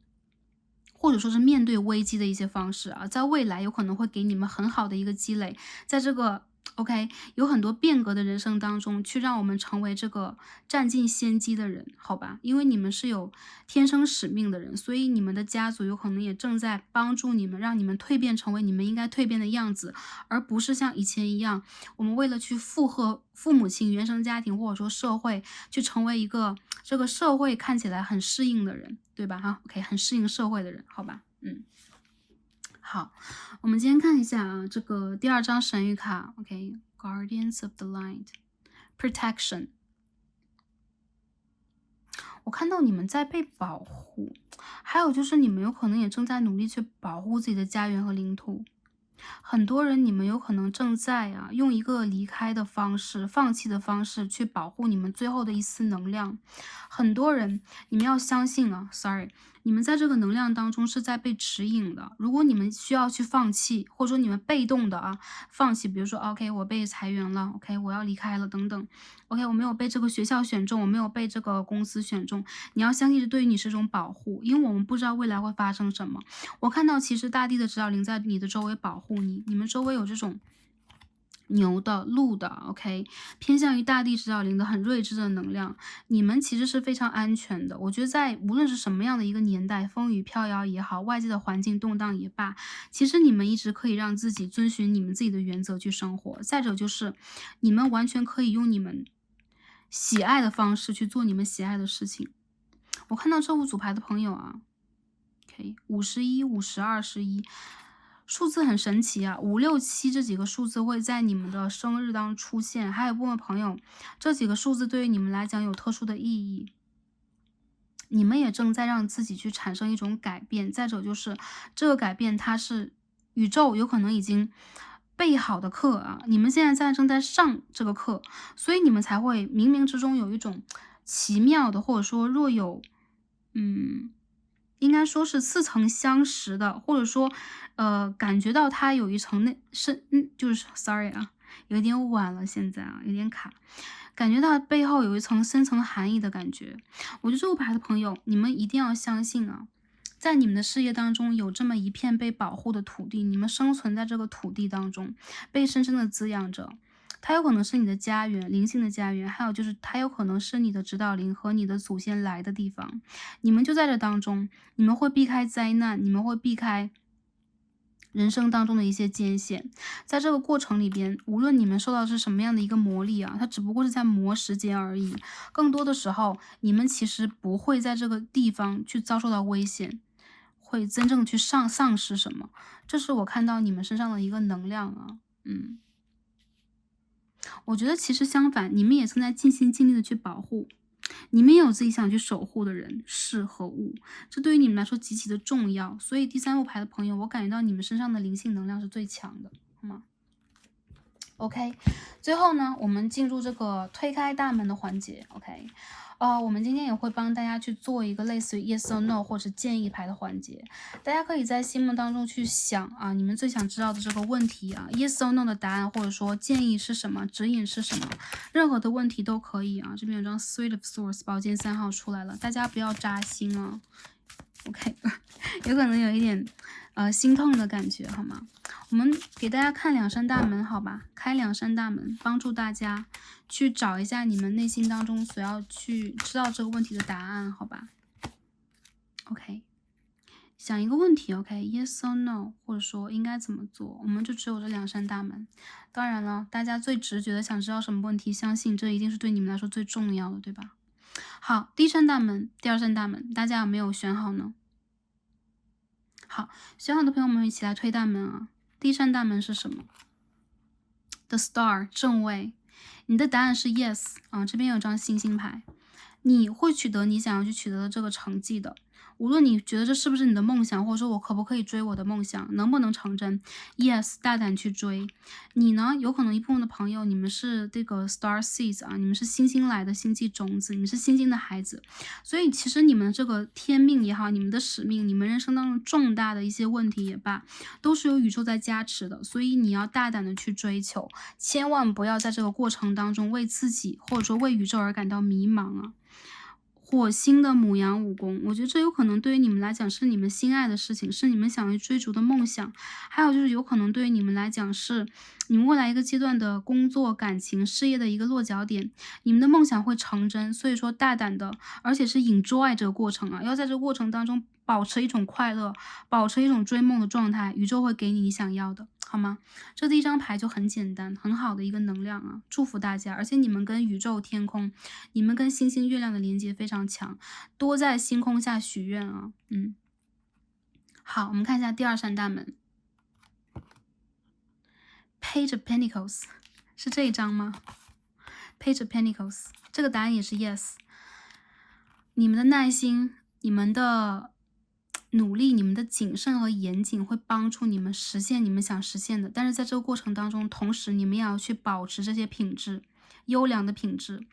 Speaker 1: 或者说是面对危机的一些方式啊，在未来有可能会给你们很好的一个积累，在这个 OK 有很多变革的人生当中，去让我们成为这个占尽先机的人，好吧？因为你们是有天生使命的人，所以你们的家族有可能也正在帮助你们，让你们蜕变成为你们应该蜕变的样子，而不是像以前一样，我们为了去附和父母亲、原生家庭或者说社会，去成为一个这个社会看起来很适应的人，对吧？哈，OK，很适应社会的人，好吧？好，我们今天看一下啊，这个第二张神谕卡，OK，Guardians of the Light，Protection。我看到你们在被保护，还有就是你们有可能也正在努力去保护自己的家园和领土。很多人你们有可能正在用一个离开的方式、放弃的方式去保护你们最后的一丝能量。很多人，你们要相信啊，sorry，你们在这个能量当中是在被指引的。如果你们需要去放弃，或者说你们被动的放弃，比如说 OK 我被裁员了，OK 我要离开了等等，OK 我没有被这个学校选中，我没有被这个公司选中，你要相信这对于你是一种保护，因为我们不知道未来会发生什么。我看到其实大地的指导灵在你的周围保护你，你们周围有这种牛的、鹿的，OK，偏向于大地指导灵的很睿智的能量，你们其实是非常安全的。我觉得在无论是什么样的一个年代，风雨飘摇也好，外界的环境动荡也罢，其实你们一直可以让自己遵循你们自己的原则去生活。再者就是，你们完全可以用你们喜爱的方式去做你们喜爱的事情。我看到这五组牌的朋友OK， 51、50、21，数字很神奇啊，5、6、7这几个数字会在你们的生日当中出现，还有部分朋友，这几个数字对于你们来讲有特殊的意义。你们也正在让自己去产生一种改变，再者就是这个改变它是宇宙有可能已经备好的课你们现在正在上这个课，所以你们才会冥冥之中有一种奇妙的，或者说若有应该说是似曾相识的，或者说感觉到它有一层就是 sorry 有点晚了，现在有点卡。感觉到背后有一层深层含义的感觉。我觉得这个牌的朋友，你们一定要相信在你们的事业当中有这么一片被保护的土地，你们生存在这个土地当中，被深深的滋养着。它有可能是你的家园，灵性的家园，还有就是它有可能是你的指导灵和你的祖先来的地方。你们就在这当中，你们会避开灾难，你们会避开人生当中的一些艰险，在这个过程里边，无论你们受到的是什么样的一个磨砺它只不过是在磨时间而已。更多的时候，你们其实不会在这个地方去遭受到危险，会真正去丧失什么。这是我看到你们身上的一个能量我觉得其实相反，你们也正在尽心尽力的去保护。你们也有自己想去守护的人、事和物，这对于你们来说极其的重要。所以第三副牌的朋友，我感觉到你们身上的灵性能量是最强的，好吗？OK，最后呢，我们进入这个推开大门的环节。OK，我们今天也会帮大家去做一个类似于 Yes or No 或者建议牌的环节，大家可以在心目当中去想你们最想知道的这个问题Yes or No 的答案，或者说建议是什么，指引是什么，任何的问题都可以这边有张 Three of Swords 宝剑3号出来了，大家不要扎心OK， 有可能有一点心痛的感觉，好吗？我们给大家看2扇大门，好吧？开2扇大门，帮助大家去找一下你们内心当中所要去知道这个问题的答案，好吧 ？OK， 想一个问题 ，OK，Yes or No， 或者说应该怎么做？我们就只有这2扇大门。当然了，大家最直觉的想知道什么问题，相信这一定是对你们来说最重要的，对吧？好，第1扇大门，第2扇大门，大家有没有选好呢？好，选好的朋友们一起来推大门第1扇大门是什么 ？The Star 正位，你的答案是 Yes 这边有张星星牌，你会取得你想要去取得的这个成绩的。无论你觉得这是不是你的梦想，或者说我可不可以追我的梦想，能不能成真 ？Yes， 大胆去追。你呢，有可能一部分的朋友，你们是这个 Star Seeds 你们是星星来的星际种子，你们是星星的孩子，所以其实你们这个天命也好，你们的使命，你们人生当中重大的一些问题也罢，都是有宇宙在加持的，所以你要大胆的去追求，千万不要在这个过程当中为自己或者说为宇宙而感到迷茫火星的母羊武功，我觉得这有可能对于你们来讲是你们心爱的事情，是你们想要追逐的梦想，还有就是有可能对于你们来讲是你们未来一个阶段的工作、感情、事业的一个落脚点，你们的梦想会成真，所以说大胆的，而且是 enjoy 这个过程要在这个过程当中保持一种快乐，保持一种追梦的状态，宇宙会给你想要的。好吗？这第1张牌就很简单，很好的一个能量祝福大家。而且你们跟宇宙、天空，你们跟星星、月亮的连接非常强，多在星空下许愿好，我们看一下第2扇大门，Page of Pentacles 是这一张吗？Page of Pentacles 这个答案也是 Yes。你们的耐心，你们的努力，你们的谨慎和严谨会帮助你们实现你们想实现的，但是在这个过程当中，同时你们也要去保持这些品质，优良的品质。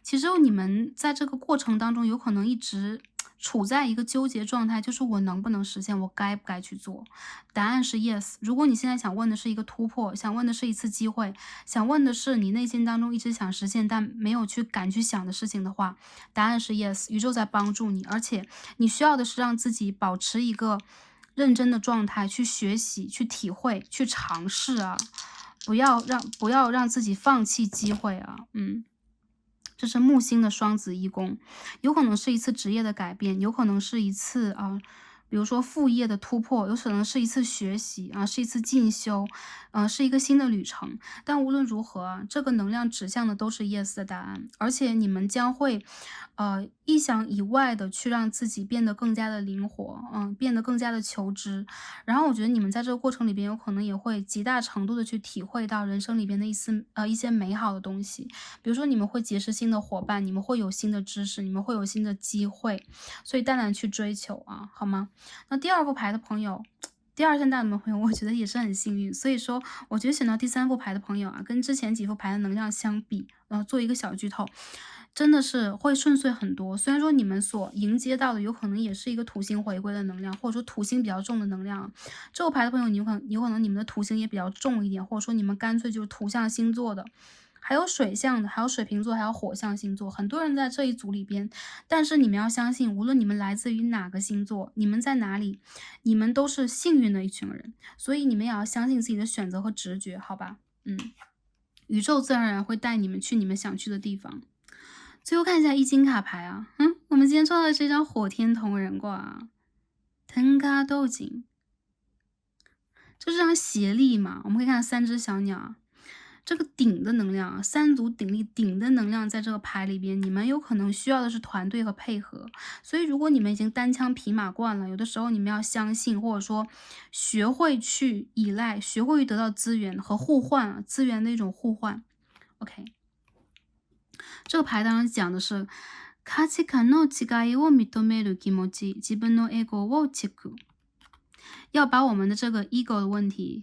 Speaker 1: 其实你们在这个过程当中有可能一直处在一个纠结状态，就是我能不能实现，我该不该去做？答案是 yes。如果你现在想问的是一个突破，想问的是一次机会，想问的是你内心当中一直想实现但没有敢去想的事情的话，答案是 yes。宇宙在帮助你，而且你需要的是让自己保持一个认真的状态，去学习、去体会、去尝试啊，不要让自己放弃机会啊，这是木星的双子一宫，有可能是一次职业的改变，有可能是一次比如说副业的突破，有可能是一次学习啊，是一次进修，是一个新的旅程。但无论如何啊，这个能量指向的都是 yes 的答案，而且你们将会，意想以外的去让自己变得更加的灵活，变得更加的求知。然后我觉得你们在这个过程里边，有可能也会极大程度的去体会到人生里边的一些美好的东西。比如说你们会结识新的伙伴，你们会有新的知识，你们会有新的机会，所以大胆去追求啊，好吗？那第二副牌的朋友，第二扇大门的朋友，我觉得也是很幸运。所以说，我觉得选到第三副牌的朋友啊，跟之前几副牌的能量相比，做一个小剧透，真的是会顺遂很多。虽然说你们所迎接到的有可能也是一个土星回归的能量，或者说土星比较重的能量。这副牌的朋友，你有可能你们的土星也比较重一点，或者说你们干脆就是土象星座的。还有水象的，还有水瓶座，还有火象星座，很多人在这一组里边。但是你们要相信，无论你们来自于哪个星座，你们在哪里，你们都是幸运的一群人。所以你们也要相信自己的选择和直觉，好吧？宇宙自然而然会带你们去你们想去的地方。最后看一下易经卡牌啊，我们今天抽到的是一张火天同人卦啊，腾嘎斗井，这是张协力嘛？我们可以看到三只小鸟啊。这个顶的能量啊，三足鼎立，顶的能量在这个牌里边，你们有可能需要的是团队和配合。所以如果你们已经单枪匹马惯了，有的时候你们要相信，或者说学会去依赖，学会去得到资源和互换啊，资源的一种互换。OK，这个牌当然讲的是価値観の違いを認める気持ち、自分のエゴをチェック。要把我们的这个 ego 的问题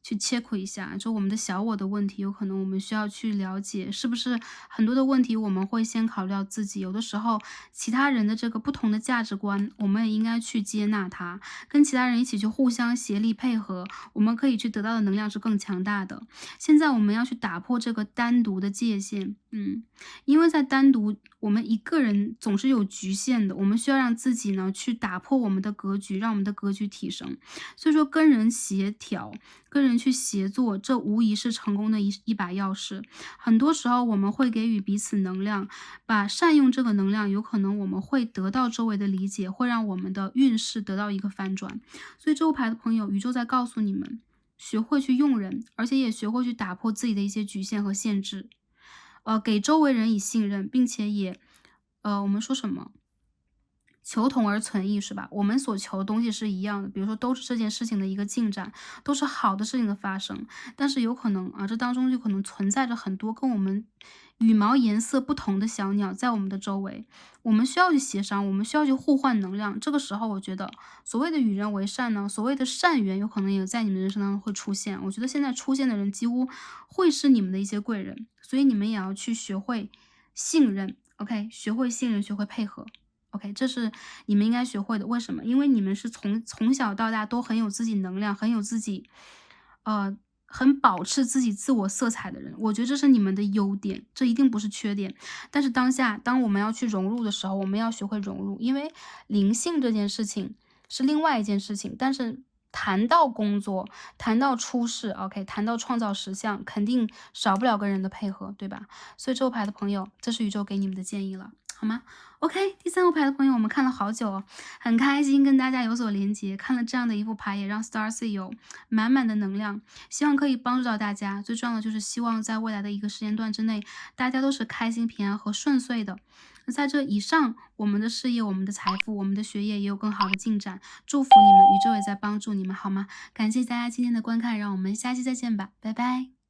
Speaker 1: 去切苦一下，就我们的小我的问题，有可能我们需要去了解，是不是很多的问题我们会先考虑到自己，有的时候其他人的这个不同的价值观，我们也应该去接纳它，跟其他人一起去互相协力配合，我们可以去得到的能量是更强大的。现在我们要去打破这个单独的界限，因为在单独，我们一个人总是有局限的，我们需要让自己呢去打破我们的格局，让我们的格局提升。所以说，跟人协调，跟人去协作，这无疑是成功的一把钥匙。很多时候，我们会给予彼此能量，善用这个能量，有可能我们会得到周围的理解，会让我们的运势得到一个反转。所以，这副牌的朋友，宇宙在告诉你们，学会去用人，而且也学会去打破自己的一些局限和限制。给周围人以信任，并且也，我们说什么？求同而存异是吧？我们所求的东西是一样的，比如说都是这件事情的一个进展，都是好的事情的发生。但是有可能啊，这当中就可能存在着很多跟我们羽毛颜色不同的小鸟在我们的周围，我们需要去协商，我们需要去互换能量。这个时候，我觉得所谓的与人为善呢，所谓的善缘，有可能也在你们人生当中会出现。我觉得现在出现的人几乎会是你们的一些贵人，所以你们也要去学会信任，OK，学会信任，学会配合。OK，这是你们应该学会的。为什么？因为你们是从小到大都很有自己能量，很有自己，很保持自己自我色彩的人。我觉得这是你们的优点，这一定不是缺点。但是当下，当我们要去融入的时候，我们要学会融入，因为灵性这件事情是另外一件事情。但是谈到工作，谈到出世，OK，谈到创造实相，肯定少不了跟人的配合，对吧？所以这副牌的朋友，这是宇宙给你们的建议了。好吗？OK，第三副牌的朋友，我们看了好久哦，很开心跟大家有所连接。看了这样的一副牌，也让 Starcy 有满满的能量，希望可以帮助到大家。最重要的就是希望在未来的一个时间段之内，大家都是开心、平安和顺遂的。那在这以上，我们的事业、我们的财富、我们的学业也有更好的进展。祝福你们，宇宙也在帮助你们，好吗？感谢大家今天的观看，让我们下期再见吧，拜拜。